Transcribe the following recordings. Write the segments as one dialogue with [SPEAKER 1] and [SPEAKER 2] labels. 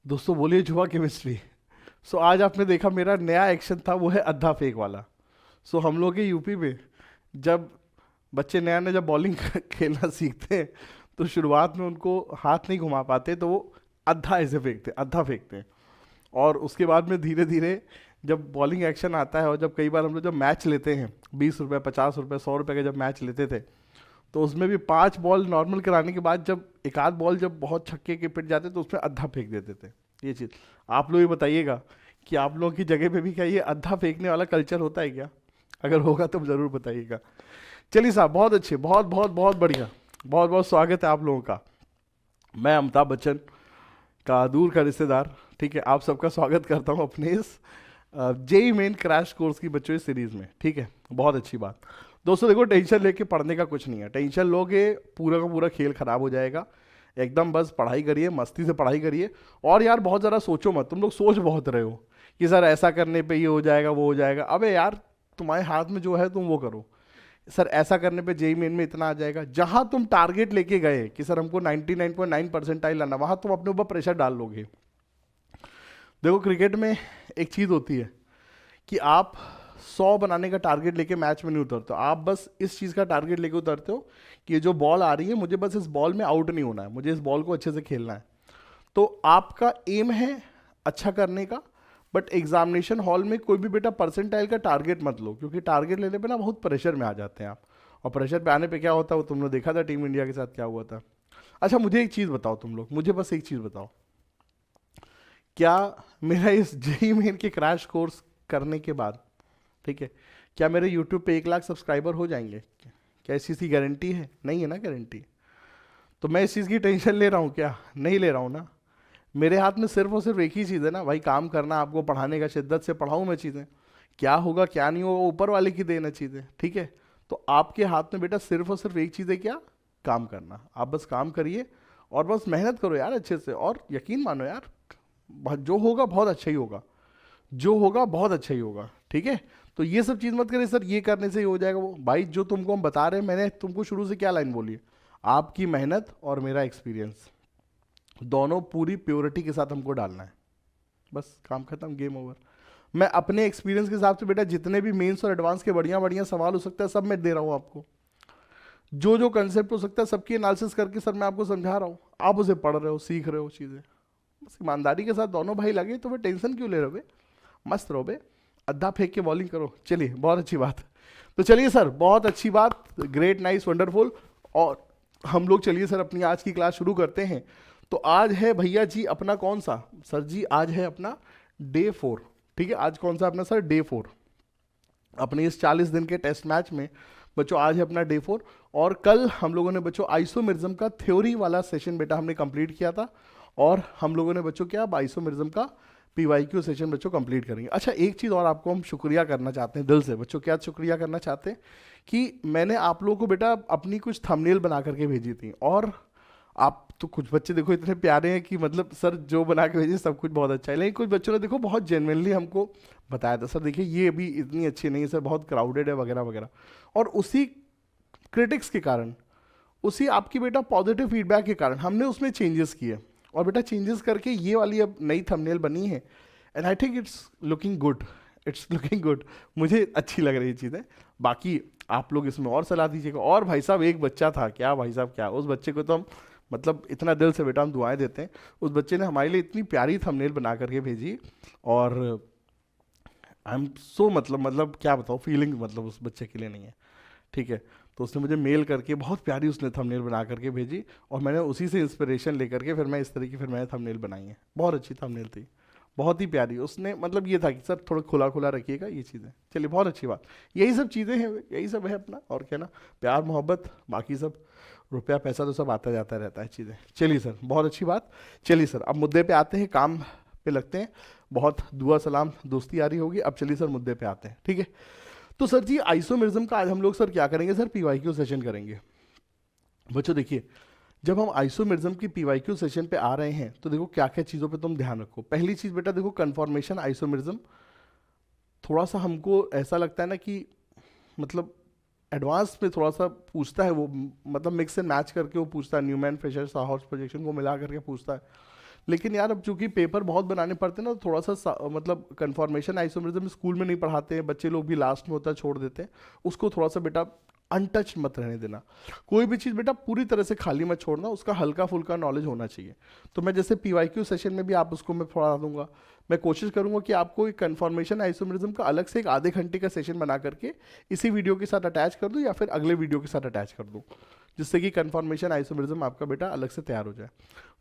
[SPEAKER 1] दोस्तों बोलिए जुआ केमिस्ट्री। सो आज आपने देखा मेरा नया एक्शन था, वो है अद्धा फेक वाला। सो हम लोग के यूपी में जब बच्चे नया नया जब बॉलिंग खेलना सीखते हैं तो शुरुआत में उनको हाथ नहीं घुमा पाते तो वो अद्धा ऐसे फेंकते अद्धा फेंकते हैं। और उसके बाद में धीरे धीरे जब बॉलिंग एक्शन आता है और जब कई बार हम लोग जब मैच लेते हैं 20 रुपये 50 रुपये 100 रुपये के जब मैच लेते थे तो उसमें भी 5 बॉल नॉर्मल कराने के बाद जब एक आध बॉल जब बहुत छक्के के पिट जाते तो उसमें अद्धा फेंक देते थे। ये चीज़ आप लोग ये बताइएगा कि आप लोगों की जगह पे भी क्या ये अद्धा फेंकने वाला कल्चर होता है क्या? अगर होगा तो ज़रूर बताइएगा। चलिए साहब, बहुत अच्छे, बहुत बहुत बहुत बढ़िया। बहुत बहुत स्वागत है आप लोगों का। मैं अमिताभ बच्चन का दूर का रिश्तेदार, ठीक है, आप सबका स्वागत करता हूँ अपने इस जेई मेन क्रैश कोर्स की बच्चों इस सीरीज़ में। ठीक है, बहुत अच्छी बात। दोस्तों देखो, टेंशन लेके पढ़ने का कुछ नहीं है। टेंशन लोगे पूरा का पूरा खेल खराब हो जाएगा। एकदम बस पढ़ाई करिए, मस्ती से पढ़ाई करिए। और यार बहुत ज़्यादा सोचो मत। तुम लोग सोच बहुत रहे हो कि सर ऐसा करने पे ये हो जाएगा वो हो जाएगा। अबे यार, तुम्हारे हाथ में जो है तुम वो करो। सर ऐसा करने पे जेई मेन में इतना आ जाएगा। जहां तुम टारगेट लेके गए कि सर हमको 99.9 परसेंटाइल लाना, वहां तुम अपने ऊपर प्रेशर डाल लोगे। देखो क्रिकेट में एक चीज़ होती है कि आप 100 बनाने का टारगेट लेके मैच में नहीं उतरते हो। आप बस इस चीज़ का टारगेट लेके उतरते हो कि ये जो बॉल आ रही है मुझे बस इस बॉल में आउट नहीं होना है, मुझे इस बॉल को अच्छे से खेलना है। तो आपका एम है अच्छा करने का। बट एग्जामिनेशन हॉल में कोई भी बेटा परसेंटाइल का टारगेट मत लो, क्योंकि टारगेट लेने पे ना बहुत प्रेशर में आ जाते हैं आप। और प्रेशर पे आने पे क्या होता है वो तुमने देखा था टीम इंडिया के साथ क्या हुआ था। अच्छा मुझे एक चीज़ बताओ, तुम लोग मुझे बस एक चीज़ बताओ, क्या मेरा इस जेई मेन के क्रैश कोर्स करने के बाद, ठीक है, क्या मेरे यूट्यूब पे 1 लाख सब्सक्राइबर हो जाएंगे? क्या इस चीज़ की गारंटी है? नहीं है ना गारंटी। तो मैं इस चीज़ की टेंशन ले रहा हूँ क्या? नहीं ले रहा हूँ ना। मेरे हाथ में सिर्फ और सिर्फ एक ही चीज़ है ना भाई, काम करना, आपको पढ़ाने का, शिद्दत से पढ़ाऊँ मैं चीज़ें। क्या होगा क्या नहीं होगा वो ऊपर वाले की देन है चीज़ें, ठीक है। तो आपके हाथ में बेटा सिर्फ और सिर्फ एक चीज़ है, क्या? काम करना। आप बस काम करिए और बस मेहनत करो यार अच्छे से, और यकीन मानो यार जो होगा बहुत अच्छा ही होगा। जो होगा बहुत अच्छा ही होगा, ठीक है। तो ये सब चीज़ मत करिए सर ये करने से ही हो जाएगा वो। भाई जो तुमको हम बता रहे हैं, मैंने तुमको शुरू से क्या लाइन बोली है, आपकी मेहनत और मेरा एक्सपीरियंस दोनों पूरी प्योरिटी के साथ हमको डालना है। बस काम खत्म, गेम ओवर। मैं अपने एक्सपीरियंस के हिसाब से बेटा जितने भी मेंस और एडवांस के बढ़िया बढ़िया सवाल हो सकता है सब मैं दे रहा हूँ आपको। जो जो कंसेप्ट हो सकता है सबकी एनालिसिस करके सर मैं आपको समझा रहा हूँ। आप उसे पढ़ रहे हो, सीख रहे हो चीज़ें। बस ईमानदारी के साथ दोनों भाई लगे तो फिर टेंशन क्यों ले रहे हो बे? मस्त रहो बे, अद्धा फेंक के बॉलिंग करो। चलिए बहुत अच्छी बात। तो चलिए सर, बहुत अच्छी बात, ग्रेट नाइस वंडरफुल। और हम लोग चलिए सर अपनी आज की क्लास शुरू करते हैं। तो आज है भैया जी अपना कौन सा, सर जी आज है अपना डे 4। ठीक है, आज कौन सा अपना सर डे 4 अपने इस 40 दिन के टेस्ट मैच में। बच्चों आज है अपना डे 4। और कल हम लोगों ने बच्चों आइसोमेरिज्म का थ्योरी वाला सेशन बेटा हमने कंप्लीट किया था। और हम लोगों ने बच्चों क्या, अब आइसोमेरिज्म का पीवाईक्यू सेशन बच्चों कंप्लीट करेंगे। अच्छा एक चीज़ और आपको हम शुक्रिया करना चाहते हैं दिल से बच्चों। क्या शुक्रिया करना चाहते हैं कि मैंने आप लोगों को बेटा अपनी कुछ थंबनेल बना करके भेजी थी। और आप तो कुछ बच्चे देखो इतने प्यारे हैं कि मतलब सर जो बना के भेजे सब कुछ बहुत अच्छा है, लेकिन कुछ बच्चों ने देखो बहुत जेनविनली हमको बताया था, सर देखिए ये भी इतनी अच्छी नहीं है सर, बहुत क्राउडेड है वगैरह वगैरह। और उसी क्रिटिक्स के कारण, उसी आपकी बेटा पॉजिटिव फीडबैक के कारण हमने उसमें चेंजेस किए। और बेटा चेंजेस करके ये वाली अब नई थंबनेल बनी है। And I think it's looking good, it's looking good. मुझे अच्छी लग रही है चीज़ें। बाकी आप लोग इसमें और सलाह दीजिएगा। और भाई साहब एक बच्चा था, क्या भाई साहब क्या, उस बच्चे को तो हम मतलब इतना दिल से बेटा हम दुआएं देते हैं। उस बच्चे ने हमारे लिए इतनी प्यारी थंबनेल बना करके भेजी। और आई एम सो मतलब क्या बताऊँ, फीलिंग मतलब उस बच्चे के लिए नहीं है, ठीक है। तो उसने मुझे मेल करके बहुत प्यारी उसने थंबनेल बना करके भेजी। और मैंने उसी से इंस्पिरेशन लेकर के फिर मैं इस तरीके फिर मैंने थंबनेल बनाई है। बहुत अच्छी थंबनेल थी, बहुत ही प्यारी। उसने मतलब ये था कि सर थोड़ा खुला खुला रखिएगा ये चीज़ें। चलिए बहुत अच्छी बात। यही सब चीज़ें हैं, यही सब है अपना, और क्या ना, प्यार मोहब्बत, बाकी सब रुपया पैसा तो सब आता जाता रहता है चीज़ें। चलिए सर बहुत अच्छी बात। चलिए सर अब मुद्दे पे आते हैं, काम पे लगते हैं। बहुत दुआ सलाम दोस्ती यारी होगी। अब चलिए सर मुद्दे पे आते हैं, ठीक है। तो सर जी आइसोमेरिज्म का आज हम लोग सर क्या करेंगे, सर पीवाईक्यू सेशन करेंगे। बच्चों देखिए, जब हम आइसोमेरिज्म की पीवाईक्यू सेशन पे आ रहे हैं तो देखो क्या क्या चीज़ों पे तुम ध्यान रखो। पहली चीज़ बेटा देखो, कन्फॉर्मेशन आइसोमेरिज्म थोड़ा सा हमको ऐसा लगता है ना कि मतलब एडवांस में थोड़ा सा पूछता है वो, मतलब मिक्स एंड मैच करके वो पूछता है, न्यूमैन फिशर साहॉर्स प्रोजेक्शन को मिला करके पूछता है। लेकिन यार अब चूंकि पेपर बहुत बनाने पड़ते हैं ना, तो थोड़ा सा मतलब कन्फॉर्मेशन आइसोमेरिज्म स्कूल में नहीं पढ़ाते हैं, बच्चे लोग भी लास्ट में होता है छोड़ देते हैं उसको, थोड़ा सा बेटा अनटच मत रहने देना। कोई भी चीज़ बेटा पूरी तरह से खाली मत छोड़ना, उसका हल्का फुल्का नॉलेज होना चाहिए। तो मैं जैसे पीवाईक्यू सेशन में भी आप उसको मैं पढ़ा दूंगा, मैं कोशिश करूंगा कि आपको एक कन्फॉर्मेशन आइसोमेरिज्म का अलग से एक आधे घंटे का सेशन बना करके इसी वीडियो के साथ अटैच कर दूं या फिर अगले वीडियो के साथ अटैच कर दूं, जिससे कि कन्फॉर्मेशन आइसोमेरिज्म आपका बेटा अलग से तैयार हो जाए।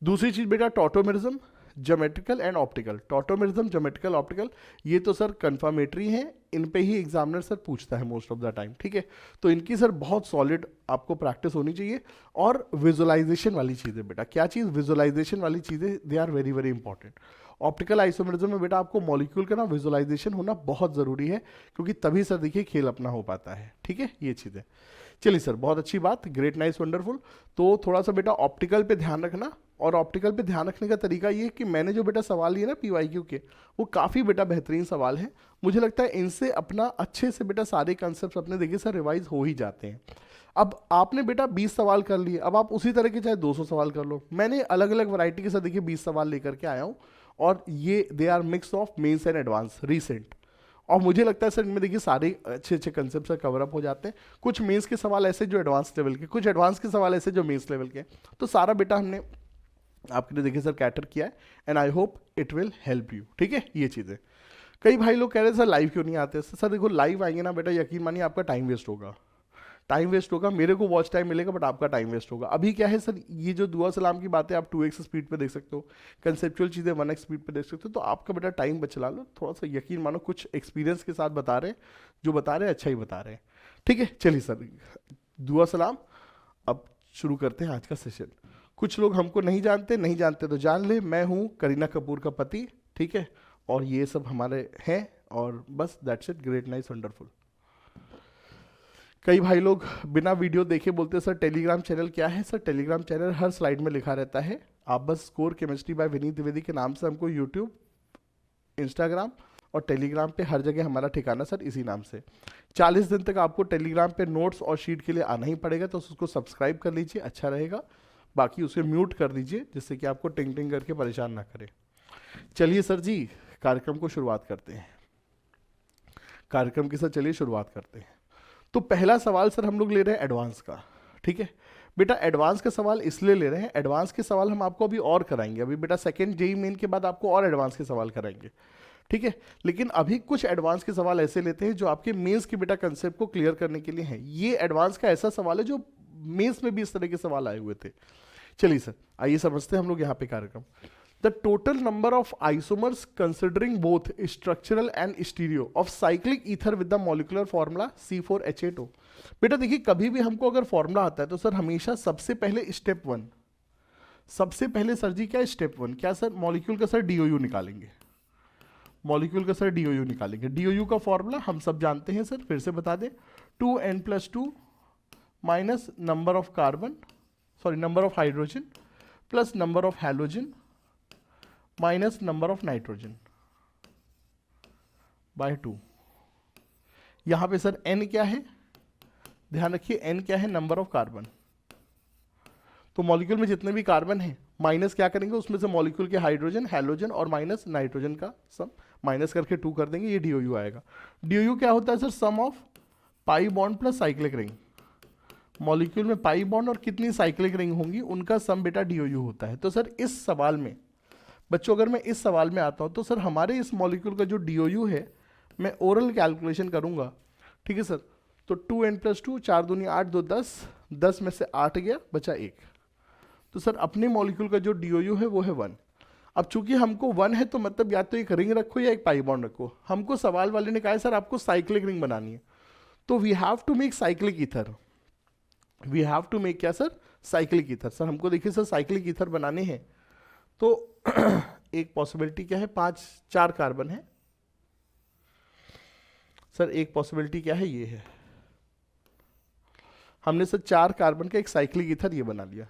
[SPEAKER 1] दूसरी चीज़ बेटा tautomerism, geometrical and optical. Tautomerism, geometrical, optical, ये तो सर कन्फर्मेटरी हैं, इन पे ही एग्जामिनर सर पूछता है मोस्ट ऑफ द टाइम, ठीक है। तो इनकी सर बहुत सॉलिड आपको प्रैक्टिस होनी चाहिए। और विजुअलाइजेशन वाली चीज़ें बेटा, क्या चीज़, विजुअलाइजेशन वाली चीज़ें, they are very very important. Optical isomerism में बेटा आपको मॉलिक्यूल का ना विजुअलाइजेशन होना बहुत ज़रूरी है, क्योंकि तभी सर देखिए खेल अपना हो पाता है, ठीक है, ये चीज़ें। चलिए सर, बहुत अच्छी बात, ग्रेट, नाइस, वंडरफुल। तो थोड़ा सा बेटा ऑप्टिकल पे ध्यान रखना, और ऑप्टिकल पे ध्यान रखने का तरीका ये है कि मैंने जो बेटा सवाल लिए ना पीवाईक्यू के, वो काफ़ी बेटा बेहतरीन सवाल है। मुझे लगता है इनसे अपना अच्छे से बेटा सारे कंसेप्ट अपने देखिए सर रिवाइज हो ही जाते हैं। अब आपने बेटा 20 सवाल कर लिए, अब आप उसी तरह के चाहे 200 सवाल कर लो। मैंने अलग अलग वैरायटी के साथ देखिए 20 सवाल लेकर के आया हूँ, और ये they are mix of mains and advance recent. और मुझे लगता है सर इनमें देखिए सारे अच्छे अच्छे कंसेप्ट से कवर अप हो जाते हैं। कुछ मेंस के सवाल ऐसे जो एडवांस लेवल के, कुछ एडवांस के सवाल ऐसे जो मेंस लेवल के। तो सारा बेटा हमने आपके लिए देखिए सर कैटर किया है, and I hope it will help you, ठीक है, ये चीज़ें। कई भाई लोग कह रहे हैं सर लाइव क्यों नहीं आते। सर देखो लाइव आएंगे ना बेटा, यकीन मानिए आपका टाइम वेस्ट होगा, टाइम वेस्ट होगा, मेरे को वॉच टाइम मिलेगा बट आपका टाइम वेस्ट होगा। अभी क्या है सर, ये जो दुआ सलाम की बातें आप 2x स्पीड पे देख सकते हो, कंसेप्चुअल चीज़ें 1x स्पीड पे देख सकते हो, तो आपका बेटा टाइम बचला लो थोड़ा सा, यकीन मानो कुछ एक्सपीरियंस के साथ बता रहे हैं, जो बता रहे हैं अच्छा ही बता रहे हैं, ठीक है। चलिए सर, दुआ सलाम, अब शुरू करते हैं आज का सेशन। कुछ लोग हमको नहीं जानते, नहीं जानते तो जान ले, मैं हूँ करीना कपूर का पति, ठीक है, और ये सब हमारे हैं, और बस that's it, great, nice, wonderful. कई भाई लोग बिना वीडियो देखे बोलते हैं सर टेलीग्राम चैनल क्या है। सर टेलीग्राम चैनल हर स्लाइड में लिखा रहता है, आप बस score chemistry bye Vineet Dwivedi के नाम से हमको यूट्यूब, इंस्टाग्राम और टेलीग्राम पे हर जगह हमारा ठिकाना सर इसी नाम से। 40 दिन तक आपको टेलीग्राम पे नोट्स और शीट के लिए आना ही पड़ेगा, तो उसको सब्सक्राइब कर लीजिए, अच्छा रहेगा। बाकी उसे म्यूट कर दीजिए, जिससे कि आपको टिंग टिंग करके परेशान ना करे। चलिए सर जी, कार्यक्रम को शुरुआत करते हैं, कार्यक्रम के साथ चलिए शुरुआत करते हैं। तो पहला सवाल सर हम लोग ले रहे हैं एडवांस का, ठीक है बेटा। एडवांस का सवाल इसलिए ले रहे हैं, एडवांस के सवाल हम आपको अभी और कराएंगे, अभी बेटा सेकंड जेईई मेन के बाद आपको और एडवांस के सवाल कराएंगे, ठीक है। लेकिन अभी कुछ एडवांस के सवाल ऐसे लेते हैं जो आपके मेंस के बेटा कंसेप्ट को क्लियर करने के लिए हैं। ये एडवांस का ऐसा सवाल है जो मेंस में भी इस तरह के सवाल आए हुए थे। चलिए सर, आइए समझते हैं हम लोग यहाँ पे कार्यक्रम। The total number of isomers considering both structural and stereo of cyclic ether with the molecular formula C4H8O। बेटा देखिए, कभी भी हमको अगर फॉर्मूला आता है तो सर हमेशा सबसे पहले स्टेप 1, सबसे पहले सर जी क्या स्टेप 1, क्या सर मॉलिक्यूल का सर डीओयू निकालेंगे, मॉलिक्यूल का सर डीओयू निकालेंगे। डीओयू का फॉर्मूला हम सब जानते हैं सर, फिर से बता दें, 2n+2 minus number of carbon, sorry number of hydrogen plus number of halogen minus number of nitrogen by 2। यहां पे सर n क्या है, ध्यान रखिए n क्या है, नंबर ऑफ कार्बन। तो मॉलिक्यूल में जितने भी कार्बन हैं माइनस क्या करेंगे, उसमें से मॉलिक्यूल के हाइड्रोजन, हैलोजन और माइनस नाइट्रोजन का सम माइनस करके 2 कर देंगे, ये डीओयू आएगा। डीओयू क्या होता है sir, sum of pi bond plus cyclic ring. Molecule में पाई बॉन्ड और कितनी साइक्लिक रिंग होंगी उनका सम बेटा डीओयू होता है। तो सर इस सवाल में बच्चों, अगर मैं इस सवाल में आता हूं तो सर हमारे इस मॉलिक्यूल का जो डीओयू है मैं ओरल कैलकुलेशन करूंगा, ठीक है सर। तो 2n+2, 4 दूनी 8, 2 10, 10 में से 8 गया, बचा 1। तो सर अपने मॉलिक्यूल का जो डीओयू है वो है 1। अब चूंकि हमको 1 है तो मतलब या तो एक रिंग रखो या एक पाई बॉन्ड रखो। हमको सवाल वाले ने कहा है सर आपको साइक्लिक रिंग बनानी है, तो we have to make cyclic ether, we have to make क्या सर, साइक्लिक ईथर। सर हमको देखिए सर साइक्लिक ईथर बनाने हैं, तो एक पॉसिबिलिटी क्या है, 4 कार्बन है सर, एक पॉसिबिलिटी क्या है, ये है, हमने सर 4 कार्बन का एक साइक्लिक ईथर ये बना लिया।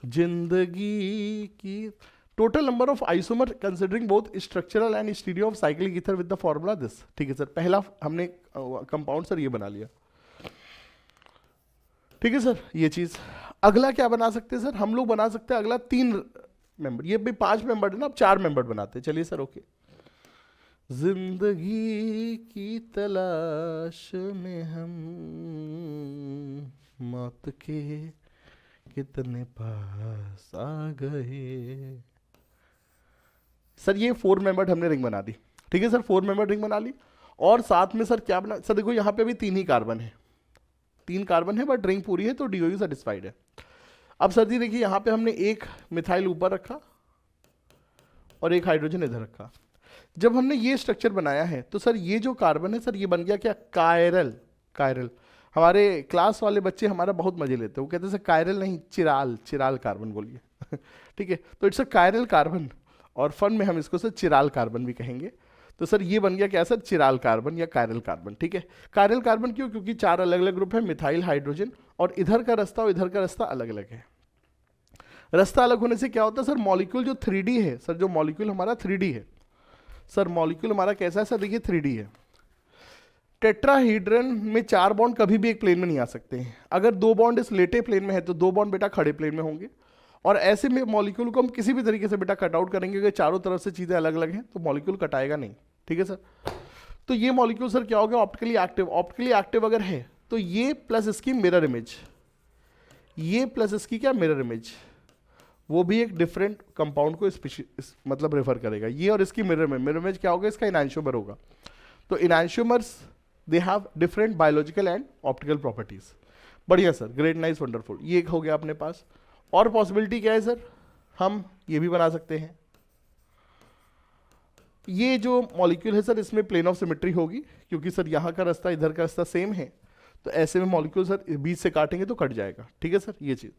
[SPEAKER 1] जिंदगी की total number of isomer considering both structural and stereo of cyclic ether with the formula this, ठीक है सर। पहला हमने कंपाउंड सर ये बना लिया। ठीक है सर, ये चीज। अगला क्या बना सकते हैं सर, हम लोग बना सकते हैं अगला 3 मेंबर, ये भी 5 मेंबर है ना, अब 4 मेंबर बनाते हैं। चलिए सर, ओके। जिंदगी की तलाश में हम मौत के कितने पास आ गए। सर ये 4 मेंबर हमने रिंग बना दी, ठीक है सर, 4 मेंबर रिंग बना ली। और साथ में सर क्या बना, सर देखो यहाँ पे भी 3 ही कार्बन है, 3 कार्बन है, बट रिंग पूरी है तो डीओयू सेटिस्फाइड है। अब सर जी देखिए, यहाँ पे हमने एक मिथाइल ऊपर रखा और एक हाइड्रोजन इधर रखा। जब हमने ये स्ट्रक्चर बनाया है तो सर ये जो कार्बन है सर, ये बन गया क्या, कायरल। कायरल, हमारे क्लास वाले बच्चे हमारा बहुत मजे लेते हैं, वो कहते हैं सर कायरल नहीं, चिराल, चिराल कार्बन बोलिए। ठीक है, तो इट्स अ कायरल कार्बन, और फन में हम इसको सर चिराल कार्बन भी कहेंगे। तो सर ये बन गया क्या सर, चिराल कार्बन या कायरल कार्बन। ठीक है, कायरल कार्बन क्यों, क्योंकि 4 अलग अलग ग्रुप है, मिथाइल, हाइड्रोजन, और इधर का रास्ता और इधर का रास्ता अलग अलग है। रास्ता अलग होने से क्या होता है सर, मॉलिक्यूल जो 3D है सर, जो मॉलिक्यूल हमारा 3D है सर, मॉलिक्यूल हमारा कैसा है सर, देखिए 3D है। टेट्राहीड्रन में 4 बॉन्ड कभी भी एक प्लेन में नहीं आ सकते हैं। अगर 2 बॉन्ड इस लेटे प्लेन में है तो 2 बॉन्ड बेटा खड़े प्लेन में होंगे, और ऐसे में मॉलिक्यूल को हम किसी भी तरीके से बेटा कट आउट करेंगे, अगर चारों तरफ से चीज़ें अलग अलग हैं तो मॉलिक्यूल कटाएगा नहीं। ठीक है सर, तो ये मॉलिक्यूल सर क्या हो गया, ऑप्टिकली एक्टिव। ऑप्टिकली एक्टिव अगर है तो ये प्लस इसकी मिरर इमेज, ये प्लस इसकी क्या, मिरर इमेज, वो भी एक डिफरेंट कंपाउंड को मतलब रेफर करेगा। ये और इसकी मिरर इमेज क्या होगा, इसका इनैंशियोमर होगा। तो enantiomers they have different biological and optical properties. बढ़िया सर, ग्रेट, नाइस, वंडरफुल, ये एक हो गया अपने पास। और पॉसिबिलिटी क्या है सर, हम ये भी बना सकते हैं, ये जो मॉलिक्यूल है सर इसमें प्लेन ऑफ सिमेट्री होगी, क्योंकि सर यहाँ का रास्ता इधर का रास्ता सेम है, तो ऐसे में मॉलिक्यूल सर बीच से काटेंगे तो कट जाएगा। ठीक है सर, ये चीज़।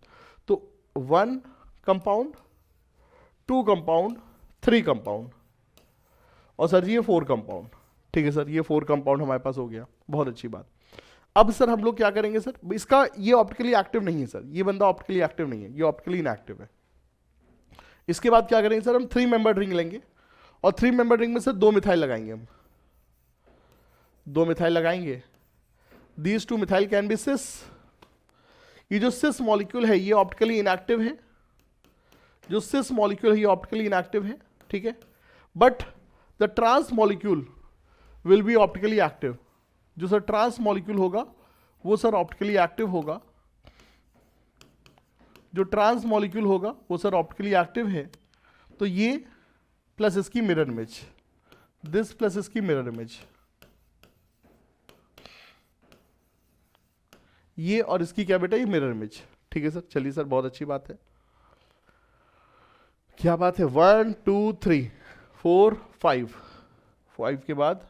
[SPEAKER 1] तो 1 कंपाउंड, 2 कंपाउंड, 3 कंपाउंड, और सर जी ये 4 कंपाउंड। ठीक है सर, ये 4 कंपाउंड हमारे पास हो गया, बहुत अच्छी बात। अब सर हम लोग क्या करेंगे सर, इसका ये ऑप्टिकली एक्टिव नहीं है सर, ये बंदा ऑप्टिकली एक्टिव नहीं है, ये ऑप्टिकली इनएक्टिव है। इसके बाद क्या करेंगे सर, हम 3 मेंबर रिंग लेंगे, और 3 मेंबर रिंग में सर 2 मिथाइल लगाएंगे, हम 2 मिथाइल लगाएंगे। दीज 2 मिथाइल कैन बी सिस। ये जो सिस मॉलिक्यूल है ये ऑप्टिकली इनएक्टिव है, जो सिस मॉलिक्यूल है ये ऑप्टिकली इनएक्टिव है। ठीक है, but the trans molecule will be optically active. जो सर ट्रांस मॉलिक्यूल होगा वो सर ऑप्टिकली एक्टिव होगा, जो ट्रांस मॉलिक्यूल होगा वो सर ऑप्टिकली एक्टिव है। तो ये प्लस इसकी मिरर इमेज, दिस प्लस इसकी मिरर इमेज, ये और इसकी क्या बेटा, ये मिरर इमेज। ठीक है सर, चलिए सर, बहुत अच्छी बात है, क्या बात है। 1 2 3 4 5 के बाद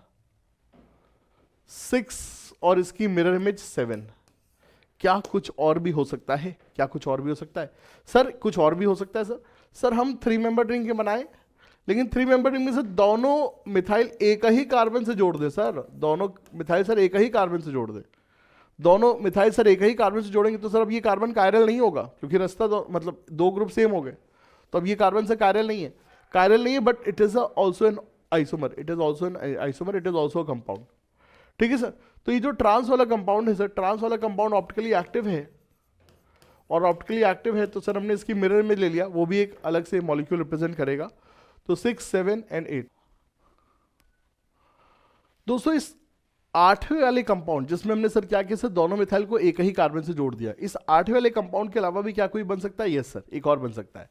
[SPEAKER 1] 6 और इसकी मिरर इमेज 7। क्या कुछ और भी हो सकता है, क्या कुछ और भी हो सकता है सर, कुछ और भी हो सकता है सर। सर हम 3 मेंबर रिंग के बनाए, लेकिन 3 मेंबर रिंग में से दोनों मिथाइल एक ही कार्बन से जोड़ दे सर, दोनों मिथाइल सर एक ही कार्बन से जोड़ दे, दोनों मिथाइल सर एक ही कार्बन से जोड़ेंगे तो सर अब ये कार्बन कायरल नहीं होगा, क्योंकि रास्ता मतलब 2 ग्रुप सेम हो गए, तो अब ये कार्बन से कायरल नहीं है, कायरल नहीं है, but it is also an isomer, it is also an isomer, it is also a compound. ठीक है सर, तो ये जो ट्रांस वाला कंपाउंड है सर, ट्रांस वाला कंपाउंड ऑप्टिकली एक्टिव है, और ऑप्टिकली एक्टिव है तो सर हमने इसकी मिरर में ले लिया, वो भी एक अलग से मॉलिक्यूल रिप्रेजेंट करेगा। तो 6 7 एंड 8। दोस्तों इस 8वें वाले कंपाउंड जिसमें हमने सर क्या किया सर, दोनों मिथाइल को एक ही कार्बन से जोड़ दिया, इस 8वें वाले कंपाउंड के अलावा भी क्या कोई बन सकता है, यस सर, एक और बन सकता है।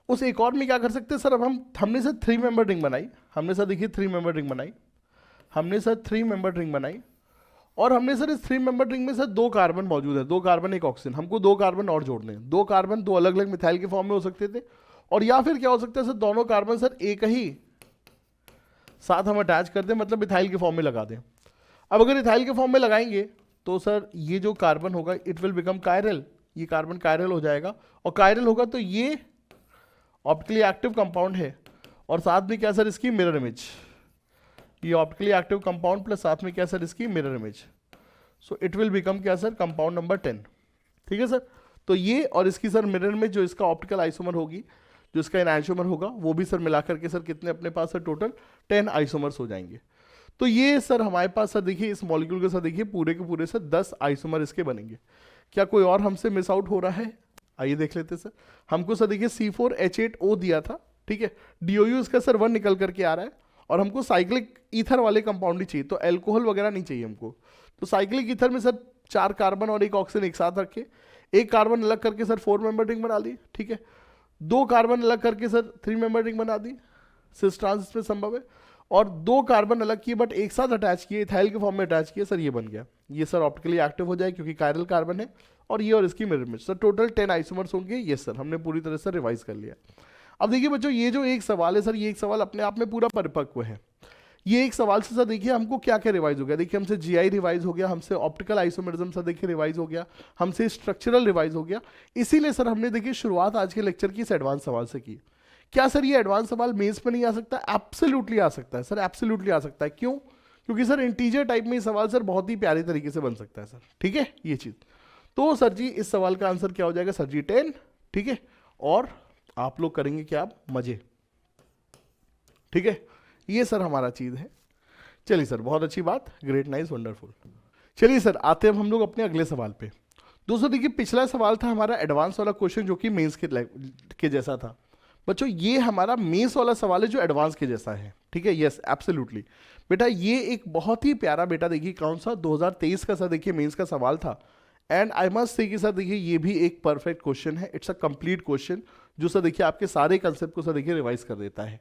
[SPEAKER 1] उस एक और में क्या कर सकते हैं सर, अब हमने सर 3 मेंबर रिंग बनाई, हमने सर देखिए 3 मेंबर रिंग बनाई, हमने सर 3 मेंबर रिंग बनाई, और हमने सर इस 3 मेंबर रिंग में सर 2 कार्बन मौजूद है, 2 कार्बन 1 ऑक्सीजन, हमको 2 कार्बन और जोड़ने हैं। 2 कार्बन 2 अलग अलग मिथाइल के फॉर्म में हो सकते थे, और या फिर क्या हो सकता है सर, दोनों कार्बन सर एक ही साथ हम अटैच कर दें, मतलब मिथाइल के फॉर्म में लगा दें। अब अगर इथाइल के फॉर्म में लगाएंगे तो सर ये जो कार्बन होगा इट विल बिकम कायरल, ये कार्बन कायरल हो जाएगा, और कायरल होगा तो ये ऑप्टिकली एक्टिव कंपाउंड है, और साथ में क्या सर इसकी मिरर इमेज, ये ऑप्टिकली एक्टिव कंपाउंड प्लस साथ में क्या सर इसकी mirror image, so it will become क्या सर, कंपाउंड नंबर 10। ठीक है सर, तो ये और इसकी सर मिरर में जो इसका ऑप्टिकल आइसोमर होगी, जो इसका एनाइसोमर होगा, वो भी सर मिलाकर के सर कितने अपने पास सर टोटल 10 आइसोमर्स हो जाएंगे। तो ये सर हमारे पास सर देखिए इस मॉलिक्यूल के साथ देखिए पूरे के पूरे सर 10 आइसोमर इसके बनेंगे। क्या कोई और हमसे मिस आउट हो रहा है? आइए देख लेते हैं सर। हमको सर देखिए C4H8O दिया था, ठीक है, DOU इसका सर 1 निकल करके आ रहा है, और हमको साइक्लिक ईथर वाले कंपाउंड ही चाहिए, तो एल्कोहल वगैरह नहीं चाहिए हमको। तो साइक्लिक ईथर में सर 4 कार्बन और 1 ऑक्सीजन एक साथ रखे, 1 कार्बन अलग करके सर 4 मेंबर रिंग बना दी, ठीक है, 2 कार्बन अलग करके सर 3 मेंबर रिंग बना दी, सिस ट्रांस इसमें संभव है, और 2 कार्बन अलग किए बट एक साथ अटैच किए, इथाइल के फॉर्म में अटैच किए, सर ये बन गया। ये सर ऑप्टिकली एक्टिव हो जाए क्योंकि कायरल कार्बन है, और ये और इसकी mirror image. Sir total 10 isomers होंगे। ये सर हमने पूरी तरह से रिवाइज कर लिया। अब देखिए बच्चों, ये जो एक सवाल है सर, ये एक सवाल अपने आप में पूरा परिपक्व है। ये एक सवाल से सर देखिए हमको क्या क्या रिवाइज हो गया। देखिए हमसे GI रिवाइज हो गया, हमसे ऑप्टिकल आइसोमेरिज्म सर देखिए रिवाइज हो गया, हमसे स्ट्रक्चरल रिवाइज हो गया। इसीलिए सर हमने देखिए शुरुआत आज के लेक्चर की इस एडवांस सवाल से की। क्या सर ये एडवांस सवाल मेंस में नहीं आ सकता? एब्सोल्युटली आ सकता है सर, एब्सोल्युटली आ सकता है। क्यों? क्योंकि सर इंटीजर टाइप में ये सवाल सर बहुत ही प्यारे तरीके से बन सकता है सर, ठीक है, ये चीज़। तो सर जी इस सवाल का आंसर क्या हो जाएगा सर जी 10, ठीक है, और आप लोग करेंगे क्या? आप मजे, ठीक है, ये सर हमारा चीज़ है। चलिए सर, बहुत अच्छी बात, ग्रेट, नाइस, वंडरफुल। चलिए सर आते हैं हम लोग अपने अगले सवाल पे। दोस्तों देखिए पिछला सवाल था हमारा एडवांस वाला क्वेश्चन जो कि मेंस के जैसा था। बच्चों ये हमारा मेंस वाला सवाल है जो एडवांस के जैसा है, ठीक है, यस एब्सोल्युटली। बेटा ये एक बहुत ही प्यारा, बेटा देखिए कौन सा 2023 का सर देखिए मेंस का सवाल था, एंड आई मस्ट से कि सर देखिए ये भी एक परफेक्ट क्वेश्चन है, इट्स अ कंप्लीट क्वेश्चन जो सर देखिए आपके सारे कंसेप्ट को सर देखिए रिवाइज कर देता है।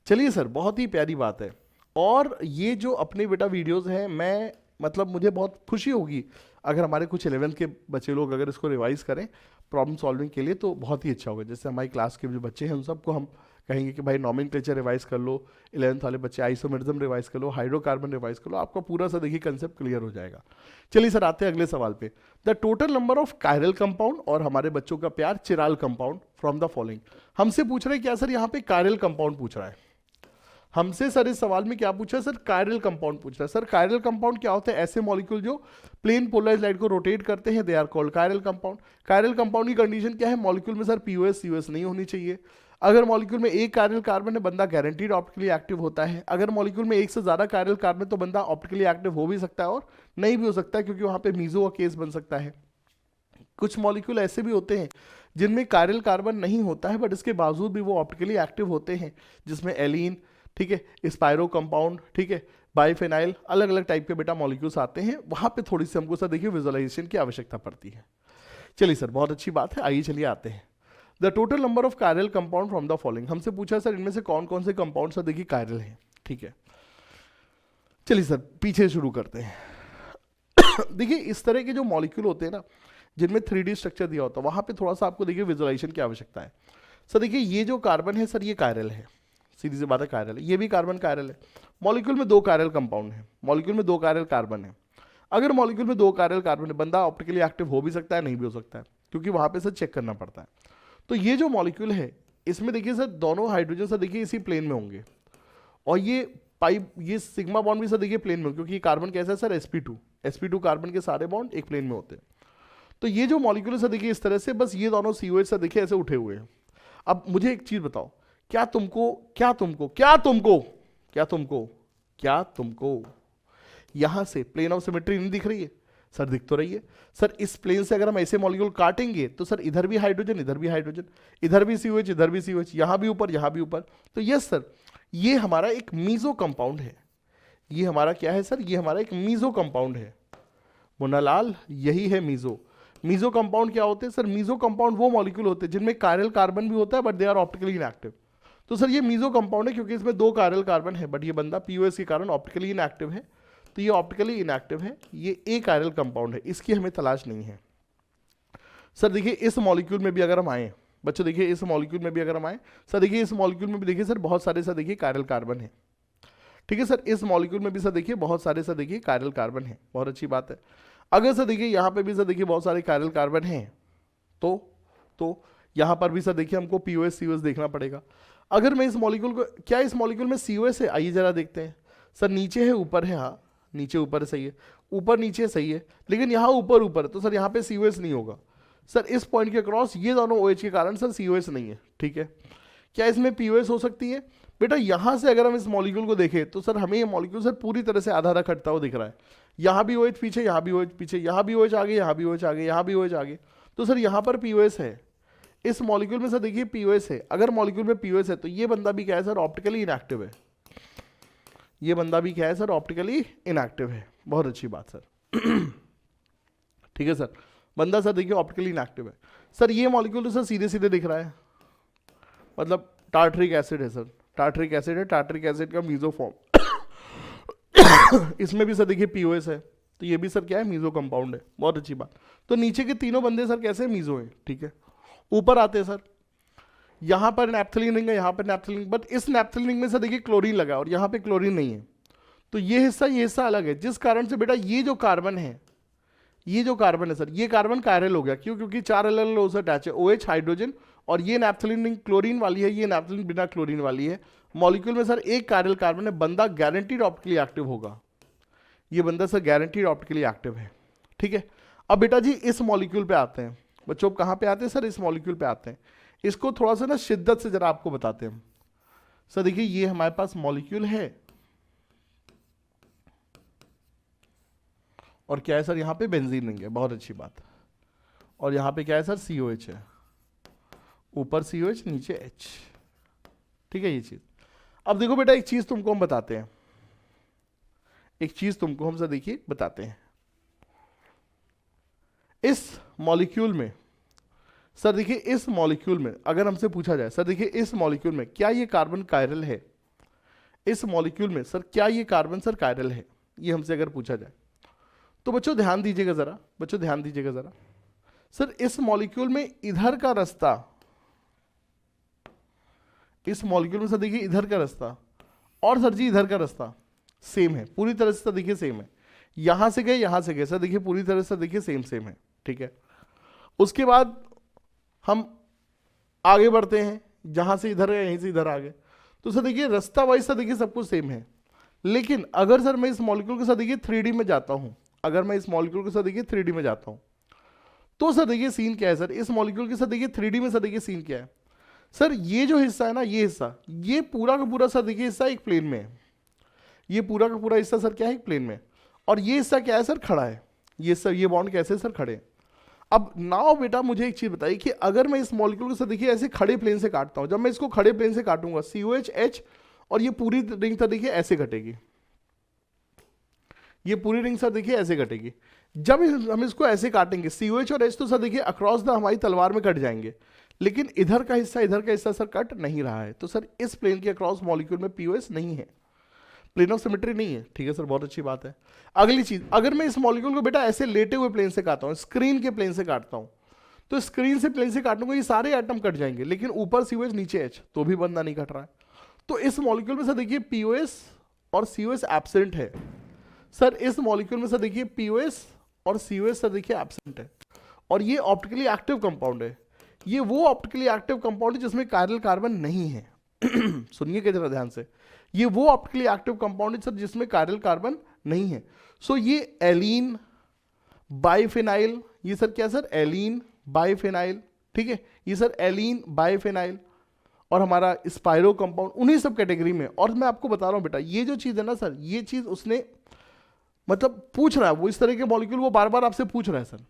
[SPEAKER 1] चलिए सर, बहुत ही प्यारी बात है। और ये जो अपने बेटा वीडियोस हैं, मैं मतलब मुझे बहुत खुशी होगी अगर हमारे कुछ 11th के बच्चे लोग अगर इसको रिवाइज करें प्रॉब्लम सॉल्विंग के लिए, तो बहुत ही अच्छा होगा। जैसे हमारी क्लास के जो बच्चे हैं उन सबको हम कहेंगे कि भाई नॉमेनक्लेचर रिवाइज कर लो, 11th वाले बच्चे आइसोमेरिज्म रिवाइज कर लो, हाइड्रोकार्बन रिवाइज कर लो, आपका पूरा सा देखिए कंसेप्ट क्लियर हो जाएगा। चलिए सर आते हैं अगले सवाल पे। The total number of chiral compound, और हमारे बच्चों का प्यार चिराल कंपाउंड फ्रॉम द फॉलोइंग। हमसे पूछ रहे हैं क्या सर, यहाँ पे कायरल कंपाउंड पूछ रहा है हमसे। सर इस सवाल में क्या पूछा है सर? कायरल कंपाउंड पूछ रहा है। सर कायरल कंपाउंड क्या होता है? ऐसे मॉलिक्यूल जो प्लेन पोलराइज्ड लाइट को रोटेट करते हैं, they are called chiral compound. Chiral compound की कंडीशन क्या है? मॉलिक्यूल में सर POS COS नहीं होनी चाहिए। अगर मॉलिक्यूल में एक कायरल कार्बन है, बंदा गारंटीड ऑप्टिकली एक्टिव होता है। अगर मॉलिक्यूल में एक से ज्यादा कायरल कार्बन, तो बंदा ऑप्टिकली एक्टिव हो भी सकता है और नहीं भी हो सकता है, क्योंकि वहां पे मीजो का केस बन सकता है। कुछ मॉलिक्यूल ऐसे भी होते हैं जिनमें कायरल कार्बन नहीं होता है, बट इसके बावजूद भी वो ऑप्टिकली एक्टिव होते हैं, जिसमें एलीन, ठीक है, स्पायरो कंपाउंड, ठीक है, बाइफेनाइल, अलग अलग टाइप के बेटा मॉलिक्यूल्स आते हैं। वहां पे थोड़ी सी हमको सर देखिए विजुअलाइजेशन की आवश्यकता पड़ती है। चलिए सर, बहुत अच्छी बात है, आइए चलिए आते हैं। The total number of chiral compound from the following. हमसे पूछा सर इनमें से कौन कौन से कंपाउंड सर देखिए कायरल हैं, ठीक है। चलिए सर पीछे शुरू करते हैं। देखिए इस तरह के जो मॉलिक्यूल होते हैं ना, जिनमें 3D स्ट्रक्चर दिया होता है, वहां पे थोड़ा सा आपको देखिए विजुअलाइजेशन की आवश्यकता है। सर देखिए ये जो कार्बन है सर, ये कायरल है, सीधी सी बात है, कायरल है। ये भी कार्बन कायरल है। मॉलिक्यूल में 2 कायरल कंपाउंड है, मॉलिक्यूल में 2 कायरल कार्बन है। अगर मॉलिक्यूल में 2 कायरल कार्बन है, बंदा ऑप्टिकली एक्टिव हो भी सकता है, नहीं भी हो सकता है, क्योंकि वहां पे सर चेक करना पड़ता है। तो ये जो मॉलिक्यूल है, इसमें देखिए सर दोनों हाइड्रोजन सर देखिए इसी प्लेन में होंगे, और ये सिग्मा बॉन्ड भी सर देखिए प्लेन में, क्योंकि कार्बन कैसा है सर? sp2 कार्बन के सारे बॉन्ड एक प्लेन में होते हैं। तो ये जो मॉलिक्यूल है सर देखिए इस तरह से, बस ये दोनों COH सर देखिए ऐसे उठे हुए हैं। अब मुझे एक चीज बताओ, क्या तुमको यहां से प्लेन ऑफ सिमेट्री नहीं दिख रही है? सर दिख तो रही है। सर इस प्लेन से अगर हम ऐसे मॉलिक्यूल काटेंगे तो सर इधर भी हाइड्रोजन, इधर भी हाइड्रोजन, इधर भी COH, इधर भी COH, यहां भी ऊपर, यहां भी ऊपर। तो यस सर, ये हमारा एक मीजो कंपाउंड है। ये हमारा क्या है सर? ये हमारा एक मीजो कंपाउंड है। मुन्नालाल, यही है मीजो। मीजो कंपाउंड क्या होते हैं सर? मीजो कंपाउंड वो मॉलिक्यूल होते हैं जिनमें कायरल कार्बन भी होता है, but they are optically inactive. तो सर ये मीजो कंपाउंड है क्योंकि इसमें 2 कायरल कार्बन है, बट ये बंदा POS के कारण ऑप्टिकली इनएक्टिव है। तो ये ऑप्टिकली इनएक्टिव है, ये एक कायरल कंपाउंड है, इसकी हमें तलाश नहीं है। सर देखिए इस मॉलिक्यूल में भी अगर हम आए, बच्चों देखिए इस मॉलिक्यूल में भी अगर हम आए, सर देखिए इस मॉलिक्यूल में भी देखिए सर बहुत सारे सर देखिए कायरल कार्बन है, ठीक है सर। इस मॉलिक्यूल में भी सर देखिए बहुत सारे सर देखिए कायरल कार्बन है, बहुत अच्छी बात है। अगर सर देखिए यहाँ पे भी सर देखिए बहुत सारे कायरल कार्बन हैं, तो यहाँ पर भी सर देखिए हमको POS COS देखना पड़ेगा। अगर मैं इस मॉलिक्यूल को, क्या इस मॉलिक्यूल में COS है? आइए जरा देखते हैं। सर नीचे है, ऊपर है, हाँ नीचे ऊपर है, सही है, ऊपर नीचे सही है, लेकिन यहाँ ऊपर, तो सर यहाँ पे COS नहीं होगा। सर इस पॉइंट के क्रॉस ये दोनों OH के कारण सर COS नहीं है, ठीक है। क्या इसमें POS हो सकती है? बेटा यहाँ से अगर हम इस मॉलिक्यूल को देखें तो सर हमें ये मॉलिक्यूल सर पूरी तरह से आधा आधा कटता हुआ दिख रहा है। यहाँ भी OH पीछे, यहाँ भी OH पीछे, यहाँ भी OH आगे, यहाँ भी OH आगे, यहाँ भी OH आगे। तो सर यहाँ पर POS है, इस मॉलिक्यूल में सर देखिए POS है। अगर मॉलिक्यूल में POS है तो ये बंदा भी क्या है सर, ऑप्टिकली इनएक्टिव है। ये बंदा भी क्या है सर, ऑप्टिकली इनएक्टिव है। बहुत अच्छी बात सर। ठीक है सर, बंदा सर देखिए ऑप्टिकली इनएक्टिव है। सर ये मॉलिक्यूल तो सर सीधे सीधे दिख रहा है, मतलब टार्टरिक एसिड है सर, टार्टरिक एसिड है, टार्टरिक एसिड का मीजो फॉर्म। इसमें भी सर देखिए POS है, तो ये भी सर क्या है, मीजो कंपाउंड है। बहुत अच्छी बात। तो नीचे के तीनों बंदे सर कैसे, मीजो हैं। ठीक है, ऊपर आते हैं सर, यहाँ पर नैप्थलीन रिंग है, यहाँ पर नैप्थलीन रिंग, बट इस नैप्थलीन रिंग में सर देखिए क्लोरीन लगा और यहाँ पे क्लोरीन नहीं है। तो ये हिस्सा अलग है, जिस कारण से बेटा ये जो कार्बन है, ये जो कार्बन है सर, ये कार्बन कायरल हो गया। क्यों? क्योंकि 4 अलग अलग अटैच है, OH हाइड्रोजन, और ये नैप्थलीन रिंग क्लोरीन वाली है, ये नैप्थलीन बिना क्लोरीन वाली है। मॉलिक्यूल में सर एक कायरल कार्बन है, बंदा गारंटीड ऑप्टिकली एक्टिव होगा। ये बंदा सर गारंटीड ऑप्टिकली एक्टिव है। ठीक है, अब बेटा जी इस मॉलिक्यूल पे आते हैं बच्चों। कहाँ पे आते हैं सर, इस मॉलिक्यूल पे आते हैं। इसको थोड़ा सा ना शिद्दत से जरा आपको बताते हैं सर। देखिए ये हमारे पास मॉलिक्यूल है, और क्या है सर, यहाँ पे बेंजीन रिंग है। बहुत अच्छी बात। और यहाँ पे क्या है सर, COH है, ऊपर COH नीचे H। ठीक है ये चीज। अब देखो बेटा एक चीज तुमको हम बताते हैं, एक चीज तुमको हम सर देखिए बताते हैं। इस मॉलिक्यूल में सर देखिए, इस मॉलिक्यूल में अगर हमसे पूछा जाए सर देखिए, इस मॉलिक्यूल में क्या ये कार्बन कायरल है, इस मॉलिक्यूल में सर क्या ये कार्बन सर कायरल है, ये हमसे अगर पूछा जाए तो बच्चों ध्यान दीजिएगा जरा, बच्चों ध्यान दीजिएगा जरा। सर इस मॉलिक्यूल में इधर का रास्ता, इस मॉलिक्यूल में सर देखिए इधर का रास्ता और सर जी इधर का रास्ता सेम है, पूरी तरह से देखिए सेम है। यहां से गए यहां से गए सर देखिए पूरी तरह से देखिए सेम सेम है। ठीक है, उसके बाद हम आगे बढ़ते हैं, जहां से इधर गए यहीं से इधर आ गए, तो सर देखिए रास्ता वाइज सर देखिए सब कुछ सेम है। लेकिन अगर सर मैं इस मॉलिक्यूल के साथ देखिए 3D में जाता हूं, अगर मैं इस मॉलिक्यूल के साथ देखिए 3D में जाता हूं, तो सर देखिए सीन क्या है सर, इस मॉलिक्यूल के साथ देखिए 3D में सर देखिए सीन क्या है सर। ये जो हिस्सा है ना, ये हिस्सा, ये पूरा का पूरा सर देखिए हिस्सा एक प्लेन में है, ये पूरा का पूरा हिस्सा सर क्या है, एक प्लेन में। और ये हिस्सा क्या है सर, खड़ा है। ये सर ये बॉन्ड कैसे सर खड़े हैं। अब नाउ बेटा मुझे एक चीज बताइए कि अगर मैं इस मॉलिक्यूल के साथ देखिए ऐसे खड़े प्लेन से काटता हूं, जब मैं इसको खड़े प्लेन से काटूंगा COH H, और ये पूरी रिंग सर देखिए ऐसे कटेगी, ये पूरी रिंग सर देखिए ऐसे कटेगी। जब हम इसको ऐसे काटेंगे COH और H तो सर देखिए अक्रॉस द हमारी तलवार में कट जाएंगे, लेकिन इधर का हिस्सा सर कट नहीं रहा है। तो सर इस प्लेन के अक्रॉस मॉलिक्यूल में POS नहीं है, प्लेन ऑफ सिमेट्री नहीं है। ठीक है सर, बहुत अच्छी बात है। अगली चीज, अगर मैं इस मॉलिक्यूल को बेटा ऐसे लेटे हुए प्लेन से काटता हूं, स्क्रीन के प्लेन से काटता हूं, तो स्क्रीन से प्लेन से काटूंगा ये सारे एटम कट जाएंगे, लेकिन ऊपर COH नीचे H, तो भी बंदा नहीं कट रहा है। तो इस मॉलिक्यूल में सर देखिए POS और COS एब्सेंट है। सर इस मॉलिक्यूल में सर देखिए POS और COS सर देखिए एब्सेंट है, और ये ऑप्टिकली एक्टिव कंपाउंड है। ये वो ऑप्टिकली एक्टिव कंपाउंड है जिसमें कायरल कार्बन नहीं है। सुनिए जरा ध्यान से, ये वो ऑप्टिकली एक्टिव कंपाउंड है सर जिसमें कायरल कार्बन नहीं है। सो ये एलीन बाइफेनाइल, ये सर क्या सर, एलीन बाइफेनाइल। ठीक है, ये सर एलीन बाइफेनाइल और हमारा स्पाइरो कंपाउंड उन्हीं सब कैटेगरी में। और मैं आपको बता रहा हूं बेटा, ये जो चीज है ना सर, ये चीज उसने मतलब पूछ रहा है, वो इस तरह के मॉलिक्यूल वो बार बार आपसे पूछ रहा है सर।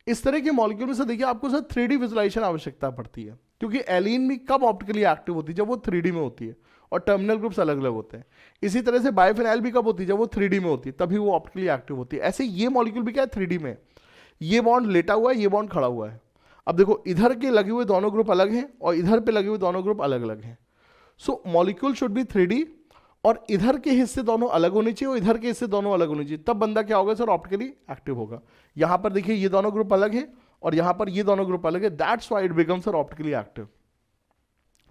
[SPEAKER 1] इस तरह के मॉलिक्यूल में सर देखिए आपको सर 3D विजुलाइजेशन आवश्यकता पड़ती है, क्योंकि एलीन भी कब ऑप्टिकली एक्टिव होती है, जब वो 3D में होती है, और टर्मिनल ग्रुप्स अलग अलग होते हैं। इसी तरह से बाइफेनाइल भी कब होती है, जब वो 3D में होती है, तभी वो ऑप्टिकली एक्टिव होती है। ऐसे ये मॉलिक्यूल भी क्या है, 3D में। ये बॉन्ड लेटा हुआ है, ये बॉन्ड खड़ा हुआ है। अब देखो इधर के लगे हुए दोनों ग्रुप अलग हैं और इधर पे लगे हुए दोनों ग्रुप अलग अलग हैं। सो मॉलिक्यूल शुड बी 3D, और इधर के हिस्से दोनों अलग होने चाहिए और इधर के हिस्से दोनों अलग होने चाहिए, तब बंदा क्या होगा सर, ऑप्टिकली एक्टिव होगा। यहां पर देखिए ये दोनों ग्रुप अलग है और यहां पर ये दोनों ग्रुप अलग है, that's why it becomes sir optically active.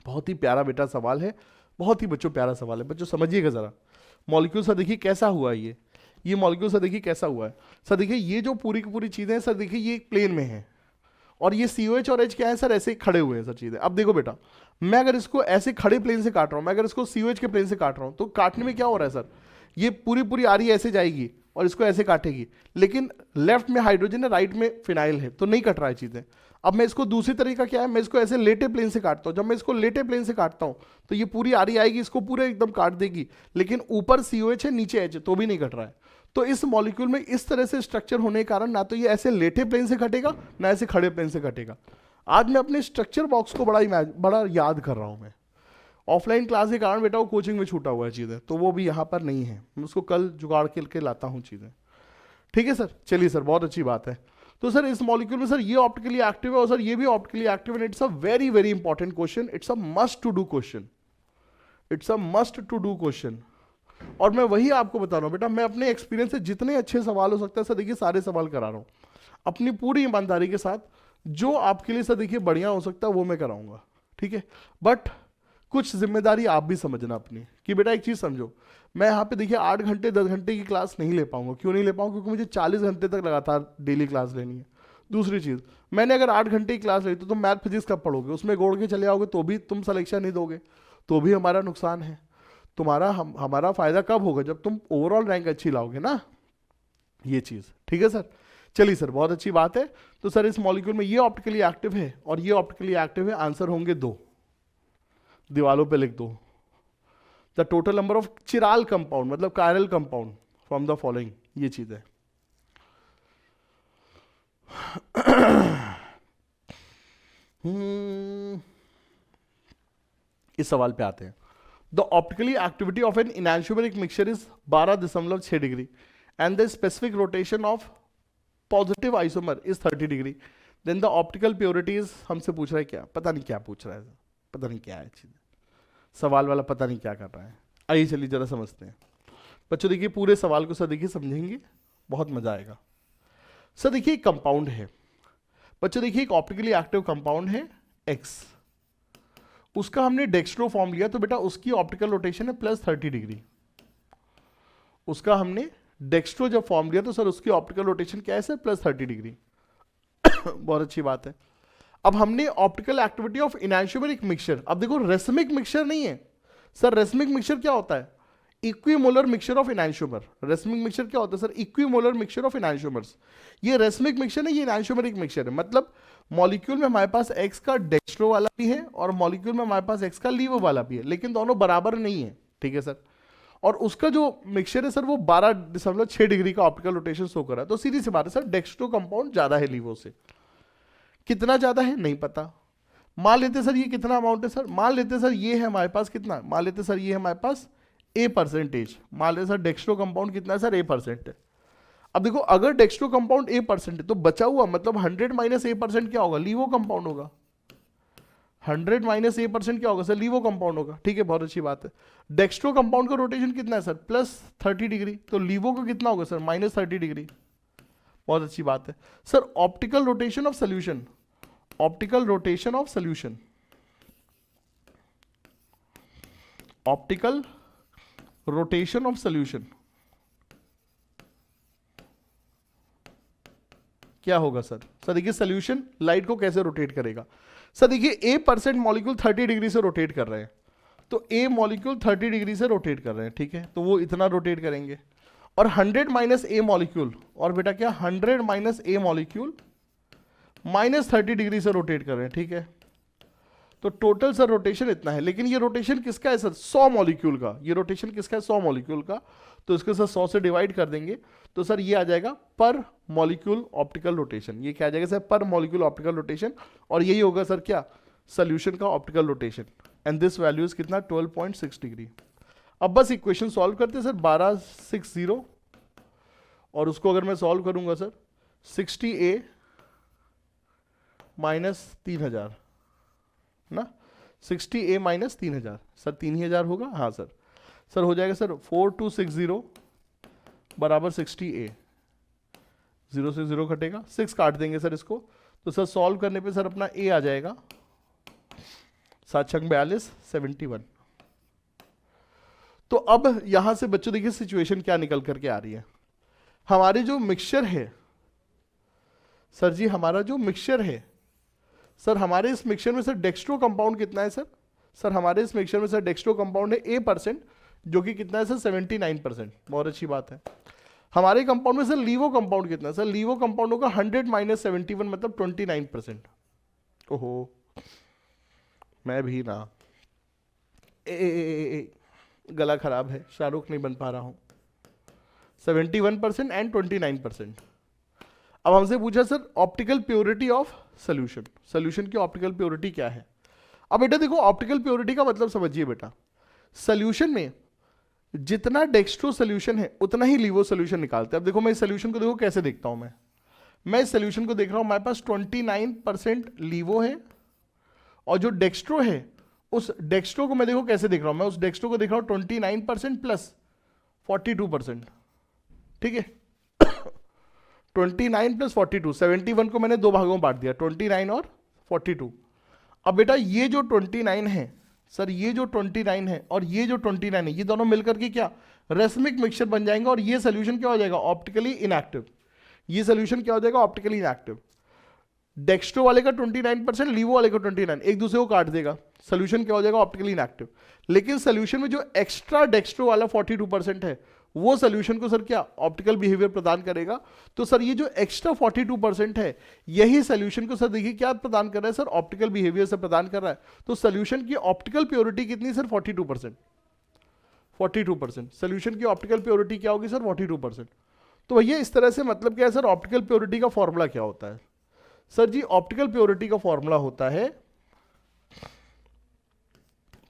[SPEAKER 1] बहुत ही प्यारा बेटा सवाल है, बहुत ही बच्चों प्यारा सवाल है। बच्चों समझिएगा जरा, मॉलिक्यूल सर देखिए कैसा हुआ है, ये मॉलिक्यूल सर देखिए कैसा हुआ है। सर देखिए ये जो पूरी की पूरी चीजें हैं सर देखिए ये एक प्लेन में है, और ये COH और H क्या है सर, ऐसे खड़े हुए हैं सर चीजें। अब देखो बेटा, मैं अगर इसको ऐसे खड़े प्लेन से काट रहा हूं, मैं अगर इसको COH के प्लेन से काट रहा हूं, तो काटने में क्या हो रहा है सर, ये पूरी पूरी आरी ऐसे जाएगी और इसको ऐसे काटेगी, लेकिन लेफ्ट में हाइड्रोजन है, राइट में फिनाइल है, तो नहीं कट रहा है चीजें। अब मैं इसको दूसरी तरीका क्या है, मैं इसको ऐसे लेटे प्लेन से काटता हूं। जब मैं इसको लेटे प्लेन से काटता हूं तो ये पूरी आरी आएगी, इसको पूरे एकदम काट देगी, लेकिन ऊपर COH है नीचे H है, तो भी नहीं कट रहा है। तो इस मॉलिक्यूल में इस तरह से स्ट्रक्चर होने के कारण ना तो ये ऐसे लेटे प्लेन से कटेगा ना ऐसे खड़े प्लेन से कटेगा। आज मैं अपने स्ट्रक्चर बॉक्स को बड़ा याद कर रहा हूं मैं। ऑफलाइन क्लास के कारण बेटा वो कोचिंग में छूटा हुआ है चीज़ें, तो वो भी यहाँ पर नहीं है, मैं उसको कल जुगाड़ के लाता हूँ चीज़ें। ठीक है सर, चलिए सर, बहुत अच्छी बात है। तो सर इस मॉलिक्यूल में सर ये ऑप्टिकली एक्टिव है और सर ये भी ऑप्टिकली एक्टिव है। It's a very very important question, it's a must to do question, it's a must to do question. और मैं वही आपको बता रहा हूँ बेटा, मैं अपने एक्सपीरियंस से जितने अच्छे सवाल हो सकता है सर देखिए सारे सवाल करा रहा हूँ अपनी पूरी ईमानदारी के साथ। जो आपके लिए सर देखिए बढ़िया हो सकता है वो मैं कराऊंगा, ठीक है। बट कुछ जिम्मेदारी आप भी समझना अपनी, कि बेटा एक चीज़ समझो, मैं यहाँ पे देखिए 8 घंटे 10 घंटे की क्लास नहीं ले पाऊंगा। क्यों नहीं ले पाऊंगा? क्योंकि मुझे 40 घंटे तक लगातार डेली क्लास लेनी है। दूसरी चीज़, मैंने अगर 8 घंटे की क्लास ली तो तुम मैथ फिजिक्स कब पढ़ोगे? उसमें गोड़ के चले आओगे तो भी तुम सलेक्शन नहीं दोगे, तो भी हमारा नुकसान है। तुम्हारा हमारा फायदा कब होगा? जब तुम ओवरऑल रैंक अच्छी लाओगे ना, ये चीज़। ठीक है सर, चलिए सर, बहुत अच्छी बात है। तो सर इस मॉलिक्यूल में ये ऑप्टिकली एक्टिव है और ये ऑप्टिकली एक्टिव है। आंसर होंगे 2, दीवालों पे लिख दो। The total number of chiral compound मतलब chiral compound from the following, ये चीज है। इस सवाल पे आते हैं। The optically activity of an enantiomeric mixture is 12.6 degree and the specific rotation of positive isomer is 30 degree. Then the optical purity is, हमसे पूछ रहा है क्या, पता नहीं क्या पूछ रहा है, पता नहीं क्या है चीज, सवाल वाला पता नहीं क्या कर रहा है। आइए चलिए जरा समझते हैं बच्चों। देखिए पूरे सवाल को सर देखिए समझेंगे, बहुत मजा आएगा। सर देखिए एक कंपाउंड है बच्चों, देखिए एक ऑप्टिकली एक्टिव कंपाउंड है X, उसका हमने डेक्स्ट्रो फॉर्म लिया तो बेटा उसकी ऑप्टिकल रोटेशन है +30 डिग्री। उसका हमने डेक्स्ट्रो जब फॉर्म लिया तो सर उसकी ऑप्टिकल रोटेशन क्या है सर? +30 डिग्री। बहुत अच्छी बात है। अब हमने ऑप्टिकल एक्टिविटी ऑफ इनैंशियोमेरिक मिक्सचर, अब देखो रेसमिक मिक्सचर नहीं है सर। रेसमिक मिक्सचर क्या होता है? Equimolar mixture of enantiomer. Racemic mixture क्या होता है sir? Equimolar mixture of enantiomers. ये रेसमिक मिक्सचर है, ये इनैंशियोमेरिक मिक्सचर है। मतलब मॉलिक्यूल में हमारे पास X का डेक्स्ट्रो वाला भी है और मॉलिक्यूल में हमारे पास X का लीवो वाला भी है, लेकिन दोनों बराबर नहीं है। ठीक है सर, और उसका जो मिक्सचर है सर वो 12.6 डिग्री का ऑप्टिकल रोटेशन शो कर रहा है। तो सीधी सी बात है सर, डेक्स्ट्रो कंपाउंड ज्यादा है लीवो से। कितना ज्यादा है नहीं पता। मान लेते सर ये कितना अमाउंट है सर, मान लेते सर ये है हमारे पास कितना, मान लेते सर ये है हमारे पास A%। मान लेते सर डेक्स्ट्रो कंपाउंड कितना है सर? A%। अब देखो अगर डेक्स्ट्रो कंपाउंड A% है तो बचा हुआ मतलब 100 माइनस A% क्या होगा? लीवो कंपाउंड होगा। 100 माइनस A% क्या होगा सर? लीवो कंपाउंड होगा। ठीक है, बहुत अच्छी बात है। डेक्स्ट्रो कंपाउंड का रोटेशन कितना है सर? +30 डिग्री। तो लीवो का कितना होगा सर? -30 डिग्री। बहुत अच्छी बात है sir. Optical rotation of solution, optical rotation of solution, optical rotation of solution क्या होगा सर? सर देखिए सोल्यूशन लाइट को कैसे रोटेट करेगा सर? देखिए A% मॉलिक्यूल 30 डिग्री से रोटेट कर रहे हैं, तो A मॉलिक्यूल 30 डिग्री से रोटेट कर रहे हैं। ठीक है, तो वो इतना रोटेट करेंगे। और 100 माइनस A मॉलिक्यूल, और बेटा क्या 100 माइनस A मॉलिक्यूल -30 डिग्री से रोटेट कर रहे हैं। ठीक है, तो टोटल सर रोटेशन इतना है। लेकिन ये रोटेशन किसका है सर? 100 मॉलिक्यूल का। ये रोटेशन किसका है? 100 मॉलिक्यूल का। तो इसको सर 100 से डिवाइड कर देंगे तो सर ये आ जाएगा पर मॉलिक्यूल ऑप्टिकल रोटेशन। ये क्या आ जाएगा सर? पर मॉलिक्यूल ऑप्टिकल रोटेशन। और यही होगा सर क्या? सोल्यूशन का optical rotation. And this value is कितना? 12.6 डिग्री। अब बस इक्वेशन सॉल्व करते हैं सर। 1260 और उसको अगर मैं सॉल्व करूंगा सर 60A -3000 ना, 60A -3000 सर 3000 होगा। हाँ सर, सर हो जाएगा सर 4260 बराबर 60A। 0 से 0 कटेगा, 6 काट देंगे सर इसको। तो सर सॉल्व करने पे सर अपना A आ जाएगा 7×42 71। तो अब यहां से बच्चों देखिए सिचुएशन क्या निकल करके आ रही है। हमारे जो मिक्सचर है सर जी, हमारा जो मिक्सचर है सर, हमारे इस मिक्सचर में सर डेक्स्ट्रो कंपाउंड कितना है सर? सर हमारे इस मिक्सचर में सर डेक्स्ट्रो कंपाउंड है A%, जो कि कितना है सर? 79%। बहुत अच्छी बात है। हमारे कंपाउंड में सर लीवो कंपाउंड कितना है सर? लीवो कंपाउंड होगा 100 माइनस 71 मतलब 29%। ओहो, मैं भी ना गला खराब है, शाहरुख नहीं बन पा रहा हूं। 71% एंड 29%। अब हमसे पूछा sir optical purity of solution, solution की ऑप्टिकल प्योरिटी क्या है। अब बेटा देखो ऑप्टिकल प्योरिटी का मतलब समझिए बेटा, सोल्यूशन में जितना डेक्स्ट्रो सोल्यूशन है उतना ही लीवो सोल्यूशन निकालते हैं। अब देखो मैं इस सोल्यूशन को देखो कैसे देखता हूं, मैं इस सोल्यूशन को देख रहा हूं, हमारे पास 29% लीवो है और जो डेक्स्ट्रो है उस डेक्स्ट्रो को मैं देखो कैसे देख रहा हूं, मैं उस डेक्स्ट्रो को देख रहा हूं 29% प्लस 42%, ठीक है। 29 प्लस 42, 71 को मैंने दो भागों में बांट दिया, 29 और 42। अब बेटा ये जो 29 है सर, ये जो 29 है और ये जो 29 है, ये दोनों मिलकर के क्या रेसमिक मिक्सचर बन जाएंगे और ये सोल्यूशन क्या हो जाएगा ऑप्टिकली इनएक्टिव। ये सोल्यूशन क्या हो जाएगा ऑप्टिकली इनएक्टिव। डेक्स्ट्रो वाले का 29%, लीवो वाले का 29, एक दूसरे को काट देगा, सोल्यूशन क्या हो जाएगा ऑप्टिकली इनएक्टिव। लेकिन सोल्यूशन में जो एक्स्ट्रा डेक्स्ट्रो वाला 42% है वो सोल्यूशन को सर क्या ऑप्टिकल बिहेवियर प्रदान करेगा। तो सर ये जो एक्स्ट्रा 42% है यही सोल्यूशन को सर देखिए क्या प्रदान कर रहा है सर, ऑप्टिकल बिहेवियर से प्रदान कर रहा है। तो सोल्यूशन की ऑप्टिकल प्योरिटी कितनी सर 42%, 42%। सोल्यूशन की ऑप्टिकल प्योरिटी क्या होगी सर 42%। तो भैया इस तरह से मतलब क्या है सर, ऑप्टिकल प्योरिटी का फॉर्मूला क्या होता है सर जी, ऑप्टिकल प्योरिटी का फॉर्मूला होता है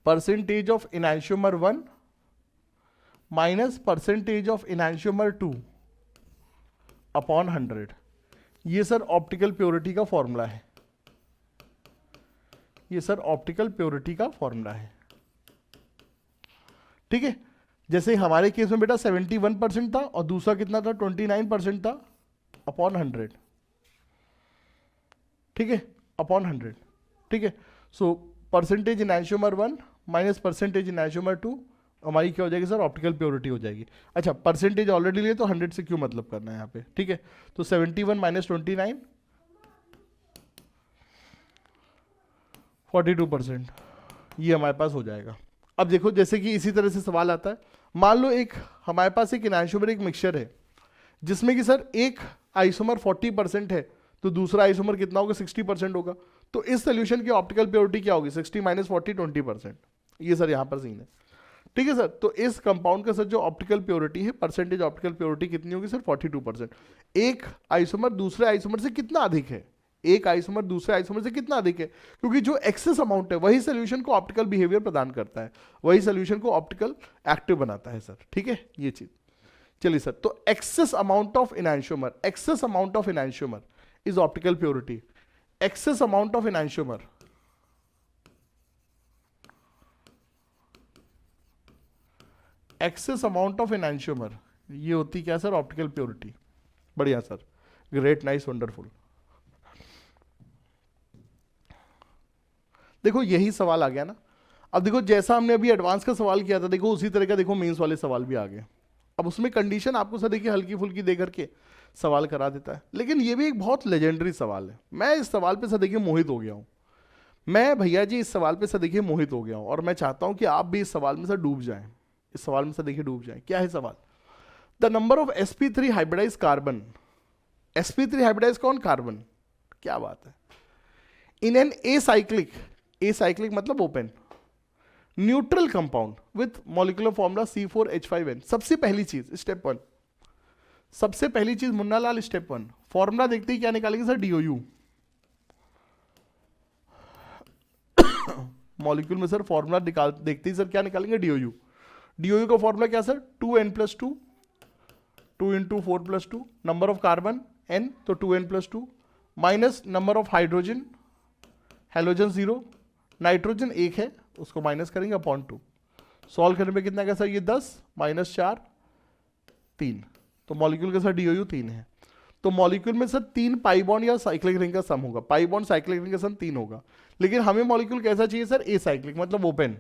[SPEAKER 1] percentage of enantiomer 1 minus percentage of enantiomer 2 upon 100। ये सर ऑप्टिकल प्योरिटी का फॉर्मूला है, ये सर ऑप्टिकल प्योरिटी का फॉर्मूला है, ठीक है। जैसे हमारे केस में बेटा 71% था और दूसरा कितना था 29% था अपॉन 100, ठीक है, अपॉन 100, ठीक है। सो परसेंटेज इनैंशियोमर 1 माइनस परसेंटेज इनैंशियोमर 2 हमारी क्या हो जाएगी सर ऑप्टिकल प्योरिटी हो जाएगी। अच्छा परसेंटेज ऑलरेडी लिए तो 100 से क्यों मतलब करना है यहाँ पे, ठीक है। तो 71 माइनस 29 42% ये हमारे पास हो जाएगा। अब देखो जैसे कि इसी तरह से सवाल आता है, मान लो एक हमारे पास एक इनैंशियोमर एक मिक्सचर है जिसमें कि सर एक आइसोमर 40% है तो दूसरा आइसोमर कितना होगा 60% होगा। तो इस सोल्यूशन की ऑप्टिकल प्योरिटी क्या होगी 60 माइनस 40 20%। ये सर यहाँ पर सीन है, ठीक है सर। तो इस कंपाउंड का सर जो ऑप्टिकल प्योरिटी है परसेंटेज ऑप्टिकल प्योरिटी कितनी होगी सर 42%। एक आइसोमर दूसरे आइसोमर से कितना अधिक है, एक आइसोमर दूसरे आइसोमर से कितना अधिक है, क्योंकि जो एक्सेस अमाउंट है वही सोल्यूशन को ऑप्टिकल बिहेवियर प्रदान करता है, वही सोल्यूशन को ऑप्टिकल एक्टिव बनाता है सर, ठीक है ये चीज। चलिए सर, तो excess amount of enantiomer, excess amount of enantiomer is optical purity. Excess amount of enantiomer excess amount of enantiomer ये होती क्या सर ऑप्टिकल प्योरिटी। बढ़िया सर, ग्रेट, नाइस, वंडरफुल। देखो यही सवाल आ गया ना। अब देखो जैसा हमने अभी एडवांस का सवाल किया था, देखो उसी तरह का देखो मेंस वाले सवाल भी आ गए। अब उसमें कंडीशन आपको सर देखिए हल्की फुल्की दे करके सवाल करा देता है, लेकिन ये भी एक बहुत लेजेंडरी सवाल है। मैं इस सवाल पे सर देखिए मोहित हो गया हूँ, मैं भैया जी इस सवाल पे सर देखिए मोहित हो गया हूँ, और मैं चाहता हूँ कि आप भी इस सवाल में सर डूब जाएं, इस सवाल में सर देखिए डूब जाएं। क्या है सवाल, the number of sp3 hybridize carbon, sp3 hybridize कौन कार्बन, क्या बात है, इन एन एसाइक्लिक, एसाइक्लिक मतलब open neutral compound with molecular formula C4H5N। सबसे पहली चीज स्टेप 1, सबसे पहली चीज मुन्ना लाल स्टेप 1 फॉर्मूला देखते ही क्या निकालेंगे सर DOU। मॉलिक्यूल में सर फॉर्मूला निकाल देखते ही सर क्या निकालेंगे DOU। DOU का फॉर्मूला क्या sir 2n+2, 2 × 4+2, number of carbon n तो 2n+2 minus number of hydrogen, halogen 0, nitrogen 1 है उसको माइनस करेंगे अपॉन 2। सॉल्व करने में कितना का सर ये 10 माइनस 4 3, तो मॉलिक्यूल का सर DOU 3 है। तो मॉलिक्यूल में सर 3 पाई बॉन्ड या साइक्लिक रिंग का सम होगा, पाई बॉन्ड साइक्लिक रिंग का सम 3 होगा, लेकिन हमें मॉलिक्यूल कैसा चाहिए सर एसाइक्लिक मतलब ओपन,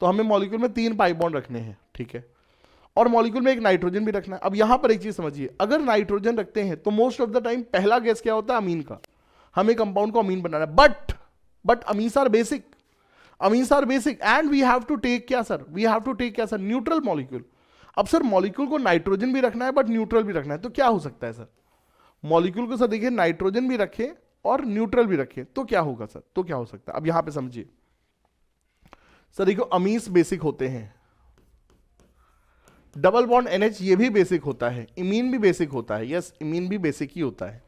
[SPEAKER 1] तो हमें मॉलिक्यूल में 3 पाई बॉन्ड रखने हैं, ठीक है, और मॉलिक्यूल में एक नाइट्रोजन भी रखना है। अब यहां पर एक चीज समझिए, अगर नाइट्रोजन रखते हैं तो मोस्ट ऑफ द टाइम पहला गैस क्या होता है अमीन का, हमें कंपाउंड को अमीन बनाना है, but amines are basic, amines are basic and we have to take क्या sir, we have to take क्या सर न्यूट्रल मॉलिक्यूल। अब सर मॉलिक्यूल को नाइट्रोजन भी रखना है बट न्यूट्रल भी रखना है, तो क्या हो सकता है सर, मॉलिक्यूल को सर देखिए नाइट्रोजन भी रखे और न्यूट्रल भी रखे, तो क्या होगा सर, तो क्या हो सकता है। अब यहां पे समझिए सर, देखो अमीन्स बेसिक होते हैं, डबल बॉन्ड NH ये भी बेसिक होता है, इमीन भी बेसिक होता है, यस इमीन भी बेसिक ही होता है,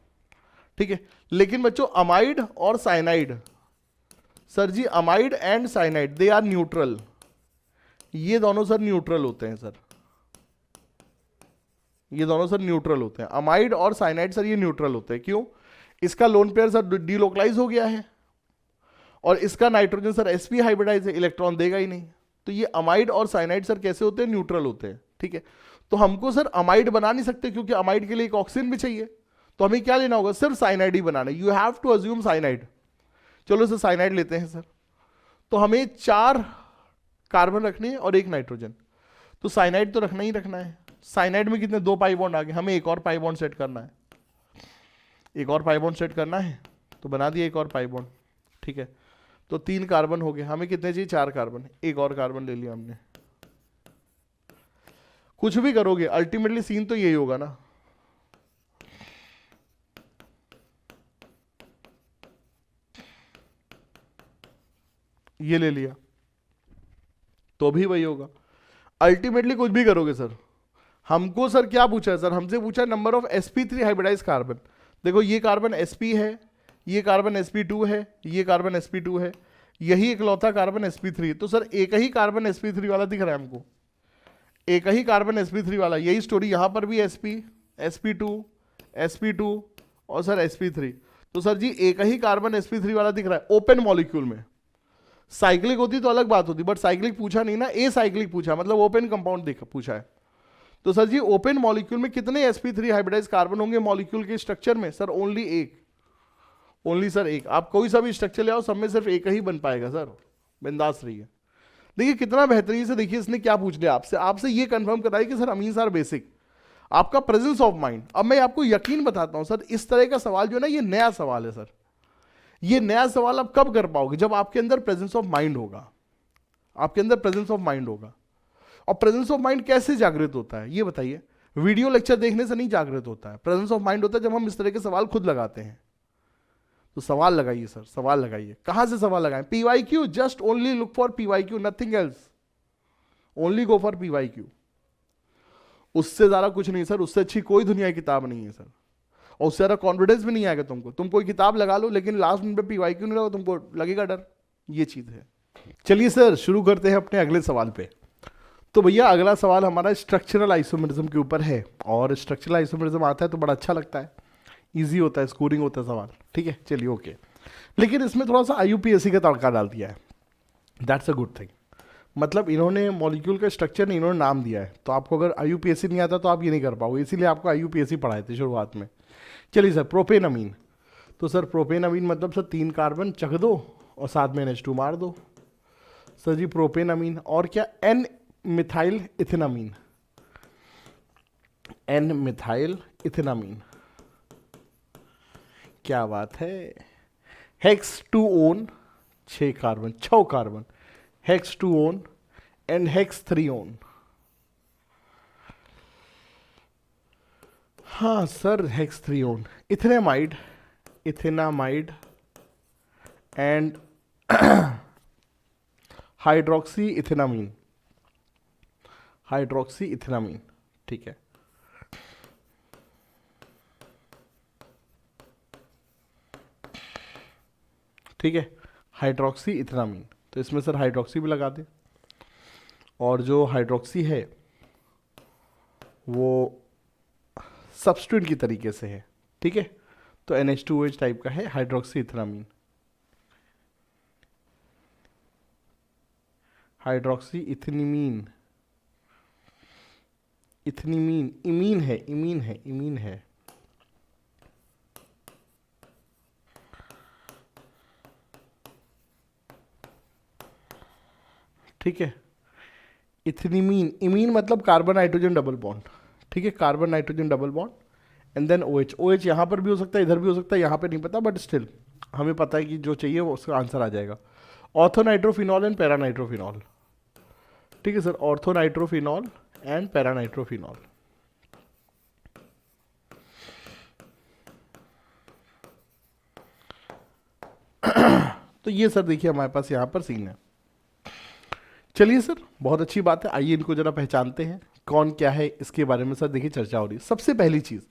[SPEAKER 1] ठीक है। लेकिन बच्चों अमाइड और cyanide, sir ji amide and cyanide they are neutral, ये दोनों सर न्यूट्रल होते हैं सर, ये दोनों सर न्यूट्रल होते हैं, अमाइड और साइनाइड सर ये न्यूट्रल होते हैं। क्यों? इसका लोन पेयर सर डीलोकलाइज हो गया है और इसका नाइट्रोजन सर sp हाइब्रिडाइज है, इलेक्ट्रॉन देगा ही नहीं। तो ये अमाइड और साइनाइड सर कैसे होते हैं? न्यूट्रल होते हैं, ठीक है। तो हमको सर अमाइड बना नहीं सकते क्योंकि अमाइड के लिए एक ऑक्सीजन भी चाहिए, तो हमें क्या लेना होगा? सिर्फ साइनाइड ही बनाना है, you have to assume cyanide. चलो सर साइनाइड लेते हैं सर, तो हमें 4 कार्बन रखने हैं और 1 नाइट्रोजन, तो साइनाइड तो रखना ही रखना है। साइनाइड में कितने? 2 पाई बॉन्ड आ गए, हमें एक और पाई बॉन्ड सेट करना है, एक और पाई बॉन्ड सेट करना है, तो बना दिया एक और पाई बॉन्ड, ठीक है। तो 3 कार्बन हो गए, हमें कितने चाहिए? 4 कार्बन, एक और कार्बन ले लिया हमने। कुछ भी करोगे अल्टीमेटली सीन तो यही होगा ना, ये ले लिया तो भी वही होगा। अल्टीमेटली कुछ भी करोगे सर, हमको सर क्या पूछा है? सर हमसे पूछा number of sp3 hybridize carbon. देखो ये कार्बन sp है, ये कार्बन sp2 है, ये कार्बन sp2 है, यही इकलौता कार्बन sp3। तो सर एक ही कार्बन sp3 वाला दिख रहा है हमको, एक ही कार्बन sp3 वाला। यही स्टोरी यहाँ पर भी sp, sp2, sp2 और सर sp3। तो सर जी एक ही कार्बन sp3 वाला दिख रहा है ओपन मॉलिक्यूल में। साइक्लिक होती तो अलग बात होती, बट साइक्लिक पूछा नहीं ना, ए साइक्लिक पूछा, मतलब ओपन कंपाउंड देखा पूछा है। तो सर जी ओपन मॉलिक्यूल में कितने sp3 हाइब्रिडाइज कार्बन होंगे मॉलिक्यूल के स्ट्रक्चर में? सर ओनली एक, ओनली सर एक। आप कोई सा भी स्ट्रक्चर ले आओ, सब में सिर्फ एक ही बन पाएगा सर, बिंदास रहिए। देखिए कितना बेहतरीन से, देखिए इसने क्या पूछ लिया आपसे, आपसे ये कंफर्म कराई कि सर अमीन्स आर बेसिक, आपका प्रेजेंस ऑफ माइंड। अब मैं आपको यकीन बताता हूं सर, इस तरह का सवाल जो है ना, ये नया सवाल है सर। ये नया सवाल आप कब कर पाओगे? जब आपके अंदर प्रेजेंस ऑफ माइंड होगा, आपके अंदर प्रेजेंस ऑफ माइंड होगा। और प्रेजेंस ऑफ माइंड कैसे जागृत होता है ये बताइए? वीडियो लेक्चर देखने से नहीं जागृत होता है, प्रेजेंस ऑफ माइंड होता है जब हम इस तरह के सवाल खुद लगाते हैं। तो सवाल लगाइए सर, सवाल लगाइए। कहां से सवाल लगाएं? PYQ, just only look for PYQ, nothing else, only go for PYQ। उससे ज्यादा कुछ नहीं सर, उससे अच्छी कोई दुनिया की किताब नहीं है सर, और उससे ज्यादा कॉन्फिडेंस भी नहीं आएगा तुमको। तुम कोई किताब लगा लो लेकिन लास्ट मिनट पे PYQ नहीं लगा, तुमको लगेगा डर, ये चीज है। चलिए सर शुरू करते हैं अपने अगले सवाल पे। तो भैया अगला सवाल हमारा स्ट्रक्चरल आइसोमेरिज्म के ऊपर है, और स्ट्रक्चरल आइसोमेरिज्म आता है तो बड़ा अच्छा लगता है, इजी होता है, स्कोरिंग होता है सवाल, ठीक है। चलिए ओके, लेकिन इसमें थोड़ा सा IUPAC का तड़का डाल दिया है, दैट्स अ गुड थिंग। मतलब इन्होंने मॉलिक्यूल का स्ट्रक्चर नहीं, इन्होंने नाम दिया है। तो आपको अगर IUPAC नहीं आता तो आप ये नहीं कर पाओगे, इसीलिए आपको IUPAC पढ़ाए थे शुरुआत में। चलिए सर प्रोपेनअमीन, तो सर प्रोपेनअमीन मतलब सर 3 कार्बन चख दो और साथ में NH2 मार दो। सर जी प्रोपेनअमीन, और क्या? N methyl ethanamine, N methyl ethanamine, क्या बात है। Hex 2 one, 6 carbon, 6 carbon, hex 2 one and hex 3 one. हाँ sir hex 3 one, ethanamide, ethanamide and hydroxy ethanamine, hydroxy ethanamine, ठीक है। ठीक है, हाइड्रोक्सी इथेनामीन, तो इसमें सर हाइड्रोक्सी भी लगा दे, और जो हाइड्रोक्सी है वो सब्स्टिट्यूट की तरीके से है, ठीक है। तो NH2OH टाइप का है hydroxy ethanamine, hydroxy ethanimine, ethanimine, imine है, इमीन है, इमीन है, ठीक है। इथेनीमीन, इमीन मतलब कार्बन नाइट्रोजन डबल बॉन्ड, ठीक है, carbon nitrogen double bond and then OH। OH यहाँ पर भी हो सकता है, इधर भी हो सकता है, यहाँ पे नहीं पता, बट स्टिल हमें पता है कि जो चाहिए वो उसका आंसर आ जाएगा। ऑर्थोनाइट्रोफिनॉल एंड पैरानाइट्रोफिनॉल, ठीक है सर, ऑर्थोनाइट्रोफिनॉल एंड पैरानाइट्रोफिनॉल। तो ये सर देखिए हमारे पास यहाँ पर सीन है। चलिए सर बहुत अच्छी बात है, आइए इनको जरा पहचानते हैं। कौन क्या है इसके बारे में सर देखिए चर्चा हो रही है। सबसे पहली चीज़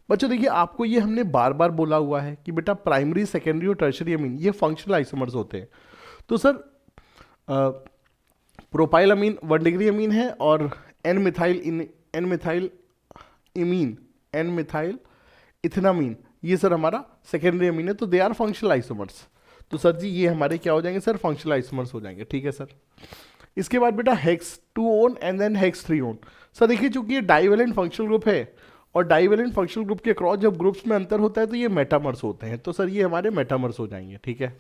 [SPEAKER 1] बच्चों देखिए, आपको ये हमने बार बार बोला हुआ है कि बेटा प्राइमरी सेकेंडरी और टर्शरी अमीन ये फंक्शनल आइसोमर्स होते हैं। तो sir propyl amine 1 degree amine है और N methyl imine N methyl ethanamine ये सर हमारा सेकेंडरी अमीन है, तो दे आर फंक्शनल आइसोमर्स। तो सर जी ये हमारे क्या हो जाएंगे सर, फंक्शनल आइसोमर्स हो जाएंगे, ठीक है सर। इसके बाद बेटा hex 2 one and then hex 3 one. Sir देखिए चूंकि ये डाइवेलेंट फंक्शनल ग्रुप है और डाइवेलेंट फंक्शनल ग्रुप के क्रॉस जब ग्रुप्स में अंतर होता है तो ये मेटामर्स होते हैं, तो सर ये हमारे मेटामर्स हो जाएंगे, ठीक है।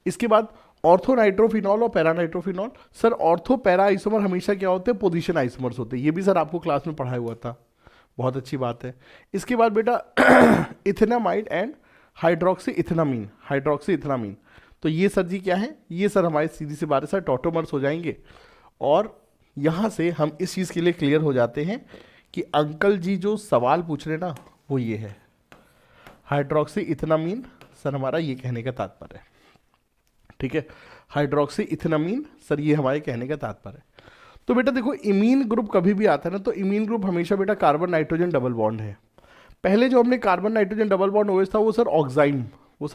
[SPEAKER 1] इसके बाद ऑर्थोनाइट्रोफिनॉल और paranitrophenol. Sir ortho para isomer हमेशा क्या होते हैं, पोजीशन आइसोमर्स होते हैं, ये भी सर आपको क्लास में पढ़ाया हुआ था, बहुत अच्छी बात है। इसके बाद बेटा इथेनामाइड एंड हाइड्रोक्सी इथेनामीन, तो ये सर जी क्या है, ये सर हमारे सीधी सी बात है सर टॉटोमर्स हो जाएंगे। और यहाँ से हम इस चीज़ के लिए क्लियर हो जाते हैं कि अंकल जी जो सवाल पूछ रहे ना वो ये है, हाइड्रोक्सी इथेनामीन सर हमारा ये कहने का तात्पर्य है, ठीक है। हाइड्रोक्सी इथेनामीन सर ये हमारे कहने का तात्पर्य है। तो बेटा देखो इमीन ग्रुप कभी भी आता है ना, तो इमीन ग्रुप हमेशा बेटा कार्बन नाइट्रोजन डबल बॉन्ड है। पहले जो हमने carbon nitrogen double bond OH था वो सर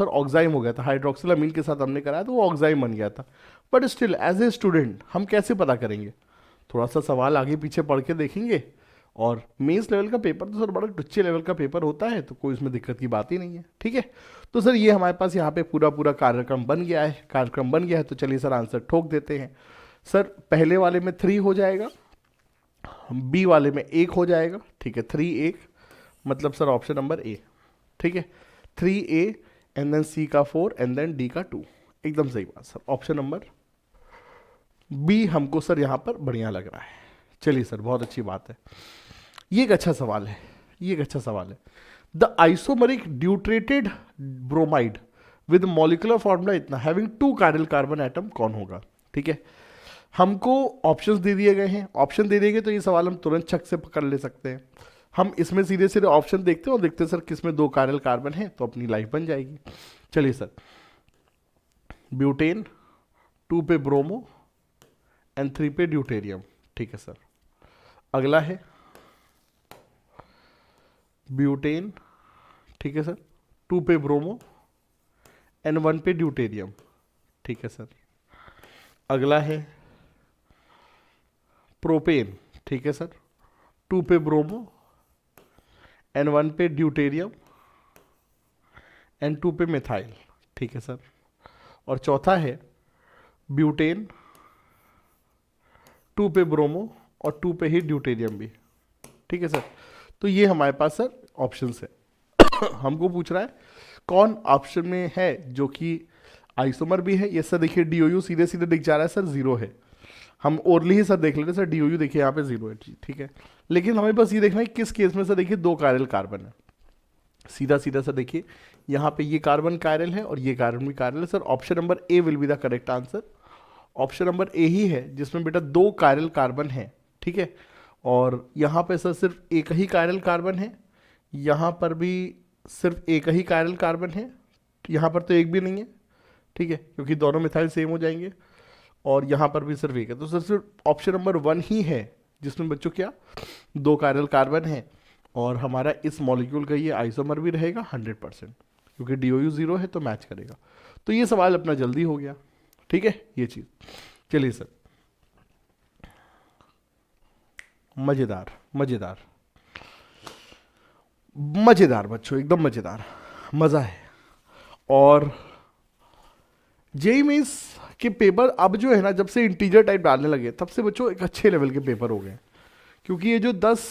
[SPEAKER 1] ऑक्साइम हो गया था, हाइड्रोक्सिल अमीन के साथ हमने कराया तो वो ऑक्साइम बन गया था। But still as a student हम कैसे पता करेंगे, थोड़ा सा सवाल आगे पीछे पढ़ के देखेंगे, और मेंस लेवल का पेपर तो सर बड़ा टुच्चे लेवल का पेपर होता है, तो कोई इसमें दिक्कत की बात ही नहीं है, ठीक है। तो सर ये हमारे पास यहाँ पे पूरा कार्यक्रम बन गया है, तो चलिए सर आंसर ठोक देते हैं। सर पहले वाले में 3 हो जाएगा, बी वाले में 1 हो जाएगा, ठीक है, 3 1 मतलब सर ऑप्शन नंबर ए, ठीक है, 3A एंड देन सी का 4 एंड देन डी का 2, एकदम सही बात सर, ऑप्शन नंबर बी हमको सर यहाँ पर बढ़िया लग रहा है। चलिए सर बहुत अच्छी बात है, ये एक अच्छा सवाल है, the isomeric deuterated bromide with molecular formula इतना हैविंग 2 कायरल कार्बन एटम कौन होगा, ठीक है। हमको ऑप्शंस दे दिए गए हैं, ऑप्शन दे दिए गए तो ये सवाल हम तुरंत छक से पकड़ ले सकते हैं। हम इसमें सीधे ऑप्शन देखते हैं और देखते हैं सर किसमें 2 कायरल कार्बन है, तो अपनी लाइफ बन जाएगी। चलिए सर, ब्यूटेन 2 पे ब्रोमो एंड 3 पे ड्यूटेरियम, ठीक है सर। अगला है ब्यूटेन, ठीक है सर, 2 पे ब्रोमो एंड 1 पे ड्यूटेरियम, ठीक है सर। अगला है प्रोपेन, ठीक है सर, 2 पे ब्रोमो एंड 1 पे ड्यूटेरियम एंड 2 पे मिथाइल, ठीक है सर। और चौथा है ब्यूटेन 2 पे ब्रोमो और 2 पे ही ड्यूटेरियम भी, ठीक है सर। तो ये हमारे पास सर ऑप्शन है। हमको पूछ रहा है कौन ऑप्शन में है जो कि आइसोमर भी है। ये सर देखिए DOU सीधे दिख जा रहा है सर 0 है, हम ओरली ही सर देख लेते हैं सर, DOU देखिए यहाँ पे 0 है, ठीक है। लेकिन हमें बस ये देखना है किस केस में सर देखिए 2 कायरल कार्बन है। सीधा सर देखिए यहाँ पे ये कार्बन कायरल है और ये कार्बन भी कायरल है sir. Option number A will be the correct answer. Option number A ही है जिसमें बेटा 2 कायरल कार्बन है, ठीक है। और यहाँ पे सर सिर्फ एक ही कायरल कार्बन है, यहाँ पर भी सिर्फ एक ही कायरल कार्बन है, यहाँ पर तो एक भी नहीं है, ठीक है, क्योंकि दोनों मिथाइल सेम हो जाएंगे। और यहाँ पर भी सिर्फ एक है, तो सर सिर्फ ऑप्शन नंबर 1 ही है जिसमें बच्चों क्या 2 कायरल कार्बन है। और हमारा इस मॉलिक्यूल का ये आइसोमर भी रहेगा 100%, क्योंकि DOU 0 है तो मैच करेगा। तो ये सवाल अपना जल्दी हो गया, ठीक है ये चीज़। चलिए सर, मज़ेदार बच्चों, एकदम मज़ेदार, मज़ा है। और जेईई मेंस के पेपर अब जो है ना, जब से इंटीजर टाइप डालने लगे तब से बच्चों एक अच्छे लेवल के पेपर हो गए, क्योंकि ये जो 10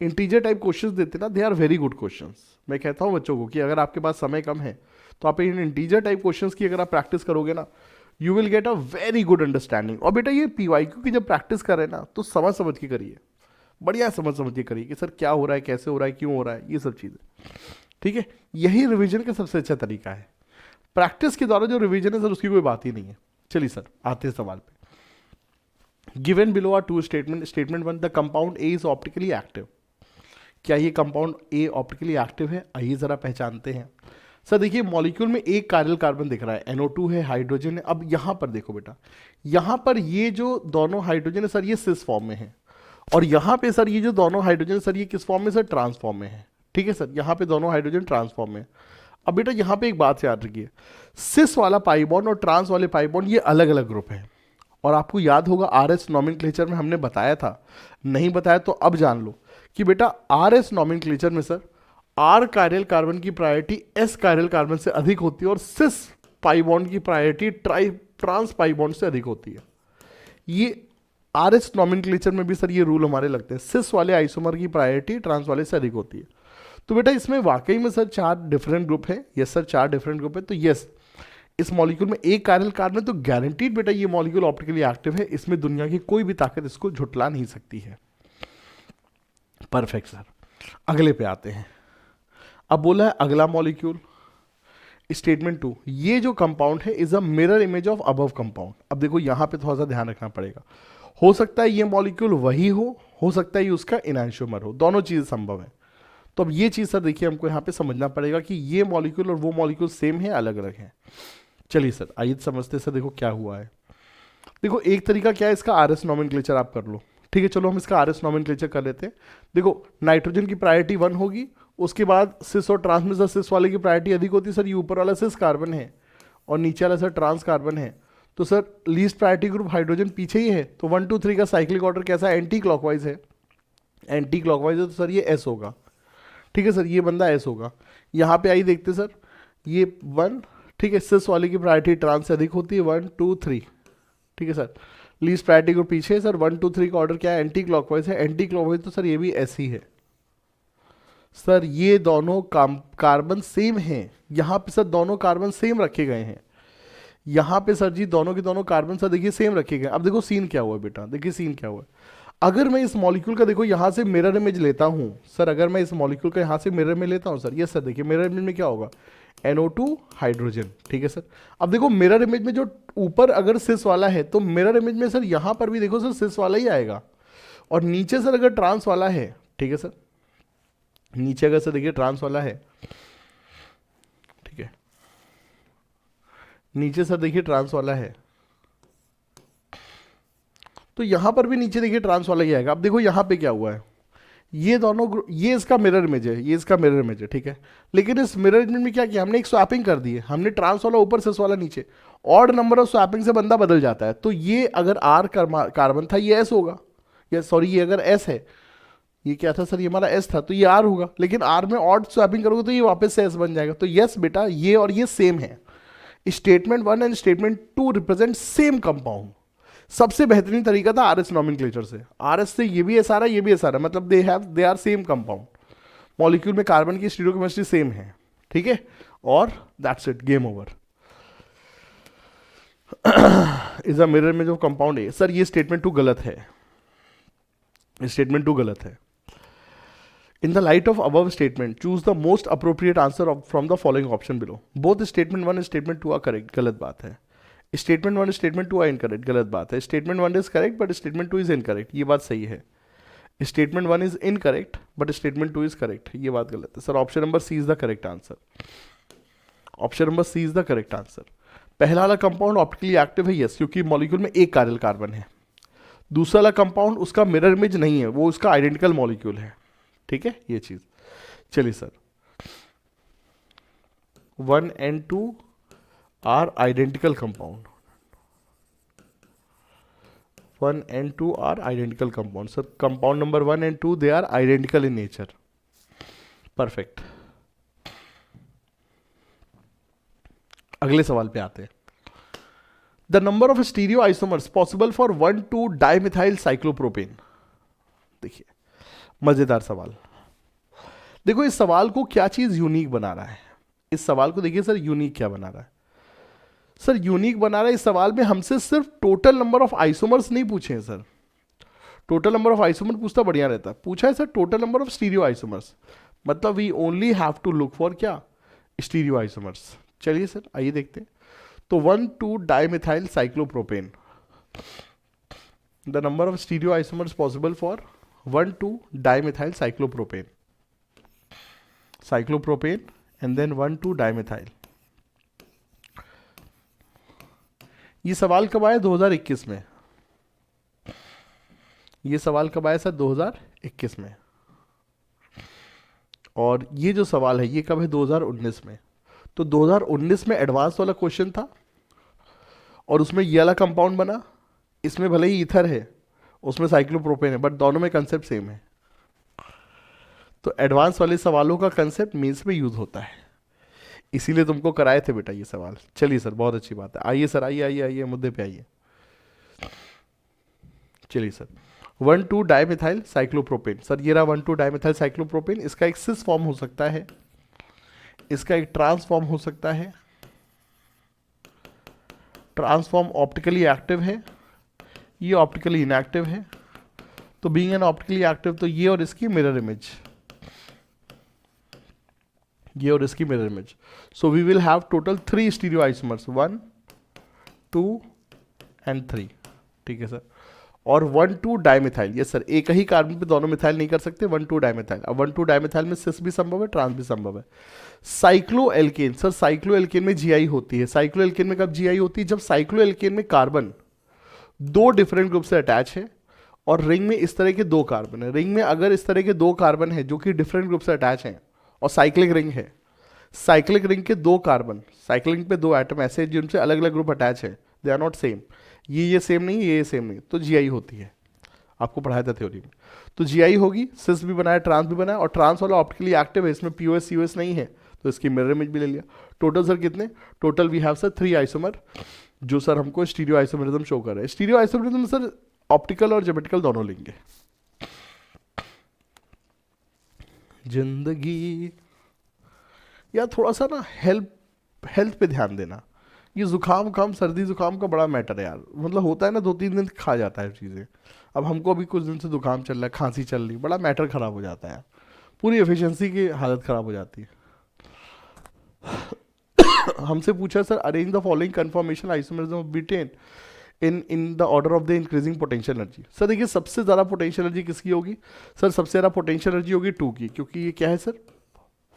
[SPEAKER 1] इंटीजर टाइप क्वेश्चंस देते ना, they are very good questions. मैं कहता हूँ बच्चों को कि अगर आपके पास समय कम है तो आप इन इंटीजर टाइप क्वेश्चंस की अगर आप प्रैक्टिस करोगे ना, you will get a very good understanding. और बेटा ये PYQ की जब प्रैक्टिस कर रहे हैं ना, तो समझ के करिए, बढ़िया समझ के करिए कि सर क्या हो रहा है, कैसे हो रहा है, क्यों हो रहा है, ये सब चीज़ें, ठीक है। यही रिविजन का सबसे अच्छा तरीका है। प्रैक्टिस के द्वारा जो रिवीजन है सर उसकी कोई बात ही नहीं है। चलिए सर आते हैं सवाल पे। Given below are 2 statement. Statement 1, the compound A is optically active. क्या ये कंपाउंड ए ऑप्टिकली एक्टिव है? आइए जरा पहचानते हैं। सर देखिए मॉलिक्यूल में एक कायरल कार्बन दिख रहा है, NO2 है, हाइड्रोजन है। अब यहाँ पर देखो बेटा, यहाँ पर ये जो दोनों हाइड्रोजन है सर ये सिस फॉर्म में है, और यहाँ पे सर ये जो दोनों हाइड्रोजन सर ये किस फॉर्म में सर, ट्रांसफॉर्म में है। ठीक है सर, यहाँ पे दोनों हाइड्रोजन ट्रांसफॉर्म में है। अब बेटा यहाँ पे एक बात याद रखिए, सिस वाला पाई बॉन्ड और ट्रांस वाले पाई बॉन्ड ये अलग अलग ग्रुप हैं। और आपको याद होगा आरएस नॉमेनक्लेचर में हमने बताया था, नहीं बताया तो अब जान लो कि बेटा आरएस नॉमेनक्लेचर में सर आर कायरल कार्बन की प्रायोरिटी एस कायरल कार्बन से अधिक होती है और सिस पाई बॉन्ड की प्रायोरिटी ट्रांस पाई बॉन्ड से अधिक होती है। ये आरएस नॉमेनक्लेचर में भी सर ये रूल हमारे लगते हैं, सिस वाले आइसोमर की प्रायोरिटी ट्रांस वाले से अधिक होती है। तो बेटा इसमें वाकई में सर 4 डिफरेंट ग्रुप है। यस सर 4 डिफरेंट ग्रुप है। तो यस इस मॉलिक्यूल में एक कायरल कार्बन, तो गारंटीड बेटा ये मॉलिक्यूल ऑप्टिकली एक्टिव है, इसमें दुनिया की कोई भी ताकत इसको झुटला नहीं सकती है। परफेक्ट सर, अगले पे आते हैं। अब बोला है अगला मॉलिक्यूल स्टेटमेंट 2, ये जो कंपाउंड है is a mirror image of above compound. अब देखो यहाँ पे थोड़ा सा ध्यान रखना पड़ेगा, हो सकता है ये मॉलिक्यूल वही हो सकता है ये उसका इनैंशियोमर हो, दोनों चीज़ संभव है। तो अब ये चीज़ सर देखिए हमको यहाँ पे समझना पड़ेगा कि ये मॉलिक्यूल और वो मॉलिक्यूल सेम है अलग अलग है। चलिए सर आइए समझते सर, देखो क्या हुआ है। देखो एक तरीका क्या है, इसका आरएस नॉमेनक्लेचर आप कर लो। ठीक है चलो हम इसका आरएस नॉमेनक्लेचर कर लेते हैं। देखो नाइट्रोजन की प्रायोरिटी 1 होगी, उसके बाद सिस और ट्रांस में सर सिस वाले की प्रायोरिटी अधिक होती है। सर ये ऊपर वाला सिस कार्बन है और नीचे वाला सर ट्रांस कार्बन है, तो sir least priority group hydrogen पीछे ही है, तो 1 2 3 का साइक्लिक ऑर्डर कैसा है, एंटी क्लॉकवाइज है। एंटी क्लॉकवाइज है तो सर ये एस होगा। ठीक है सर ये बंदा एस होगा। यहाँ पे आई देखते सर ये 1, ठीक है सिस वाले की प्रायोरिटी ट्रांस से अधिक होती है 1 2 3। ठीक है सर लीस्ट प्रायोरिटी ग्रुप पीछे है सर, 1 2 3 का ऑर्डर क्या है, एंटी क्लॉकवाइज है। एंटी क्लॉकवाइज तो सर ये भी एस ही है। सर ये दोनों कार्बन सेम हैं, यहाँ पे सर दोनों कार्बन सेम रखे गए हैं। यहाँ पे सर जी दोनों के दोनों कार्बन सर देखिए सेम रखे गए। अब देखो सीन क्या हुआ है बेटा, देखिए सीन क्या हुआ है। अगर मैं इस मॉलिक्यूल का देखो यहाँ से मिरर इमेज लेता हूँ सर, अगर मैं इस मॉलिक्यूल का यहाँ से मिरर में लेता हूँ सर, ये सर देखिए मिरर इमेज में क्या होगा, NO2 हाइड्रोजन। ठीक है सर, अब देखो मिरर इमेज में जो ऊपर अगर सिस वाला है तो मिरर इमेज में सर यहाँ पर भी देखो सर सिस वाला ही आएगा, और नीचे सर अगर ट्रांस वाला है, ठीक है सर नीचे अगर सर देखिए ट्रांस वाला है, ठीक है नीचे सर देखिए ट्रांस वाला है, तो यहां पर भी नीचे देखिए ट्रांस वाला ही आएगा। अब देखो यहां पे क्या हुआ है, ये दोनों ये इसका मिरर इमेज है, ये इसका मिरर इमेज है। ठीक है लेकिन इस मिरर इमेज में क्या किया हमने, एक स्वैपिंग कर दी है हमने, ट्रांस वाला ऊपर सिस वाला नीचे, ऑड नंबर ऑफ स्वैपिंग से बंदा बदल जाता है। तो ये अगर आर कार्बन था ये एस होगा, या सॉरी ये अगर एस है, ये क्या था सर ये हमारा एस था, तो ये आर होगा। लेकिन आर में ऑड स्वैपिंग करोगे तो ये वापस से एस बन जाएगा। तो यस बेटा ये और ये सेम है। Statement 1 and statement 2 represent same compound. सबसे बेहतरीन तरीका था आरएस नॉमेनक्लेचर से, आरएस से ये भी एस आ रहा है ये भी एस आ रहा है, मतलब they are same compound. Molecule में कार्बन की स्टीरियोकेमिस्ट्री सेम है। ठीक है और that's it, game over. Is a mirror में जो कंपाउंड है सर, ये स्टेटमेंट 2 गलत है, स्टेटमेंट 2 गलत है। In the light of above statement, choose the most appropriate answer from the following option below. Both statement 1 and statement 2 are correct. गलत बात है। Statement 1 and statement 2 are incorrect. गलत बात है। Statement 1 is correct but statement 2 is incorrect. ये बात सही है। Statement 1 is incorrect but statement 2 is correct. ये बात गलत है। Sir option number C is the correct answer. Option number C is the correct answer. पहला वाला कंपाउंड ऑप्टिकली एक्टिव है यस, क्योंकि मॉलिक्यूल में एक कायरल कार्बन है। दूसरा वाला कंपाउंड उसका मिरर इमेज नहीं है, वो उसका आइडेंटिकल मॉलिक्यूल है। ठीक है ये चीज। चलिए sir 1 and 2 are identical compound, 1 and 2 are identical compound. Sir compound number 1 and 2 they are identical in nature. Perfect. अगले सवाल पे आते हैं। The number of stereo isomers possible for 1,2 dimethyl cyclopropane. देखिए मजेदार सवाल। देखो इस सवाल को क्या चीज यूनिक बना रहा है, इस सवाल को देखिए सर यूनिक क्या बना रहा है। सर यूनिक बना रहा है इस सवाल में हमसे सिर्फ टोटल नंबर ऑफ आइसोमर्स नहीं पूछे हैं sir. Total number of isomer पूछता बढ़िया रहता, पूछा है sir total number of stereo isomers, मतलब we only have to look for क्या, स्टीरियो आइसोमर्स। चलिए सर आइए देखते हैं। तो 1,2 dimethyl cyclopropane, the number of stereo isomers possible for 1,2 dimethyl cyclopropane, cyclopropane and then 1,2 dimethyl. ये सवाल कब आया, 2021 में। ये सवाल कब आया सर? 2021 में। और ये जो सवाल है ये कब है? 2019 में। तो 2019 में एडवांस वाला क्वेश्चन था और उसमें ये वाला कंपाउंड बना। इसमें भले ही ईथर है, उसमें साइक्लोप्रोपेन है, बट दोनों में कंसेप्ट सेम है। तो एडवांस वाले सवालों का कंसेप्ट मीन्स में यूज होता है, इसीलिए तुमको कराए थे बेटा ये सवाल। चलिए सर, बहुत अच्छी बात है। आइए सर, आइए आइए आइए, मुद्दे पे आइए। चलिए सर, 1,2 डाइमिथाइल साइक्लोप्रोपेन। सर ये रहा 1,2 डाइमिथाइल साइक्लोप्रोपेन। इसका एक सिस फॉर्म हो सकता है, इसका एक ट्रांस फॉर्म हो सकता है। ट्रांसफॉर्म ऑप्टिकली एक्टिव है, ये ऑप्टिकली इनएक्टिव है। तो बीइंग एन ऑप्टिकली एक्टिव, तो ये और इसकी मिरर इमेज, ये और इसकी mirror image. So we will have total 3 stereo isomers, 1 2 and 3। ठीक है सर। और 1,2 डाइमिथाइल, यस सर, एक ही कार्बन पे दोनों मिथाइल नहीं कर सकते। 1,2 डाइमिथाइल। अब 1,2 डाइमिथाइल में सिस भी संभव है, ट्रांस भी संभव है। Cyclo alkane, sir cyclo alkane में जीआई होती है। साइक्लो एल्केन में कब जीआई होती है? जब साइक्लो एल्केन में कार्बन 2 डिफरेंट ग्रुप से अटैच है और रिंग में इस तरह के 2 कार्बन है। रिंग में अगर इस तरह के 2 कार्बन है जो कि डिफरेंट ग्रुप से अटैच हैं और साइक्लिक रिंग है, साइक्लिक रिंग के 2 कार्बन, साइक्लिक रिंग पे 2 एटम ऐसे जिनसे अलग अलग ग्रुप अटैच है, दे आर नॉट सेम, ये सेम नहीं, ये सेम नहीं, तो जीआई होती है। आपको पढ़ाया था थ्योरी में। तो जीआई होगी, सिस भी बनाया, ट्रांस भी बनाया, और ट्रांस वाला ऑप्टिकली एक्टिव है, इसमें पीओएस सीओएस नहीं है, तो इसकी मिरर इमेज भी ले लिया। टोटल सर कितने? Total we have sir 3 isomer, जो सर हमको स्टीरियो आइसोमरिज्म शो कर रहा है। स्टीरियो आइसोमरिज्म सर ऑप्टिकल और ज्योमेट्रिकल दोनों लेंगे। जिंदगी या थोड़ा सा ना हेल्थ पे ध्यान देना। ये जुकाम काम, सर्दी जुकाम का बड़ा मैटर है यार, मतलब होता है ना 2-3 दिन खा जाता है चीज़ें। अब हमको अभी कुछ दिन से जुकाम चल रहा है, खांसी चल रही, बड़ा मैटर खराब हो जाता है, पूरी एफिशिएंसी की हालत खराब हो जाती है। हमसे पूछा sir, arrange the following conformation isomerism of butane in the order of the increasing potential energy. Sir देखिए, सबसे ज़्यादा पोटेंशियल एनर्जी किसकी होगी? सर सबसे ज़्यादा पोटेंशियल एनर्जी होगी 2 की, क्योंकि ये क्या है सर?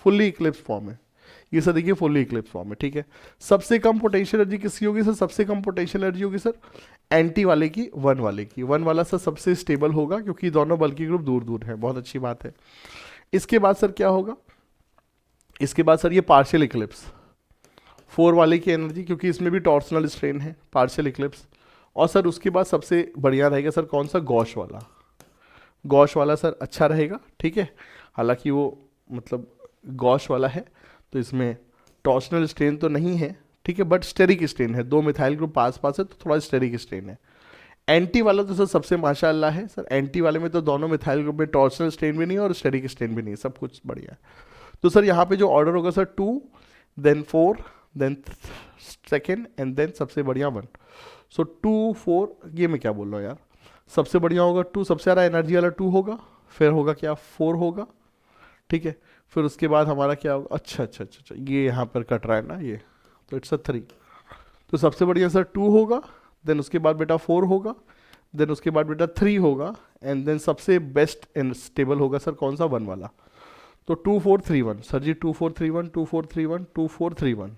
[SPEAKER 1] फुल्ली इक्लिप्स फॉर्म है। ये सर देखिए फुल्ली इक्लिप्स फॉर्म है, ठीक है। सबसे कम पोटेंशियल एनर्जी किसकी होगी? सर सबसे कम पोटेंशियल एनर्जी होगी सर एंटी वाले की, 1 वाले की। 1 वाला सर सबसे स्टेबल होगा, क्योंकि दोनों बल्कि ग्रुप दूर दूर है, बहुत अच्छी बात है। इसके बाद सर क्या होगा? इसके बाद सर ये पार्शियल इक्लिप्स, 4 वाले की एनर्जी, क्योंकि इसमें भी टॉर्सनल स्ट्रेन है, पार्शियल इक्लिप्स। और सर उसके बाद सबसे बढ़िया रहेगा सर कौन सा? गॉश वाला। गॉश वाला सर अच्छा रहेगा, ठीक है। हालांकि वो मतलब गॉश वाला है, तो इसमें टॉर्सनल स्ट्रेन तो नहीं है, ठीक है, बट स्टेरिक स्ट्रेन है, 2 मिथाइल ग्रुप पास पास है, तो थोड़ा स्टेरिक स्ट्रेन है। एंटी वाला तो सर सबसे माशाल्लाह है सर, एंटी वाले में तो दोनों मिथाइल ग्रुप में टॉर्सनल स्ट्रेन भी नहीं है और स्टेरिक स्ट्रेन भी नहीं है, सब कुछ बढ़िया है। तो सर यहाँ पे जो ऑर्डर होगा sir 2 then 4 then second and then सबसे बढ़िया 1। सो 2 4, ये मैं क्या बोल रहा हूँ यार, सबसे बढ़िया होगा 2, सबसे ज़्यादा एनर्जी वाला 2 होगा, फिर होगा क्या? 4 होगा, ठीक है। फिर उसके बाद हमारा क्या होगा? अच्छा अच्छा अच्छा अच्छा, ये यहाँ पर कट रहा है ना ये, तो इट्स अ 3। तो सबसे बढ़िया सर 2 होगा, देन उसके बाद बेटा 4 होगा, देन उसके बाद बेटा 3 होगा, एंड देन सबसे बेस्ट एंड स्टेबल होगा सर कौन सा? 1 वाला। तो 2 4 3 1 सर जी, 2 4 3 1 2 4 3 1 2 4 3 1।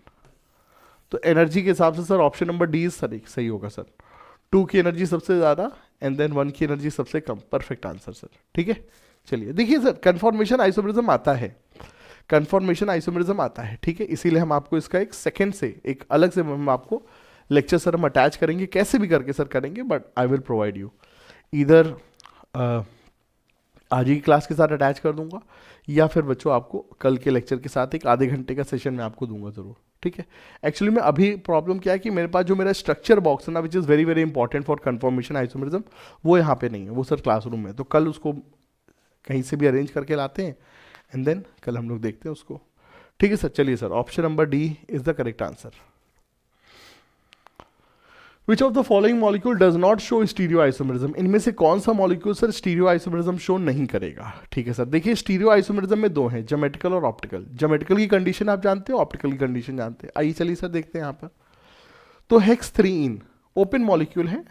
[SPEAKER 1] तो एनर्जी के हिसाब से sir option number D sir सही होगा सर। 2 की एनर्जी सबसे ज़्यादा एंड देन 1 की एनर्जी सबसे कम, परफेक्ट आंसर सर, ठीक है। चलिए देखिए सर, कन्फॉर्मेशन आइसोमरिज्म आता है, कन्फॉर्मेशन आइसोमरिज्म आता है, ठीक है। इसीलिए हम आपको इसका एक सेकंड से, एक अलग से हम आपको लेक्चर सर हम अटैच करेंगे, कैसे भी करके सर करेंगे, but I will provide you इधर आज ही क्लास के साथ अटैच कर दूंगा, या फिर बच्चों आपको कल के लेक्चर के साथ एक आधे घंटे का सेशन में आपको दूंगा ज़रूर, ठीक है। एक्चुअली में अभी प्रॉब्लम क्या है कि मेरे पास जो मेरा स्ट्रक्चर बॉक्स है ना, which is very very important for conformation isomerism, वो यहाँ पे नहीं है, वो सर क्लासरूम में। तो कल उसको कहीं से भी अरेंज करके लाते हैं एंड देन कल हम लोग देखते हैं उसको, ठीक है सर। चलिए sir, option number D is the correct answer. Which of the following molecule does not show stereo isomerism? इनमें से कौन सा molecule sir stereo isomerism show नहीं करेगा? ठीक है सर, देखिए स्टीरियो आइसोमरिज्म में 2 हैं, ज्योमेट्रिकल और ऑप्टिकल। ज्योमेट्रिकल की कंडीशन आप जानते हो, ऑप्टिकल की कंडीशन जानते हैं। आइए चलिए सर देखते हैं यहाँ पर। तो हेक्स 3 इन ओपन मॉलिक्यूल है,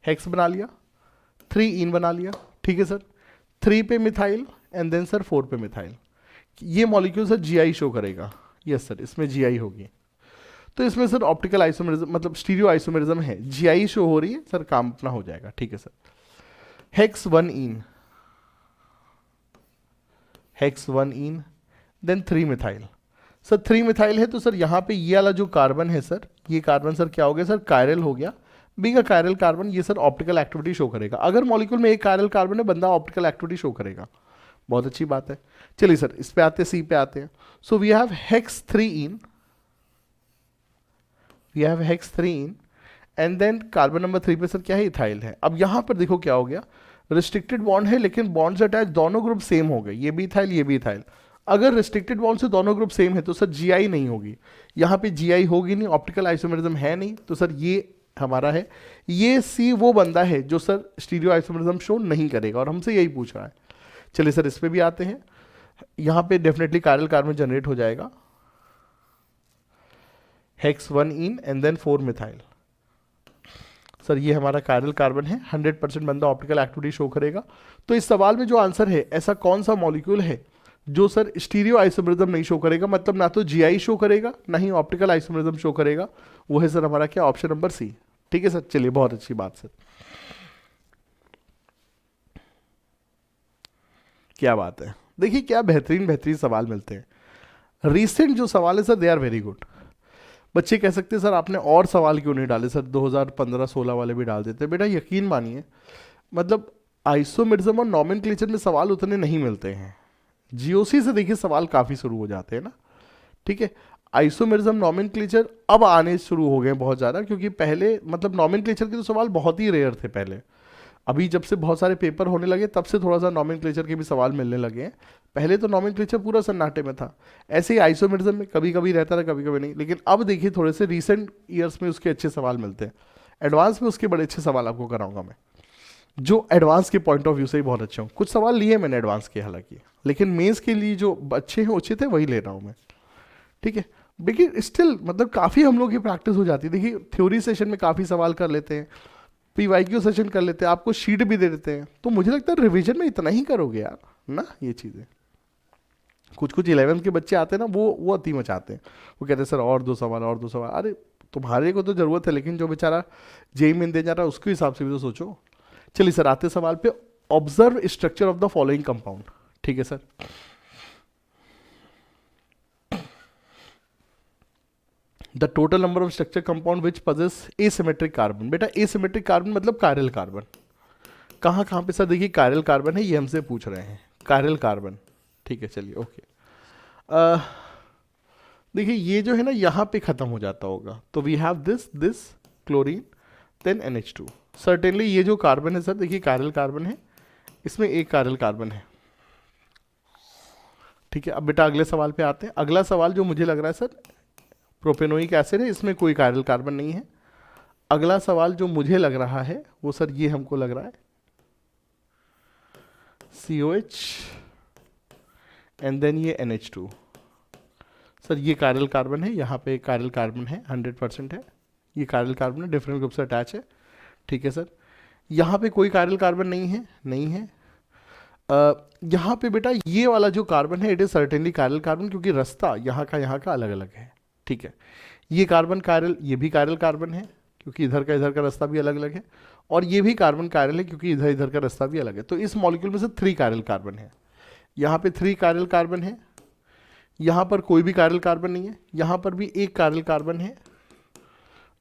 [SPEAKER 1] हेक्स बना लिया, 3 इन बना लिया, ठीक है सर। 3 पे मिथाइल एंड देन सर 4 पे मिथाइल, ये मॉलिक्यूल सर जीआई शो करेगा, यस सर, इसमें जीआई होगी। तो इसमें सर ऑप्टिकल आइसोमरिज्म मतलब स्टीरियो आइसोमरिज्म है, जीआई शो हो रही है सर, काम अपना हो जाएगा, ठीक है sir. Hex one ene, hex one ene, then 3 methyl. Sir 3 methyl है तो सर यहाँ पे ये वाला जो कार्बन है सर, ये कार्बन सर क्या हो गया सर, कायरल हो गया। बीइंग अ कायरल कार्बन ये सर ऑप्टिकल एक्टिविटी शो करेगा। अगर मॉलिक्यूल में एक कायरल कार्बन है, बंदा ऑप्टिकल एक्टिविटी शो करेगा। बहुत अच्छी बात है। चलिए सर इस पे आते हैं, सी पे आते हैं। So we have hex 3 ene, we have hex 3 ene, and then carbon number 3 पे सर क्या है, इथाइल है। अब यहां पर देखो क्या हो गया, रिस्ट्रिक्टेड बॉन्ड है लेकिन बॉन्ड्स अटैच दोनों ग्रुप सेम हो गए, ये भी इथाइल ये भी इथाइल। अगर रिस्ट्रिक्टेड बॉन्ड से दोनों ग्रुप सेम है तो सर जीआई नहीं होगी, यहाँ पे जीआई होगी नहीं, ऑप्टिकल आइसोमेरिज्म है नहीं, तो सर ये हमारा है। ये सी वो बंदा है जो सर स्टीरियो आइसोमेरिज्म शो नहीं करेगा और हमसे यही पूछ रहा है। चलिए सर इस पे भी आते हैं। यहाँ पे डेफिनेटली कायरल कार्बन जनरेट हो जाएगा, hex 1 ene and then 4 methyl. Sir ये हमारा कायरल कार्बन है, 100% बंदा ऑप्टिकल एक्टिविटी शो करेगा। तो इस सवाल में जो आंसर है, ऐसा कौन सा मॉलिक्यूल है जो सर स्टीरियो आइसोमेरिज्म नहीं शो करेगा, मतलब ना तो जीआई शो करेगा ना ही ऑप्टिकल आइसोमेरिज्म शो करेगा, वो है सर हमारा क्या, ऑप्शन नंबर सी। ठीक है सर, चलिए बहुत अच्छी बात सर, क्या बात है। देखिए क्या बेहतरीन बेहतरीन सवाल मिलते हैं। रीसेंट जो सवाल है sir they are very good. बच्चे कह सकते हैं सर आपने और सवाल क्यों नहीं डाले, सर 2015-16 वाले भी डाल देते। बेटा यकीन मानिए, मतलब आइसोमेरिज्म और नॉमेनक्लेचर में सवाल उतने नहीं मिलते हैं। जीओसी से देखिए सवाल काफ़ी शुरू हो जाते हैं ना। ठीक है, आइसोमेरिज्म नॉमेनक्लेचर अब आने शुरू हो गए बहुत ज़्यादा, क्योंकि पहले मतलब नॉमेनक्लेचर के तो सवाल बहुत ही रेयर थे पहले। अभी जब से बहुत सारे पेपर होने लगे तब से थोड़ा सा नॉमेनक्लेचर के भी सवाल मिलने लगे हैं। पहले तो नॉमेनक्लेचर पूरा सन्नाटे में था। ऐसे ही आइसोमेरिज्म में कभी कभी रहता था कभी कभी नहीं, लेकिन अब देखिए थोड़े से रीसेंट ईयर्स में उसके अच्छे सवाल मिलते हैं। एडवांस में उसके बड़े अच्छे सवाल आपको कराऊंगा मैं, जो एडवांस के पॉइंट ऑफ व्यू से ही बहुत अच्छे हों। कुछ सवाल लिए मैंने एडवांस के हालांकि, लेकिन मेंस के लिए जो अच्छे हैं उचित है वही ले रहा हूँ मैं। ठीक है, लेकिन स्टिल मतलब काफ़ी हम लोग की प्रैक्टिस हो जाती है। देखिए थ्योरी सेशन में काफ़ी सवाल कर लेते हैं, पीवाईक्यू सेशन कर लेते हैं, आपको शीट भी दे देते हैं, तो मुझे लगता है रिवीजन में इतना ही करोगे यार ना ये चीज़ें। कुछ कुछ 11th के बच्चे आते हैं ना, वो अति मचाते हैं, वो कहते हैं सर और 2 सवाल और 2 सवाल। अरे तुम्हारे को तो ज़रूरत है, लेकिन जो बेचारा जेई मेन दे जा रहा है उसके हिसाब से भी तो सोचो। चलिए सर आते सवाल पे, observe structure of the following compound. ठीक है sir, the total number of structure compound which possess asymmetric carbon. बेटा एसिमेट्रिक कार्बन मतलब कायरल कार्बन। कहाँ कहाँ पे सर, देखिए कायरल कार्बन है, ये हमसे पूछ रहे हैं कायरल कार्बन। ठीक है चलिए ओके। देखिए ये जो है ना यहाँ पे खत्म हो जाता होगा, तो we have this chlorine then NH2। Certainly ये जो कार्बन है सर, देखिए कायरल कार्बन है, इसमें एक कायरल कार्बन है। ठीक है, अब बेटा अगले सवाल पे आते हैं। अगला सवाल जो मुझे लग रहा है सर, प्रोपेनोइक एसिड है, इसमें कोई कायरल कार्बन नहीं है। अगला सवाल जो मुझे लग रहा है वो सर ये हमको लग रहा है COH एंड देन ये NH2। सर ये कायरल कार्बन है, यहाँ पे कायरल कार्बन है, 100% है, ये कायरल कार्बन है, डिफरेंट ग्रुप से अटैच है। ठीक है सर, यहाँ पे कोई कायरल कार्बन नहीं है, नहीं है। यहाँ पे बेटा ये वाला जो कार्बन है it is certainly chiral carbon, क्योंकि रास्ता यहाँ का अलग अलग है। ठीक है, ये कार्बन कायरल, ये भी कायरल कार्बन है क्योंकि इधर का रास्ता भी अलग अलग है, और ये भी कार्बन कायरल है क्योंकि इधर का रास्ता भी अलग है। तो इस मॉलिक्यूल में से 3 कायरल कार्बन है, यहाँ पे 3 कायरल कार्बन है, यहाँ पर कोई भी कायरल कार्बन नहीं है, यहाँ पर भी एक कायरल कार्बन है,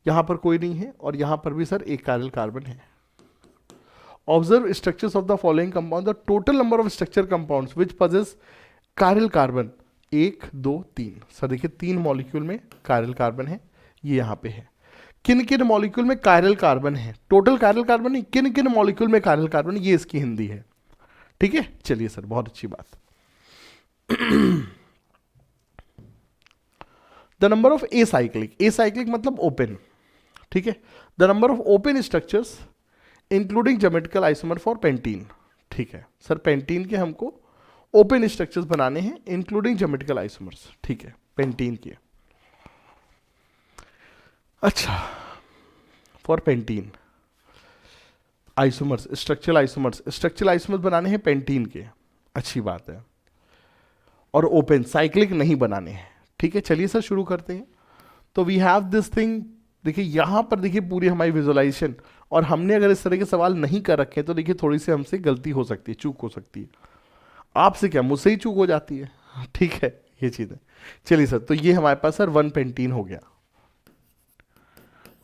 [SPEAKER 1] यहाँ पर कोई नहीं है, और यहाँ पर भी सर एक कायरल कार्बन है। Observe structures of the following compound, the total number of structure compounds which possess chiral carbon 1 2 3। Sir देखिए 3 मॉलिक्यूल में कायरल कार्बन है, ये यहाँ पे है। किन किन मॉलिक्यूल में कायरल कार्बन है, टोटल कायरल कार्बन नहीं, किन किन मॉलिक्यूल में कायरल कार्बन, ये इसकी हिंदी है। ठीक है चलिए सर बहुत अच्छी बात। द नंबर ऑफ एसाइक्लिक मतलब ओपन। ठीक है, the number of open structures including geometrical isomer for pentene. ठीक है सर, पेंटीन के हमको ओपन स्ट्रक्चर्स बनाने हैं इंक्लूडिंग ज्योमेट्रिकल आइसोमर्स। ठीक है, पेंटीन के। अच्छा, for pentene isomers, structural isomers बनाने हैं पेंटीन के, अच्छी बात है, और ओपन साइक्लिक नहीं बनाने हैं। ठीक है चलिए सर शुरू करते हैं। तो वी हैव दिस थिंग, देखिए यहाँ पर देखिए पूरी हमारी विजुअलाइजेशन, और हमने अगर इस तरह के सवाल नहीं कर रखे तो देखिए थोड़ी सी हमसे गलती हो सकती है, चूक हो सकती है। आपसे क्या, मुझसे ही चूक हो जाती है। ठीक है, ये चीज़ है। चलिए सर, तो ये हमारे पास सर वन पेंटीन हो गया,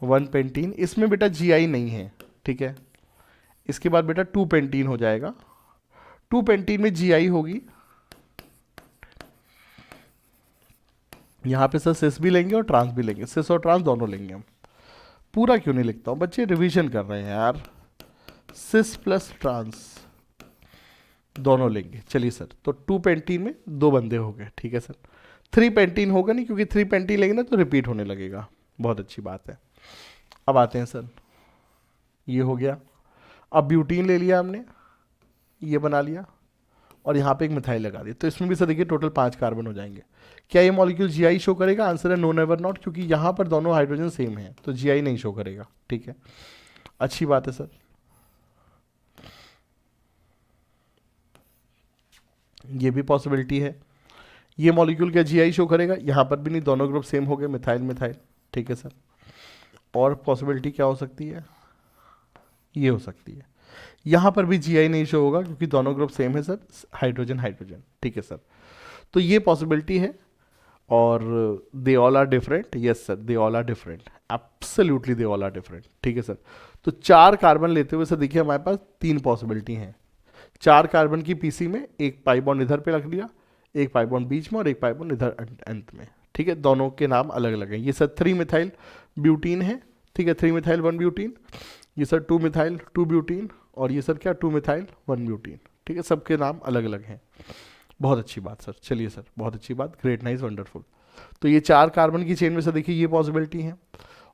[SPEAKER 1] वन पेंटीन। इसमें बेटा जीआई नहीं है, ठीक है। इसके बाद बेटा टू पेंटीन हो जाएगा, टू पेंटीन में जीआई होगी। यहाँ पे सर सिस भी लेंगे और ट्रांस भी लेंगे, सिस और ट्रांस दोनों लेंगे हम। पूरा क्यों नहीं लिखता हूँ, बच्चे रिवीजन कर रहे हैं यार। सिस प्लस ट्रांस दोनों लेंगे। चलिए सर, तो टू पेंटीन में दो बंदे हो गए, ठीक है सर। थ्री पेंटीन होगा नहीं, क्योंकि थ्री पेंटीन लेंगे ना तो रिपीट होने लगेगा। बहुत अच्छी बात है। अब आते हैं सर, ये हो गया। अब ब्यूटीन ले लिया हमने, ये बना लिया, और यहाँ पे एक मिथाइल लगा दिया। तो इसमें भी सर देखिए टोटल 5 कार्बन हो जाएंगे। क्या ये मॉलिक्यूल जीआई शो करेगा? आंसर है नो नेवर नॉट, क्योंकि यहाँ पर दोनों हाइड्रोजन सेम है तो जीआई नहीं शो करेगा, ठीक है। अच्छी बात है सर। ये भी पॉसिबिलिटी है। ये मॉलिक्यूल क्या जीआई शो करेगा? यहाँ पर भी नहीं, दोनों ग्रुप सेम हो गए, मिथाइल मिथाइल, ठीक है सर। और पॉसिबिलिटी क्या हो सकती है? ये हो सकती है, यहाँ पर भी जीआई नहीं शो होगा क्योंकि दोनों ग्रुप सेम है सर, हाइड्रोजन हाइड्रोजन, ठीक है सर। तो ये पॉसिबिलिटी है। और they all are different, yes sir, they all are different, absolutely they all are different, ठीक है सर। तो 4 कार्बन लेते हुए सर देखिए हमारे पास 3 पॉसिबिलिटी हैं। 4 कार्बन की पीसी में एक पाई बॉन्ड इधर पे रख लिया, एक पाई बॉन्ड बीच में और एक पाई बॉन्ड इधर अंत में, ठीक है। दोनों के नाम अलग अलग हैं। ये सर 3 मिथाइल ब्यूटीन है, ठीक है, 3 मिथाइल 1 ब्यूटीन। ये सर 2 मिथाइल 2 ब्यूटीन, और ये सर क्या 2 मिथाइल 1 ब्यूटीन, ठीक है। सबके नाम अलग अलग हैं। बहुत अच्छी बात सर। चलिए सर, बहुत अच्छी बात, ग्रेट, नाइस, वंडरफुल। तो ये 4 कार्बन की चेन में से देखिए ये पॉसिबिलिटी है।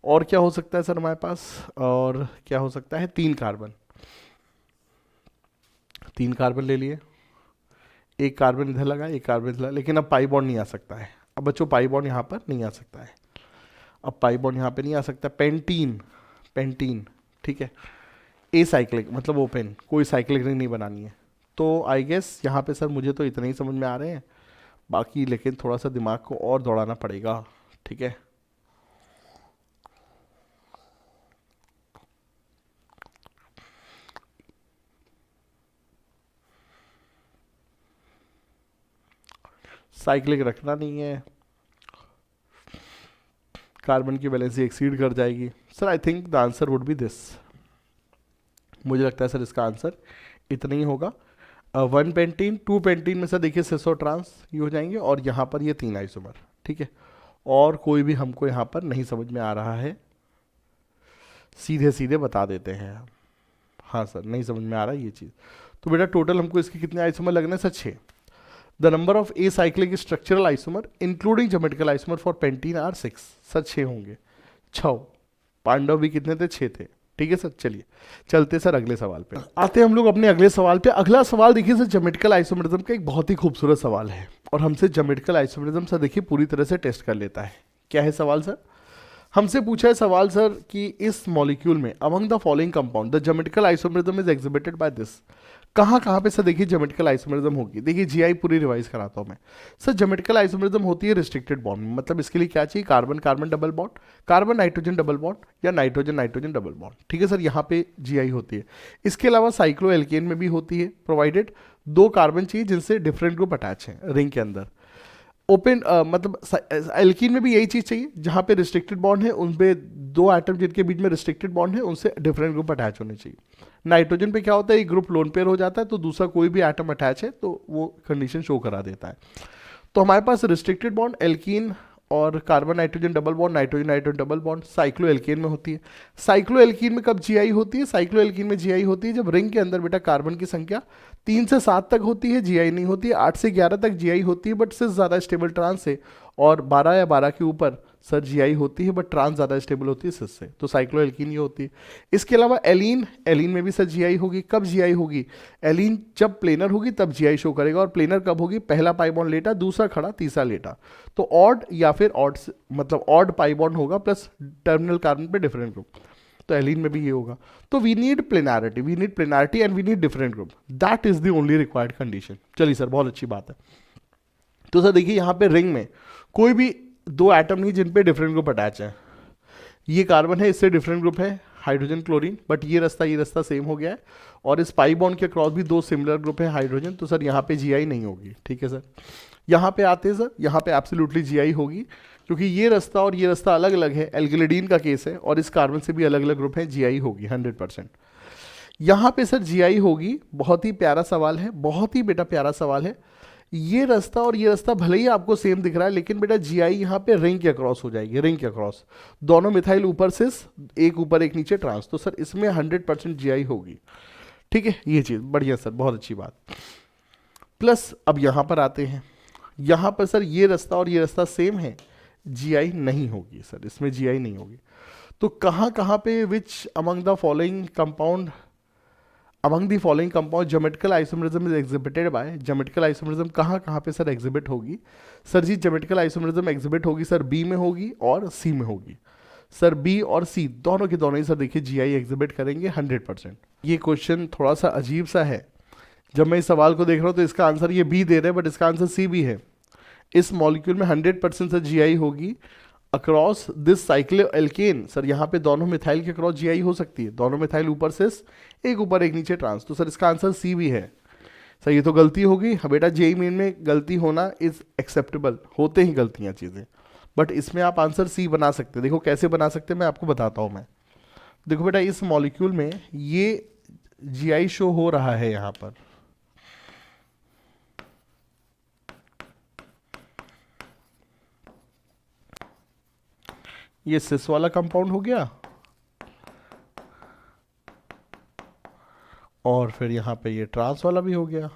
[SPEAKER 1] और क्या हो सकता है सर हमारे पास? और क्या हो सकता है? 3 कार्बन, 3 कार्बन ले लिए, एक कार्बन इधर लगा, एक कार्बन इधर लगा, लेकिन अब पाई बॉन्ड नहीं आ सकता है। अब बच्चों पाई बॉन्ड यहाँ पर नहीं आ सकता है, अब पाई बॉन्ड यहाँ पे नहीं आ सकता। पेंटीन, पेंटीन, ठीक है, ए साइक्लिक मतलब ओपन, कोई साइक्लिक रिंग नहीं बनानी है। तो आई गेस यहाँ पे सर मुझे तो इतने ही समझ में आ रहे हैं, बाकी लेकिन थोड़ा सा दिमाग को और दौड़ाना पड़ेगा, ठीक है। साइक्लिक रखना नहीं है, कार्बन की वैलेंसी एक्सीड कर जाएगी। Sir I think the answer would be this, मुझे लगता है सर इसका आंसर इतना ही होगा। 1 पेंटीन 2 पेंटीन में सर देखिए सिस और ट्रांस ये हो जाएंगे, और यहाँ पर ये 3 आइसोमर, ठीक है। और कोई भी हमको यहाँ पर नहीं समझ में आ रहा है, सीधे सीधे बता देते हैं। हाँ सर, नहीं समझ में आ रहा है ये चीज़। तो बेटा टोटल हमको इसके कितने आइसोमर लगने हैं sir? 6। The number of acyclic structural isomer including geometrical isomer for pentene are 6। Sir 6 होंगे, 6। पांडव भी कितने थे? 6 थे, ठीक है सर। चलिए चलते सर अगले सवाल पे आते हैं हम लोग, अपने अगले सवाल पे। अगला सवाल देखिए सर ज्योमेट्रिकल आइसोमरिज्म का एक बहुत ही खूबसूरत सवाल है, और हमसे ज्योमेट्रिकल आइसोमरिज्म सर देखिए पूरी तरह से टेस्ट कर लेता है। क्या है सवाल सर? हमसे पूछा है सवाल सर कि इस मॉलिक्यूल में among the following compound the geometrical isomerism is exhibited by this. कहाँ कहाँ पे सर देखिए ज्योमेट्रिकल आइसोमरिज्म होगी? देखिए जीआई पूरी रिवाइज कराता हूँ मैं सर। ज्योमेट्रिकल आइसोमरिज्म होती है रिस्ट्रिक्टेड बॉन्ड में, मतलब इसके लिए क्या चाहिए? Carbon carbon double bond, carbon nitrogen double bond, या नाइट्रोजन नाइट्रोजन डबल बॉन्ड, ठीक है सर। यहाँ पे जीआई होती है। इसके अलावा साइक्लो एल्केन में भी होती है, प्रोवाइडेड 2 कार्बन चाहिए जिनसे डिफरेंट ग्रुप अटैच हैं रिंग के अंदर। ओपन मतलब एल्कीन में भी यही चीज़ चाहिए, जहाँ पे रिस्ट्रिक्टेड बॉन्ड है उन पे 2 एटम जिनके बीच में रिस्ट्रिक्टेड बॉन्ड है उनसे डिफरेंट ग्रुप अटैच होने चाहिए। नाइट्रोजन पे क्या होता है? एक ग्रुप लोन पेयर हो जाता है तो दूसरा कोई भी एटम अटैच है तो वो कंडीशन शो करा देता है। तो हमारे पास रिस्ट्रिक्टेड बॉन्ड एल्कीन और carbon nitrogen double bond, nitrogen nitrogen double bond cyclo alkane में होती है। साइक्लो एल्कीन में कब जीआई होती है? साइक्लो एल्कीन में जीआई होती है जब रिंग के अंदर बेटा कार्बन की संख्या 3 से 7 तक होती है, जीआई नहीं होती है। 8 से 11 तक जीआई होती है बट सिर्फ ज़्यादा स्टेबल ट्रांस से, और 12 या 12 के ऊपर सर जीआई होती है बट ट्रांस ज़्यादा स्टेबल होती है सिस से, तो साइक्लो एल्कीन ये होती है। इसके अलावा एलीन, एलीन में भी सर जीआई होगी। कब जीआई होगी? एलीन जब प्लेनर होगी तब जीआई शो करेगा, और प्लेनर कब होगी? पहला पाई बॉन्ड लेटा, दूसरा खड़ा, तीसरा लेटा, तो ऑड या फिर ऑड मतलब ऑड पाई बॉन्ड होगा प्लस टर्मिनल कार्बन पे डिफरेंट ग्रुप, तो एलीन में भी ये होगा। तो we need planarity and we need different group, that is the only required condition. चलिए सर, बहुत अच्छी बात है। तो सर देखिए यहाँ पे रिंग में कोई भी 2 एटम नहीं जिन पे डिफरेंट ग्रुप अटैच है। ये कार्बन है, इससे डिफरेंट ग्रुप है, हाइड्रोजन क्लोरीन, बट ये रास्ता सेम हो गया है, और इस पाई बॉन्ड के क्रॉस भी दो सिमिलर ग्रुप है हाइड्रोजन, तो सर यहाँ पे जीआई नहीं होगी। ठीक है सर, यहाँ पे आते हैं सर, यहाँ पे एब्सोल्युटली जीआई होगी, क्योंकि ये रास्ता और ये रास्ता अलग अलग है, एल्गिलिडीन का केस है, और इस कार्बन से भी अलग अलग ग्रुप है, जीआई होगी 100%। यहाँ पे सर जीआई होगी। बहुत ही प्यारा सवाल है, बहुत ही बेटा प्यारा सवाल है। ये रास्ता और ये रास्ता भले ही आपको सेम दिख रहा है, लेकिन बेटा जीआई यहाँ पे रिंग के अक्रॉस हो जाएगी, रिंग के अक्रॉस, दोनों मिथाइल ऊपर सिस, एक ऊपर एक नीचे ट्रांस, तो सर इसमें 100% जीआई होगी। ठीक है, ये चीज़ बढ़िया सर, बहुत अच्छी बात। प्लस अब यहाँ पर आते हैं, यहाँ पर सर ये रास्ता और ये रास्ता सेम है, जीआई नहीं होगी सर, इसमें जीआई नहीं होगी। तो कहाँ कहाँ पे which among the following compound, among the following compound geometrical isomerism is exhibited by, geometrical isomerism कहाँ कहाँ पे सर एग्जिबिट होगी? सर जी geometrical isomerism एग्जिबिट होगी सर बी में होगी और सी में होगी। सर बी और सी दोनों के दोनों ही सर देखिए जीआई एग्जिबिट करेंगे 100%। ये क्वेश्चन थोड़ा सा अजीब सा है, जब मैं इस सवाल को देख रहा हूँ तो इसका आंसर ये बी दे रहे हैं, बट इसका आंसर सी भी है। इस मॉलिक्यूल में 100% सर जीआई होगी अक्रॉस दिस साइक्लोएल्केन। सर यहाँ पे दोनों मिथाइल के क्रॉस जीआई हो सकती है, दोनों मिथाइल ऊपर सिस, एक ऊपर एक नीचे ट्रांस, तो सर इसका आंसर सी भी है। सर ये तो गलती होगी बेटा, जेई मेन में गलती होना इज एक्सेप्टेबल, होते ही गलतियाँ चीज़ें, बट इसमें आप आंसर सी बना सकते हैं। देखो कैसे बना सकते हैं, मैं आपको बताता हूँ। मैं देखो बेटा, इस मॉलिक्यूल में ये जीआई शो हो रहा है यहाँ पर, ये सिस वाला कंपाउंड हो गया, और फिर यहाँ पे ये ट्रांस वाला भी हो गया।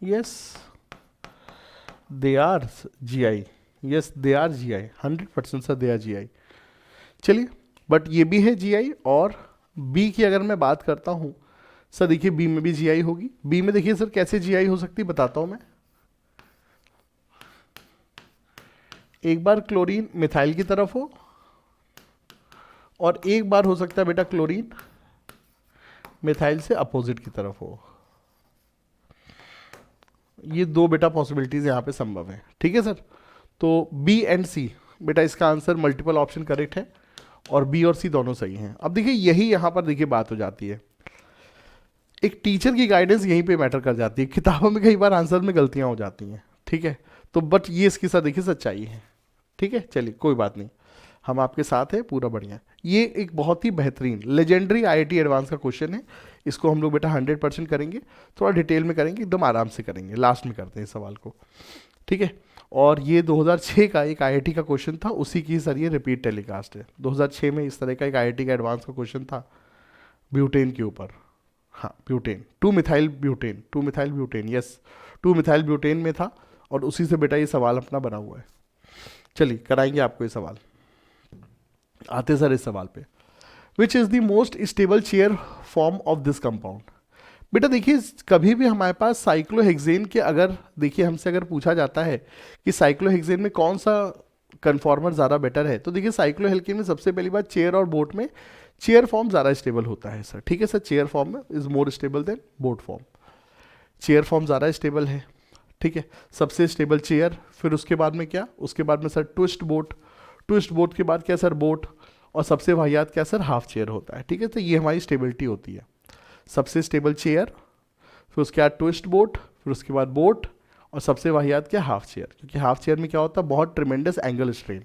[SPEAKER 1] Yes they are GI, yes they are GI, 100% sir they are GI. चलिए, बट ये भी है जीआई। और बी की अगर मैं बात करता हूँ सर, देखिए बी में भी जीआई होगी। बी में देखिए सर कैसे जीआई हो सकती है, बताता हूँ मैं। एक बार क्लोरीन मिथाइल की तरफ हो, और एक बार हो सकता है बेटा क्लोरीन मिथाइल से अपोजिट की तरफ हो। ये दो बेटा पॉसिबिलिटीज यहाँ पे संभव है। ठीक है सर, तो बी एंड सी बेटा इसका आंसर मल्टीपल ऑप्शन करेक्ट है, और बी और सी दोनों सही हैं। अब देखिए यही यहाँ पर देखिए बात हो जाती है, एक टीचर की गाइडेंस यहीं पे मैटर कर जाती है। किताबों में कई बार आंसर में गलतियाँ हो जाती हैं, ठीक है, तो बट ये इसके साथ देखिए सच्चाई है। ठीक है, चलिए कोई बात नहीं, हम आपके साथ हैं, पूरा बढ़िया। ये एक बहुत ही बेहतरीन लेजेंडरी आईआईटी एडवांस का क्वेश्चन है, इसको हम लोग बेटा 100% करेंगे, थोड़ा डिटेल में करेंगे, एकदम आराम से करेंगे, लास्ट में करते हैं इस सवाल को। ठीक है, और ये 2006 का एक आईआईटी का क्वेश्चन था, उसी की सर ये रिपीट टेलीकास्ट है। 2006 में इस तरह का एक आईआईटी का एडवांस का क्वेश्चन था ब्यूटेन के ऊपर। हाँ butane, 2 methyl butane, 2 methyl butane, yes 2 methyl butane में था, और उसी से बेटा ये सवाल अपना बना हुआ है। चलिए कराएंगे आपको ये सवाल। आते सर इस सवाल पे, which is the most stable chair form of this compound. बेटा देखिए कभी भी हमारे पास साइक्लोहेक्सेन के अगर देखिए हमसे अगर पूछा जाता है कि साइक्लोहेक्सेन में कौन सा कन्फॉर्मर ज़्यादा बेटर है, तो देखिए साइक्लोहेल्केन में सबसे पहली बात चेयर और बोट में चेयर फॉर्म ज़्यादा स्टेबल होता है सर। ठीक है सर, चेयर फॉर्म में is more stable then boat form, chair form ज़्यादा स्टेबल है। ठीक है, सबसे स्टेबल चेयर, फिर उसके बाद में क्या, उसके बाद में sir twist boat, twist boat के बाद क्या सर बोट, और सबसे वाहियात क्या सर हाफ चेयर होता है। ठीक है, तो ये हमारी स्टेबिलिटी होती है, सबसे स्टेबल चेयर, फिर उसके बाद ट्विस्ट बोट, फिर उसके बाद बोट, और सबसे वाहियात क्या हाफ चेयर, क्योंकि हाफ चेयर में क्या होता है बहुत ट्रिमेंडस एंगल स्ट्रेन।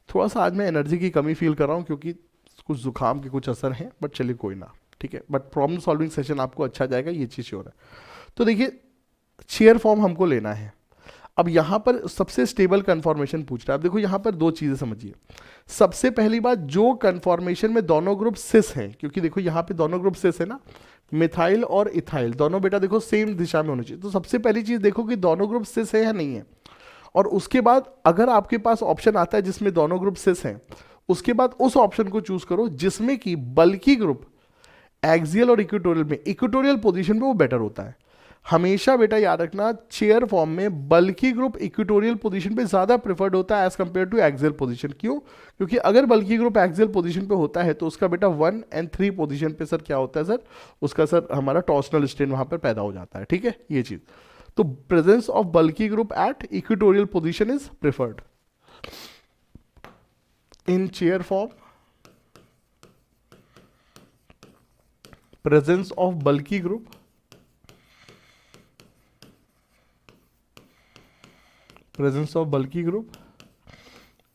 [SPEAKER 1] थोड़ा सा आज मैं एनर्जी की कमी फील कर रहा हूँ क्योंकि कुछ जुकाम के कुछ असर हैं, बट चलिए कोई ना, ठीक है, बट प्रॉब्लम सॉल्विंग सेशन आपको अच्छा जाएगा, ये चीज़ श्योर है। तो देखिए चेयर फॉर्म हमको लेना है। अब यहाँ पर सबसे स्टेबल कन्फॉर्मेशन पूछ रहा है। अब देखो यहाँ पर दो चीज़ें समझिए। सबसे पहली बात, जो कन्फॉर्मेशन में दोनों ग्रुप सिस हैं, क्योंकि देखो यहाँ पे दोनों ग्रुप सिस है ना, मिथाइल और इथाइल दोनों बेटा देखो सेम दिशा में होनी चाहिए। तो सबसे पहली चीज़ देखो कि दोनों ग्रुप सिस है या नहीं है, और उसके बाद अगर आपके पास ऑप्शन आता है जिसमें दोनों ग्रुप सिस हैं, उसके बाद उस ऑप्शन को चूज करो जिसमें कि बल्कि ग्रुप एक्सियल और इक्वेटोरियल में, इक्वेटोरियल पोजीशन पे वो बेटर होता है। हमेशा बेटा याद रखना चेयर फॉर्म में बल्कि ग्रुप इक्वेटोरियल पोजीशन पे ज्यादा प्रेफर्ड होता है as compare to axial position. क्यों? क्योंकि अगर बल्कि ग्रुप एक्सियल पोजीशन पे होता है तो उसका बेटा 1 और 3 पोजीशन पे सर क्या होता है सर, उसका सर हमारा टॉर्सनल स्ट्रेन वहां पर पैदा हो जाता है। ठीक है, ये चीज तो presence of bulky group at equatorial position is preferred in chair form. Presence of bulky group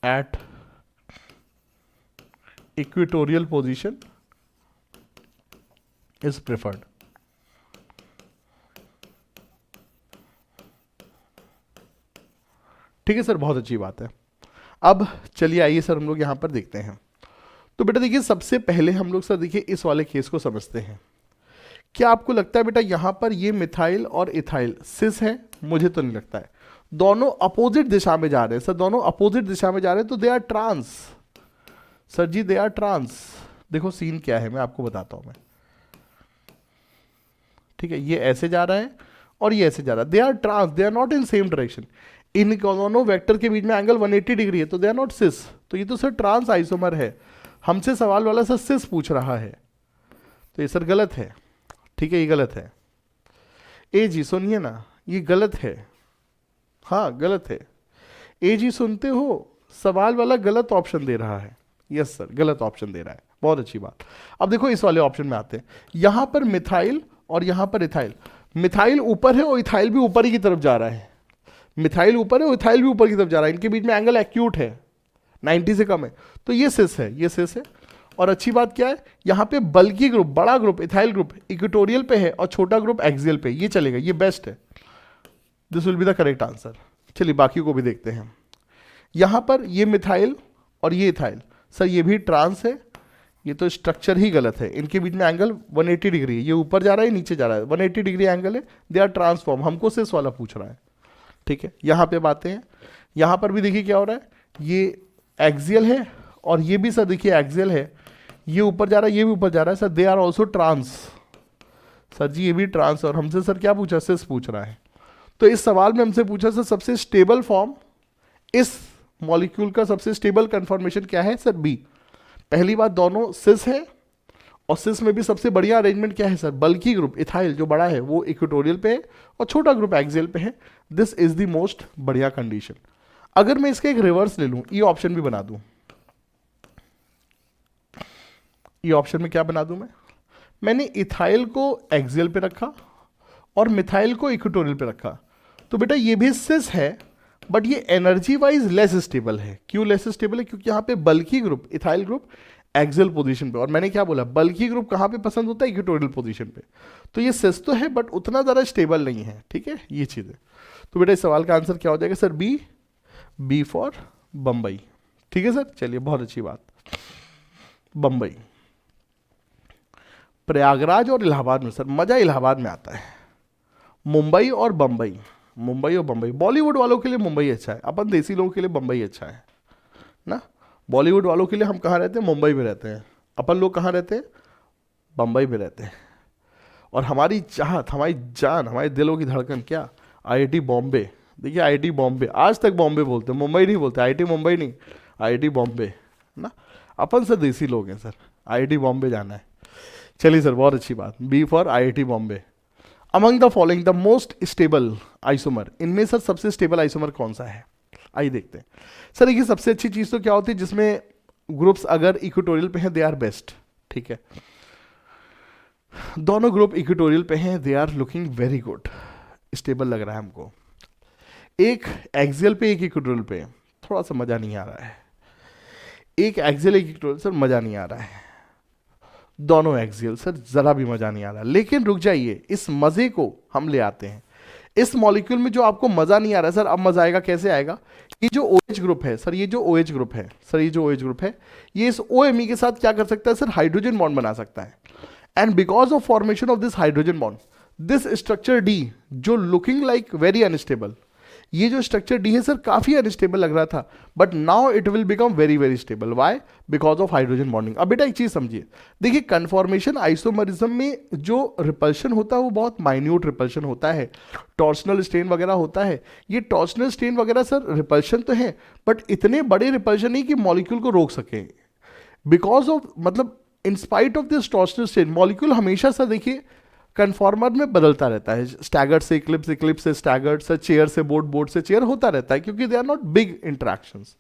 [SPEAKER 1] at equatorial position is preferred. ठीक है सर, बहुत अच्छी बात है. अब चलिए आइए सर हम लोग यहां पर देखते हैं. तो बेटा देखिए, सबसे पहले हम लोग सर देखिए इस वाले केस को समझते हैं. क्या आपको लगता है बेटा यहां पर ये मिथाइल और इथाइल सिस है? मुझे तो नहीं लगता है. दोनों अपोजिट दिशा में जा रहे हैं सर, दोनों अपोजिट दिशा में जा रहे हैं, तो they are trans. Sir ji they are trans. देखो सीन क्या है मैं आपको बताता हूं मैं. ठीक है, ये ऐसे जा रहा है और ये ऐसे जा रहा है. They are trans, they are not in same direction. इन दोनों वेक्टर के बीच में एंगल 180 डिग्री है, तो दे आर नॉट सिस. तो ये तो सर ट्रांस आइसोमर है. हमसे सवाल वाला सर सिस पूछ रहा है, तो ये सर गलत है. ठीक है, ये गलत है. ए जी सुनिए ना, ये गलत है. हाँ गलत है. ए जी सुनते हो, सवाल वाला गलत ऑप्शन दे रहा है. यस सर, गलत ऑप्शन दे रहा है. बहुत अच्छी बात. अब देखो इस वाले ऑप्शन में आते हैं. यहां पर मिथाइल और यहां पर इथाइल. मिथाइल ऊपर है और इथाइल भी ऊपर ही की तरफ जा रहा है. मिथाइल ऊपर है और इथाइल भी ऊपर की तरफ जा रहा है. इनके बीच में एंगल एक्यूट है, 90 से कम है, तो ये सिस है, ये सिस है. और अच्छी बात क्या है, यहां पे बल्की ग्रुप, बड़ा ग्रुप इथाइल ग्रुप इक्वेटोरियल पे है और छोटा ग्रुप एक्सियल पे. ये चलेगा, ये बेस्ट है. This will be the correct answer. चलिए बाकी को भी देखते हैं. यहां पर ये मिथाइल और ये इथाइल, सर ये भी ट्रांस है. ये तो स्ट्रक्चर ही गलत है. इनके बीच में एंगल 180 डिग्री है. ये ऊपर जा रहा है, नीचे जा रहा है, 180 डिग्री एंगल है. They are transform. हमको सिस वाला पूछ रहा है. ठीक है, यहां पे बातें हैं. यहां पर भी देखिए क्या हो रहा है, ये एक्सियल है और ये भी सर देखिए एक्सियल है. ये ऊपर जा रहा है, ये भी ऊपर जा रहा है. Sir they are also trans. Sir ji ये भी ट्रांस. और हमसे सर क्या पूछा, सिस पूछ रहा है. तो इस सवाल में हमसे पूछा सर सबसे स्टेबल फॉर्म, इस मॉलिक्यूल का सबसे स्टेबल कंफर्मेशन क्या है? Sir B. पहली बात, दोनों सिस है और सिस में भी सबसे बढ़िया अरेंजमेंट क्या है सर? बल्की ग्रुप इथाइल जो बड़ा है वो इक्वेटोरियल पे है और छोटा ग्रुप एक्सियल पे है. दिस इज द मोस्ट बढ़िया कंडीशन. अगर मैं इसका एक रिवर्स ले लूं, ये ऑप्शन भी बना दूं, ये ऑप्शन में क्या बना दूं मैंने इथाइल को एक्सियल पे रखा और मिथाइल को इक्वेटोरियल पे रखा. तो बेटा ये भी सिस है, बट ये एनर्जी वाइज लेस स्टेबल है. क्यों लेस स्टेबल है? क्योंकि यहाँ पे bulky group ethyl group axial position पे, और मैंने क्या बोला, बल्की ग्रुप कहाँ पे पसंद होता है? इक्वेटोरियल पोजीशन पे. तो ये सिस तो है बट उतना ज़्यादा स्टेबल नहीं है. ठीक है, ये चीज़ है. तो बेटा इस सवाल का आंसर क्या हो जाएगा sir? B. B for Bombay. ठीक है सर, चलिए बहुत अच्छी बात. बम्बई, प्रयागराज और इलाहाबाद में सर मजा इलाहाबाद में आता है. मुंबई और बम्बई, मुंबई और बम्बई. बॉलीवुड वालों के लिए मुंबई अच्छा है, अपन देसी लोगों के लिए बम्बई अच्छा है ना. बॉलीवुड वालों के लिए हम कहाँ रहते हैं? मुंबई में रहते हैं. अपन लोग कहाँ रहते हैं? बम्बई में रहते हैं. और हमारी चाहत, हमारी जान, हमारे दिलों की धड़कन क्या? आईआईटी बॉम्बे. देखिए आईआईटी बॉम्बे, आज तक बॉम्बे बोलते हैं, मुंबई नहीं बोलते. आईआईटी मुंबई नहीं, आईआईटी बॉम्बे ना. अपन सर देसी लोग हैं सर, आईआईटी बॉम्बे जाना है. चलिए सर, बहुत अच्छी बात. B for IIT Bombay. Among the following the most stable isomer, इनमें सर सबसे स्टेबल आइसोमर कौन सा है? आइए देखते हैं. सर देखिए सबसे अच्छी चीज़ तो क्या होती है, जिसमें ग्रुप्स अगर इक्वेटोरियल पे हैं दे आर बेस्ट. ठीक है, दोनों ग्रुप इक्वेटोरियल पे हैं, they are looking very good, stable लग रहा है हमको. एक एक्सियल पे एक इक्वेटोरियल पे, थोड़ा सा मज़ा नहीं आ रहा है. एक एक्सियल एक इक्वेटोरियल, सर मज़ा नहीं आ रहा है. दोनों एक्सियल, सर ज़रा भी मज़ा नहीं आ रहा. लेकिन रुक जाइए, इस मज़े को हम ले आते हैं. इस मॉलिक्यूल में जो आपको मज़ा नहीं आ रहा है सर, अब मज़ा आएगा. कैसे आएगा? ये जो OH ग्रुप है सर, ये जो OH ग्रुप है सर, ये जो OH ग्रुप है, ये इस OMe के साथ क्या कर सकता है सर? हाइड्रोजन बॉन्ड बना सकता है. And because of formation of this hydrogen bond, this structure D जो लुकिंग लाइक वेरी अनस्टेबल, ये जो स्ट्रक्चर D है सर काफ़ी अनस्टेबल लग रहा था, but now it will become very very stable. Why? Because of hydrogen bonding. अब बेटा एक चीज़ समझिए, देखिए कन्फॉर्मेशन आइसोमरिज्म में जो रिपल्शन होता है वो बहुत माइन्यूट रिपल्शन होता है. टॉर्शनल स्ट्रेन वगैरह होता है. ये टॉर्शनल स्ट्रेन वगैरह सर रिपल्शन तो है, बट इतने बड़े रिपल्शन नहीं कि मॉलिक्यूल को रोक सके. बिकॉज ऑफ, मतलब in spite of this torsional strain, molecule हमेशा सर देखिए कन्फॉर्मर में बदलता रहता है, स्टैगर्ड से इक्लिप्स, इक्लिप्स से स्टैगर्ड से चेयर से बोर्ड, बोर्ड से चेयर होता रहता है, क्योंकि they are not big interactions.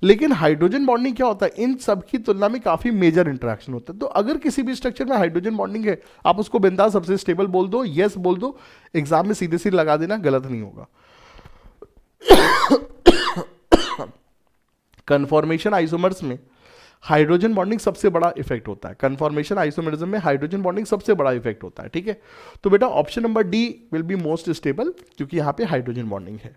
[SPEAKER 1] लेकिन हाइड्रोजन बॉन्डिंग क्या होता है, इन सब की तुलना में काफी मेजर इंटरेक्शन होता है। तो अगर किसी भी स्ट्रक्चर में हाइड्रोजन बॉन्डिंग है, आप उसको बिंदास सबसे स्टेबल बोल दो, यस बोल दो, एग्जाम में सीधे सीधे लगा देना, गलत नहीं होगा। कन्फॉर्मेशन आइसोमर्स में हाइड्रोजन बॉन्डिंग सबसे बड़ा इफेक्ट होता है, कन्फॉर्मेशन आइसोमरिज्म में हाइड्रोजन बॉन्डिंग सबसे बड़ा इफेक्ट होता है, ठीक है। तो बेटा option number D will be most stable, क्योंकि यहां पे हाइड्रोजन बॉन्डिंग है।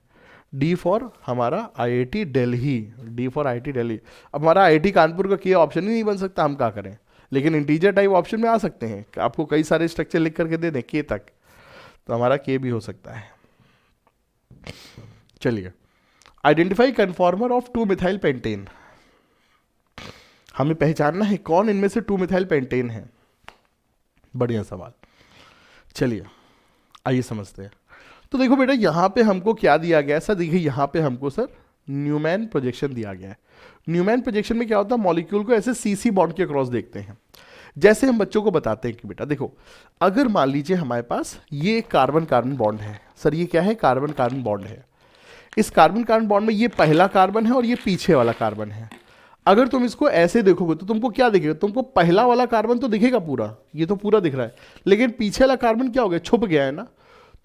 [SPEAKER 1] डी फॉर हमारा IIT Delhi, D for IIT Delhi. अब हमारा आईआईटी कानपुर का के ऑप्शन ही नहीं बन सकता, हम क्या करें, लेकिन इंटीजर टाइप ऑप्शन में आ सकते हैं, आपको कई सारे स्ट्रक्चर लिख करके दे दें के तक, तो हमारा के भी हो सकता है। चलिए, identify conformer of 2 methyl pentane. हमें पहचानना है कौन इनमें से 2 मिथाइल पेंटेन है। बढ़िया सवाल। चलिए आइए समझते हैं। तो देखो बेटा, यहां पे हमको क्या दिया गया है सर, देखिए यहां पे हमको सर न्यूमैन प्रोजेक्शन दिया गया है। न्यूमैन प्रोजेक्शन में क्या होता है, मॉलिक्यूल को ऐसे सीसी बॉन्ड के क्रॉस देखते हैं। जैसे हम बच्चों को बताते हैं कि बेटा देखो, अगर मान लीजिए हमारे पास ये कार्बन कार्बन बॉन्ड है, सर ये क्या है, कार्बन कार्बन बॉन्ड है। इस कार्बन कार्बन बॉन्ड में ये पहला कार्बन है और ये पीछे वाला कार्बन है। अगर तुम इसको ऐसे देखोगे तो तुमको क्या दिखेगा, तुमको पहला वाला कार्बन तो दिखेगा पूरा, ये तो पूरा दिख रहा है, लेकिन पीछे वाला कार्बन क्या हो गया, छुप गया है ना।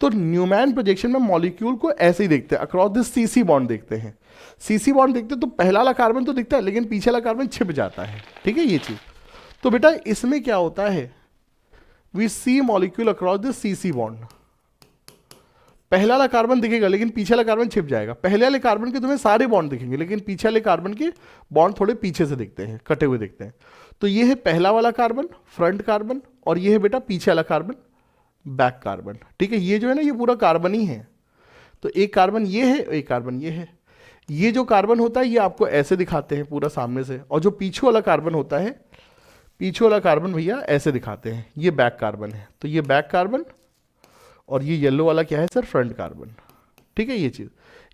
[SPEAKER 1] तो न्यूमैन प्रोजेक्शन में मॉलिक्यूल को ऐसे ही देखते हैं, अक्रॉस दिस सीसी बॉन्ड देखते हैं। सीसी बॉन्ड देखते हैं तो पहला वाला कार्बन तो दिखता है, लेकिन पीछे वाला कार्बन छिप जाता है, ठीक है ये चीज। तो बेटा इसमें क्या होता है, we see molecule across this CC bond. पहला वाला कार्बन दिखेगा लेकिन पीछे वाला कार्बन छिप जाएगा। पहले वाले कार्बन के तुम्हें सारे बॉन्ड दिखेंगे, लेकिन पीछे वाले कार्बन के बॉन्ड थोड़े पीछे से दिखते हैं, कटे हुए दिखते हैं। तो ये है पहला वाला कार्बन, फ्रंट कार्बन, और ये है बेटा पीछे वाला कार्बन, बैक कार्बन, ठीक है। ये जो है ना, ये पूरा कार्बन ही है। तो एक कार्बन ये है, एक कार्बन ये है। ये जो कार्बन होता है ये आपको ऐसे दिखाते हैं पूरा सामने से, और जो पीछे वाला कार्बन होता है, पीछे वाला कार्बन भैया ऐसे दिखाते हैं, ये बैक कार्बन है। तो ये बैक कार्बन, और ये येलो वाला क्या है सर, फ्रंट कार्बन, ठीक है। ये चीज,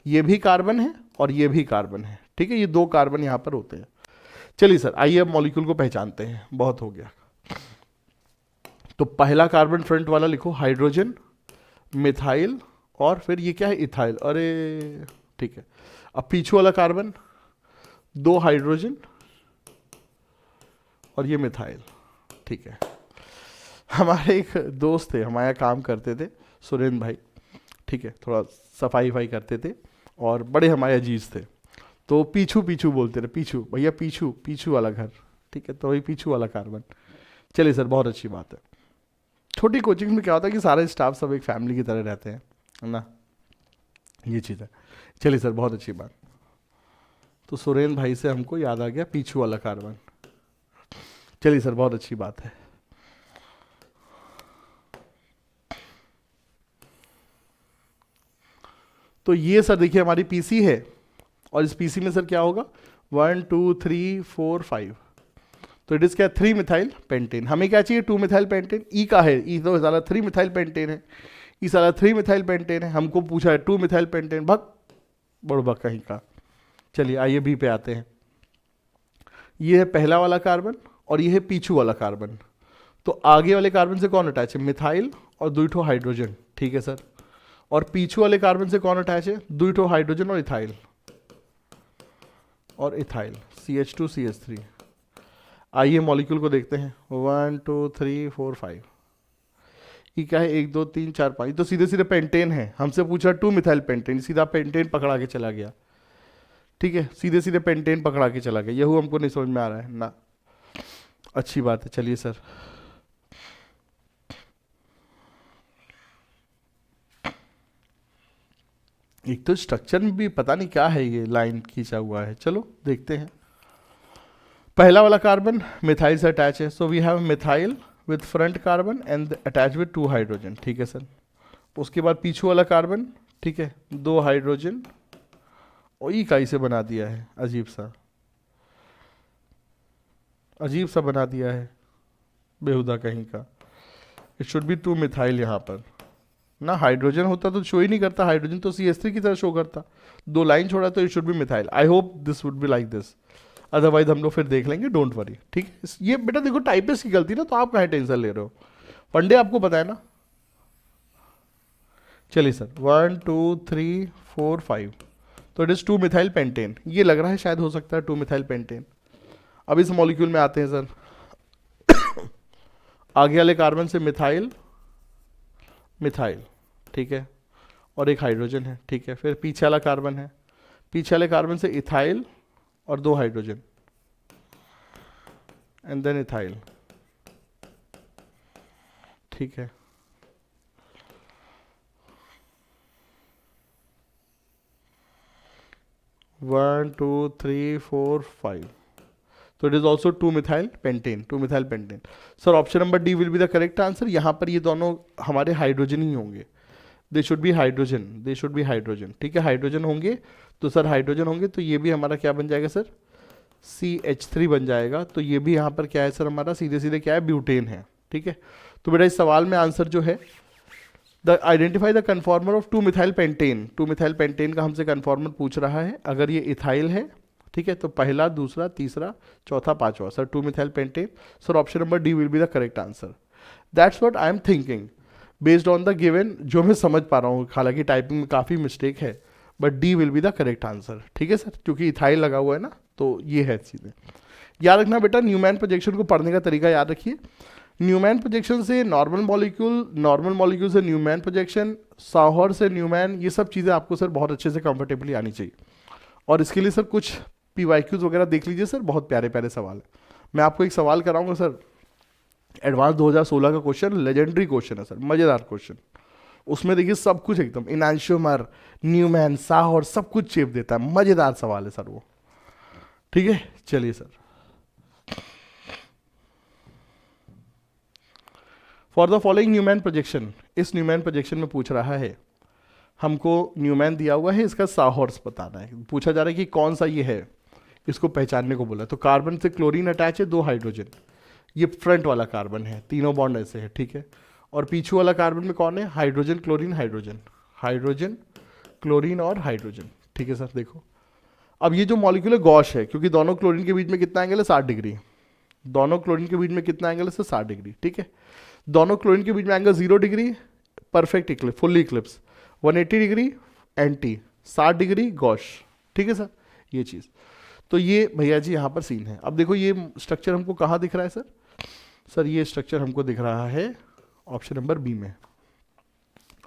[SPEAKER 1] ये भी कार्बन है और ये भी कार्बन है, ठीक है। ये 2 कार्बन यहां पर होते हैं। चलिए सर, आइए अब मॉलिक्यूल को पहचानते हैं, बहुत हो गया। तो पहला कार्बन फ्रंट वाला लिखो, हाइड्रोजन, मिथाइल, और फिर ये क्या है, इथाइल, अरे ठीक है। अब पीछे वाला कार्बन, 2 हाइड्रोजन और ये मिथाइल, ठीक है। हमारे एक दोस्त थे, हमारे काम करते थे, सुरेंद्र भाई, ठीक है, थोड़ा सफाई वफाई करते थे और बड़े हमारे अजीज थे। तो पीछू पीछू बोलते थे, पीछू भैया, पीछू, पीछू वाला घर, ठीक है। तो वही पीछू वाला कार्बन। चलिए सर, बहुत अच्छी बात है। छोटी कोचिंग में क्या होता है कि सारे स्टाफ सब एक फैमिली की तरह रहते हैं, है ना, ये चीज़ है। चलिए सर, बहुत अच्छी बात। तो सुरेंद्र भाई से हमको याद आ गया पीछू वाला कार्बन। चलिए सर, बहुत अच्छी बात है। तो ये सर देखिए हमारी पीसी है, और इस पीसी में सर क्या होगा, 1 2 3 4 5। तो इट इज क्या, 3 मिथाइल पेंटेन। हमें क्या चाहिए, 2 मिथाइल पेंटेन। ई का है, ई तो साला 3 मिथाइल पेंटेन है, ई साला 3 मिथाइल पेंटेन है। हमको पूछा है 2 मिथाइल पेंटेन, भग बड़ भग कहीं का। चलिए आइए बी पे आते हैं। ये है पहला वाला कार्बन और ये है पीछू वाला कार्बन। तो आगे वाले कार्बन से कौन अटैच है, मिथाइल और 2 हाइड्रोजन, ठीक है सर। और पीछू वाले कार्बन से कौन अटैच है, 2 हाइड्रोजन और इथाइल, और इथाइल CH2 CH3। आइए मॉलिक्यूल को देखते हैं, 1 2 3 4 5। ये क्या है, 1 2 3 4 5, तो सीधे सीधे पेंटेन है। हमसे पूछा 2 मिथाइल पेंटेन, सीधा पेंटेन पकड़ा के चला गया, ठीक है। सीधे सीधे पेंटेन पकड़ा के चला गया, यही हमको नहीं समझ में आ रहा है ना। अच्छी बात है। चलिए सर, एक तो स्ट्रक्चर में भी पता नहीं क्या है, ये लाइन खींचा हुआ है, चलो देखते हैं। पहला वाला कार्बन मिथाइल से अटैच है, so we have methyl with front carbon and attach with 2 hydrogen, ठीक है सर। उसके बाद पीछू वाला कार्बन, ठीक है, 2 हाइड्रोजन, और ई का इसे बना दिया है, अजीब सा, अजीब सा बना दिया है, बेहुदा कहीं का। इट शुड बी 2 मिथाइल यहाँ पर ना, हाइड्रोजन होता तो शो ही नहीं करता, हाइड्रोजन तो CH3 की तरह शो करता। 2 लाइन छोड़ा तो it should be methyl. I hope this would be like this, otherwise हम लोग फिर देख लेंगे, डोंट वरी, ठीक है। ये बेटा देखो टाइपिस्ट की गलती ना, तो आप कहाँ टेंशन ले रहे हो, वनडे आपको पता है ना, चलिए सर, 1 2 3 4 5, तो इट इज 2 मिथाइल पेंटेन। ये लग रहा है शायद हो सकता है 2 मिथाइल पेंटेन। अब इस मॉलिक्यूल में आते हैं सर। आगे वाले कार्बन से मिथाइल, मिथाइल, ठीक है, और एक हाइड्रोजन है, ठीक है। फिर पीछे वाला कार्बन है, पीछे वाले कार्बन से इथाइल और 2 हाइड्रोजन, एंड देन इथाइल, ठीक है। One two three four five, तो it is also 2 methyl pentane, 2 methyl pentane. Sir option number D will be the correct answer. यहाँ पर ये दोनों हमारे हाइड्रोजन ही होंगे, they should be hydrogen, they should be hydrogen, ठीक है। हाइड्रोजन होंगे तो सर हाइड्रोजन होंगे, तो ये भी हमारा क्या बन जाएगा सर, CH3 बन जाएगा। तो ये भी यहाँ पर क्या है सर, हमारा सीधे सीधे क्या है, ब्यूटेन है, ठीक है। तो बेटा इस सवाल में आंसर जो है, the identify the conformer of 2 methyl pentane, 2 methyl pentane का हमसे कन्फॉर्मर पूछ रहा है। अगर ये इथाइल है, ठीक है, तो पहला, दूसरा, तीसरा, चौथा, पांचवा, sir 2 methyl pentane. Sir option number D will be the correct answer. That's what I am thinking based on the given, जो मैं समझ पा रहा हूँ। हालांकि टाइपिंग में काफ़ी मिस्टेक है, but D will be the correct answer, ठीक है सर, क्योंकि इथाइल लगा हुआ है ना, तो ये है चीज़ें। याद रखना बेटा, न्यूमैन प्रोजेक्शन को पढ़ने का तरीका याद रखिए। न्यूमैन प्रोजेक्शन से नॉर्मल मॉलिक्यूल, नॉर्मल मॉलिक्यूल से न्यूमैन प्रोजेक्शन, साहौर से न्यूमैन, ये सब चीज़ें आपको सर बहुत अच्छे से कंफर्टेबली आनी चाहिए। और इसके लिए सर कुछ PYQs वगैरह देख लीजिए सर, बहुत प्यारे प्यारे सवाल है। मैं आपको एक सवाल कराऊंगा सर, एडवांस 2016 का क्वेश्चन, लेजेंडरी क्वेश्चन है सर, मज़ेदार क्वेश्चन। उसमें देखिए सब कुछ एकदम इनांशियोमर, न्यूमैन, साहौर, सब कुछ चेप देता है, मज़ेदार सवाल है सर वो, ठीक है। चलिए sir, for the following Newman projection, इस न्यूमैन प्रोजेक्शन में पूछ रहा है हमको, न्यूमैन दिया हुआ है, इसका साहौर्स बताना है। पूछा जा रहा है कि कौन सा ये है, इसको पहचानने को बोला। तो कार्बन से क्लोरीन अटैच है, 2 हाइड्रोजन, ये फ्रंट वाला कार्बन है, तीनों बॉन्ड ऐसे है, ठीक है। और पीछे वाला कार्बन में कौन है, hydrogen, chlorine, hydrogen, hydrogen, chlorine और हाइड्रोजन, ठीक है सर। देखो अब ये जो मॉलिक्यूल है गॉश है, क्योंकि दोनों क्लोरीन के बीच में कितना एंगल है, 60 डिग्री। दोनों क्लोरीन के बीच में कितना एंगल है सर, 60 डिग्री, ठीक है। दोनों क्लोरीन के बीच में angle 0 degree, perfect Eclipse, fully Eclipse, 180 degree anti, 60 degree gosh, ठीक है सर, ये चीज़। तो ये भैया जी यहाँ पर सीन है। अब देखो ये स्ट्रक्चर हमको कहाँ दिख रहा है सर, सर ये स्ट्रक्चर हमको दिख रहा है ऑप्शन नंबर बी में,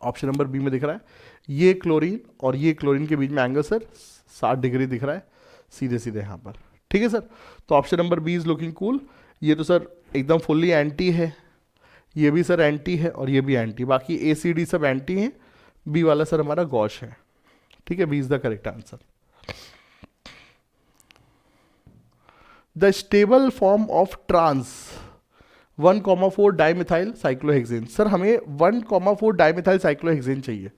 [SPEAKER 1] ऑप्शन नंबर बी में दिख रहा है। ये क्लोरीन और ये क्लोरीन के बीच में एंगल सर 60 डिग्री दिख रहा है, सीधे सीधे यहाँ पर, ठीक है सर। तो option number B is looking cool. ये तो सर एकदम फुल्ली एंटी है, ये भी सर एंटी है और ये भी एंटी, बाकी ACD सब एंटी हैं। बी वाला सर हमारा गॉश है, ठीक है, B is the correct answer. The stable form of trans 1,4 dimethyl cyclohexane, sir हमें 1,4 डाइमिथाइल साइक्लोहेक्सेन चाहिए।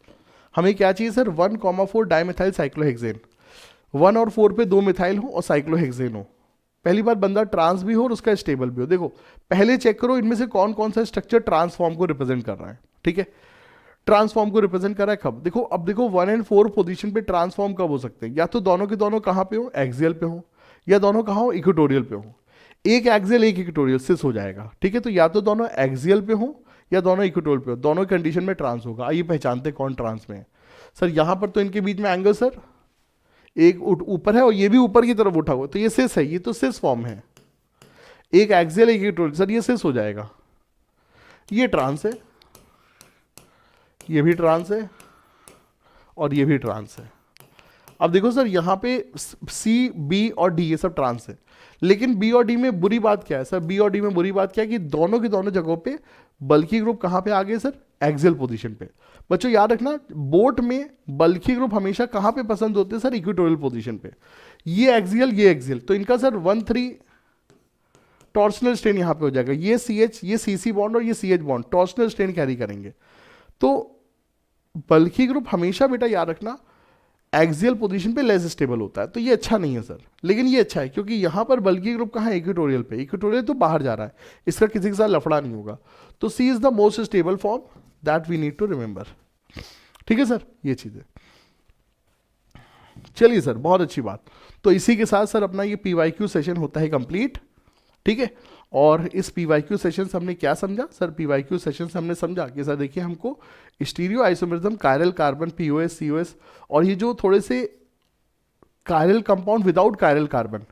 [SPEAKER 1] हमें क्या चाहिए सर, 1,4 डाइमिथाइल साइक्लोहेक्सेन, 1 और 4 पे 2 मिथाइल हो और साइक्लोहेक्सेन हो। पहली बार बंदा ट्रांस भी हो और उसका स्टेबल भी हो। देखो पहले चेक करो इनमें से कौन कौन सा स्ट्रक्चर ट्रांसफॉर्म को रिप्रेजेंट कर रहा है, ठीक है। ट्रांसफॉर्म को रिप्रेजेंट कर रहा है कब, देखो अब देखो 1 और 4 पोजीशन पे ट्रांसफॉर्म कब हो सकते हैं, या तो दोनों के दोनों कहाँ पे हो, एक्सियल पे हो, या दोनों कहाँ हो, इक्वेटोरियल पे हो। एक एक्सियल एक इक्वेटोरियल सिस हो जाएगा, ठीक है। तो या तो दोनों एक्सियल पे हो या दोनों इक्वेटोरियल पे हो, दोनों कंडीशन में ट्रांस होगा। आइए पहचानते कौन ट्रांस में है। सर यहाँ पर तो इनके बीच में एंगल सर एक ऊपर है और ये भी ऊपर की तरफ उठा हुआ, तो ये सिस है, ये तो सिस फॉर्म है। एक एक्सियल एक इक्वेटोरियल, सर ये सिस हो जाएगा। ये ट्रांस है, ये भी ट्रांस है और ये भी ट्रांस है। अब देखो सर यहाँ पे C, B और D ये सब ट्रांस है, लेकिन B और D में बुरी बात क्या है सर, B और D में बुरी बात क्या है कि दोनों की दोनों जगहों पे बल्कि ग्रुप कहाँ पे आ गए सर, एक्सियल पोजीशन पे। बच्चों याद रखना बोट में बल्कि ग्रुप हमेशा कहाँ पे पसंद होते हैं सर, इक्वेटोरियल पोजीशन पे। ये एक्सियल, तो इनका सर 1,3 टॉर्शनल स्ट्रेन यहाँ पे हो जाएगा। ये CH, ये CC बॉन्ड और ये CH bond torsional strain carry करेंगे। तो बल्कि ग्रुप हमेशा बेटा याद रखना एक्सियल पोजीशन पे लेस स्टेबल होता है, तो ये अच्छा नहीं है सर। लेकिन ये अच्छा है क्योंकि यहाँ पर बल्कि ग्रुप कहाँ है, इक्वेटोरियल पे। इक्वेटोरियल तो बाहर जा रहा है, इसका किसी के साथ लफड़ा नहीं होगा। तो C is the most stable form that we need to remember, ठीक है सर, ये चीज़ है। चलिए सर बहुत अच्छी बात। तो इसी के साथ सर अपना ये PYQ सेशन होता है कंप्लीट, ठीक है। और इस पीवाईक्यू सेशन से हमने क्या समझा सर? पीवाईक्यू सेशन से हमने समझा कि सर देखिए हमको stereo isomerism, chiral carbon, POS, COS, और ये जो थोड़े से chiral compound without chiral carbon,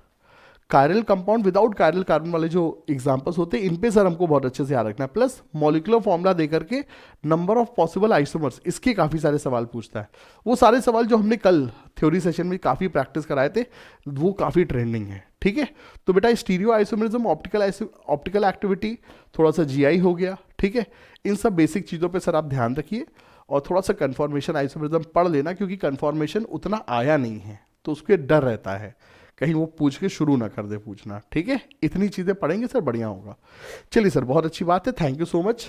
[SPEAKER 1] chiral compound without chiral carbon वाले जो एग्जांपल्स होते हैं, इन पे सर हमको बहुत अच्छे से याद रखना है। प्लस मॉलिक्यूलर फॉर्मूला दे करके नंबर ऑफ पॉसिबल आइसोमर्स, इसके काफ़ी सारे सवाल पूछता है। वो सारे सवाल जो हमने कल थ्योरी सेशन में काफ़ी प्रैक्टिस कराए थे, वो काफ़ी ट्रेंडिंग है। ठीक है, तो बेटा स्टीरियो आइसोमरिज्म, ऑप्टिकल एक्टिविटी, थोड़ा सा जीआई हो गया। ठीक है, इन सब बेसिक चीज़ों पर सर आप ध्यान रखिए, और थोड़ा सा कन्फॉर्मेशन आइसोमरिज्म पढ़ लेना, क्योंकि कन्फॉर्मेशन उतना आया नहीं है तो उसके डर रहता है कहीं वो पूछ के शुरू ना कर दे पूछना। ठीक है, इतनी चीज़ें पढ़ेंगे सर बढ़िया होगा। चलिए सर, बहुत अच्छी बात है, थैंक यू सो मच।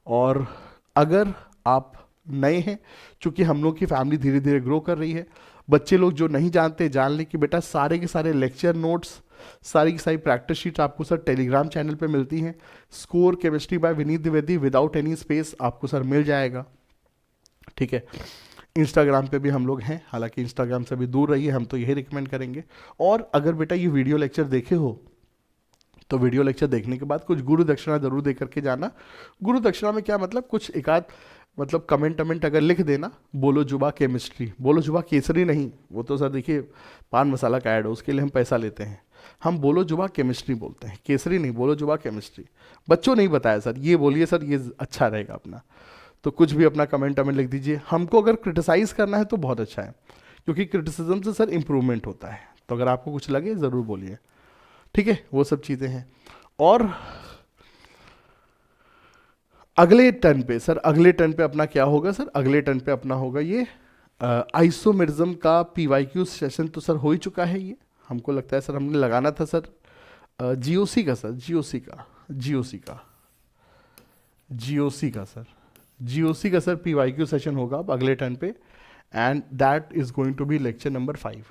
[SPEAKER 1] और अगर आप नए हैं, चूंकि हम लोग की फैमिली धीरे धीरे ग्रो कर रही है, बच्चे लोग जो नहीं जानते जान लें कि बेटा सारे के सारे लेक्चर नोट्स, सारी की सारी प्रैक्टिस शीट आपको सर टेलीग्राम चैनल पे मिलती हैं। Score chemistry bye Vineet Dwivedi without any space आपको सर मिल जाएगा। ठीक है, इंस्टाग्राम पे भी हम लोग हैं, हालांकि इंस्टाग्राम से भी दूर रहिए, हम तो यही रिकमेंड करेंगे। और अगर बेटा ये वीडियो लेक्चर देखे हो तो वीडियो लेक्चर देखने के बाद कुछ गुरु दक्षिणा जरूर दे करके जाना। गुरु दक्षिणा में क्या मतलब, कुछ एक आध मतलब कमेंट अगर लिख देना, बोलो जुबा केमिस्ट्री, बोलो जुबा केसरी नहीं, वो तो सर देखिए पान मसाला का ऐड है, उसके लिए हम पैसा लेते हैं। हम बोलो जुबा केमिस्ट्री बोलते हैं, केसरी नहीं, बोलो जुबा केमिस्ट्री। बच्चों नहीं बताया सर, ये बोलिए सर, ये अच्छा रहेगा अपना। तो कुछ भी अपना कमेंट लिख दीजिए। हमको अगर क्रिटिसाइज करना है तो बहुत अच्छा है, क्योंकि क्रिटिसिज्म से सर इंप्रूवमेंट होता है। तो अगर आपको कुछ लगे ज़रूर बोलिए। ठीक है, वो सब चीज़ें हैं। और अगले टर्न पे सर, अगले टर्न पे अपना क्या होगा सर? अगले टर्न पे अपना होगा ये आइसोमेरिज्म का पीवाईक्यू सेशन तो सर हो ही चुका है। ये हमको लगता है सर हमने लगाना था सर जीओसी का सर, जीओसी का सर पीवाईक्यू सेशन होगा अब अगले टर्न पे, and that is going to be lecture number 5।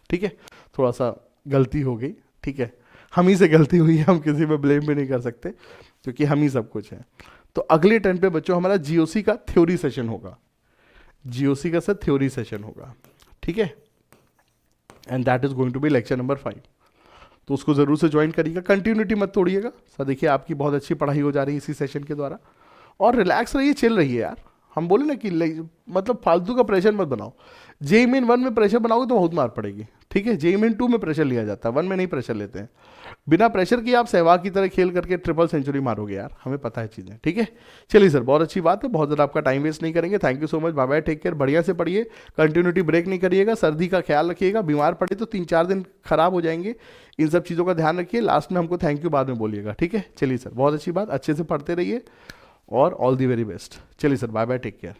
[SPEAKER 1] ठीक है, थोड़ा सा गलती हो गई, ठीक है, हम ही से गलती हुई है, हम किसी पे ब्लेम भी नहीं कर सकते, क्योंकि हम ही सब कुछ है। तो अगले टर्न पे बच्चों हमारा जीओसी का थ्योरी सेशन होगा, जीओसी का सर थ्योरी सेशन होगा। ठीक है, and that is going to be lecture number 5। तो उसको जरूर से ज्वाइन करिएगा, कंटिन्यूटी मत तोड़िएगा सर। देखिए आपकी बहुत अच्छी पढ़ाई हो जा रही है इसी सेशन के द्वारा, और रिलैक्स रहिए, चिल रहिए यार। हम बोले ना कि मतलब फालतू का प्रेशर मत बनाओ। जेई मेन 1 में प्रेशर बनाओगे तो बहुत मार पड़ेगी। ठीक है, जेई मेन 2 में प्रेशर लिया जाता है, 1 में नहीं प्रेशर लेते हैं। बिना प्रेशर के आप सहवाग की तरह खेल करके ट्रिपल सेंचुरी मारोगे यार, हमें पता है चीज़ें। ठीक है, चलिए सर, बहुत अच्छी बात है, बहुत ज़्यादा आपका टाइम वेस्ट नहीं करेंगे। Thank you so much, bye bye, take care, बढ़िया से पढ़िए, कंटिन्यूटी ब्रेक नहीं करिएगा, सर्दी का ख्याल रखिएगा, बीमार पड़े तो 3-4 दिन खराब हो जाएंगे, इन सब चीज़ों का ध्यान रखिए। लास्ट में हमको थैंक यू बाद में बोलिएगा। ठीक है, चलिए सर, बहुत अच्छी बात, अच्छे से पढ़ते रहिए, और ऑल दी वेरी बेस्ट। चलिए sir, bye bye, take care.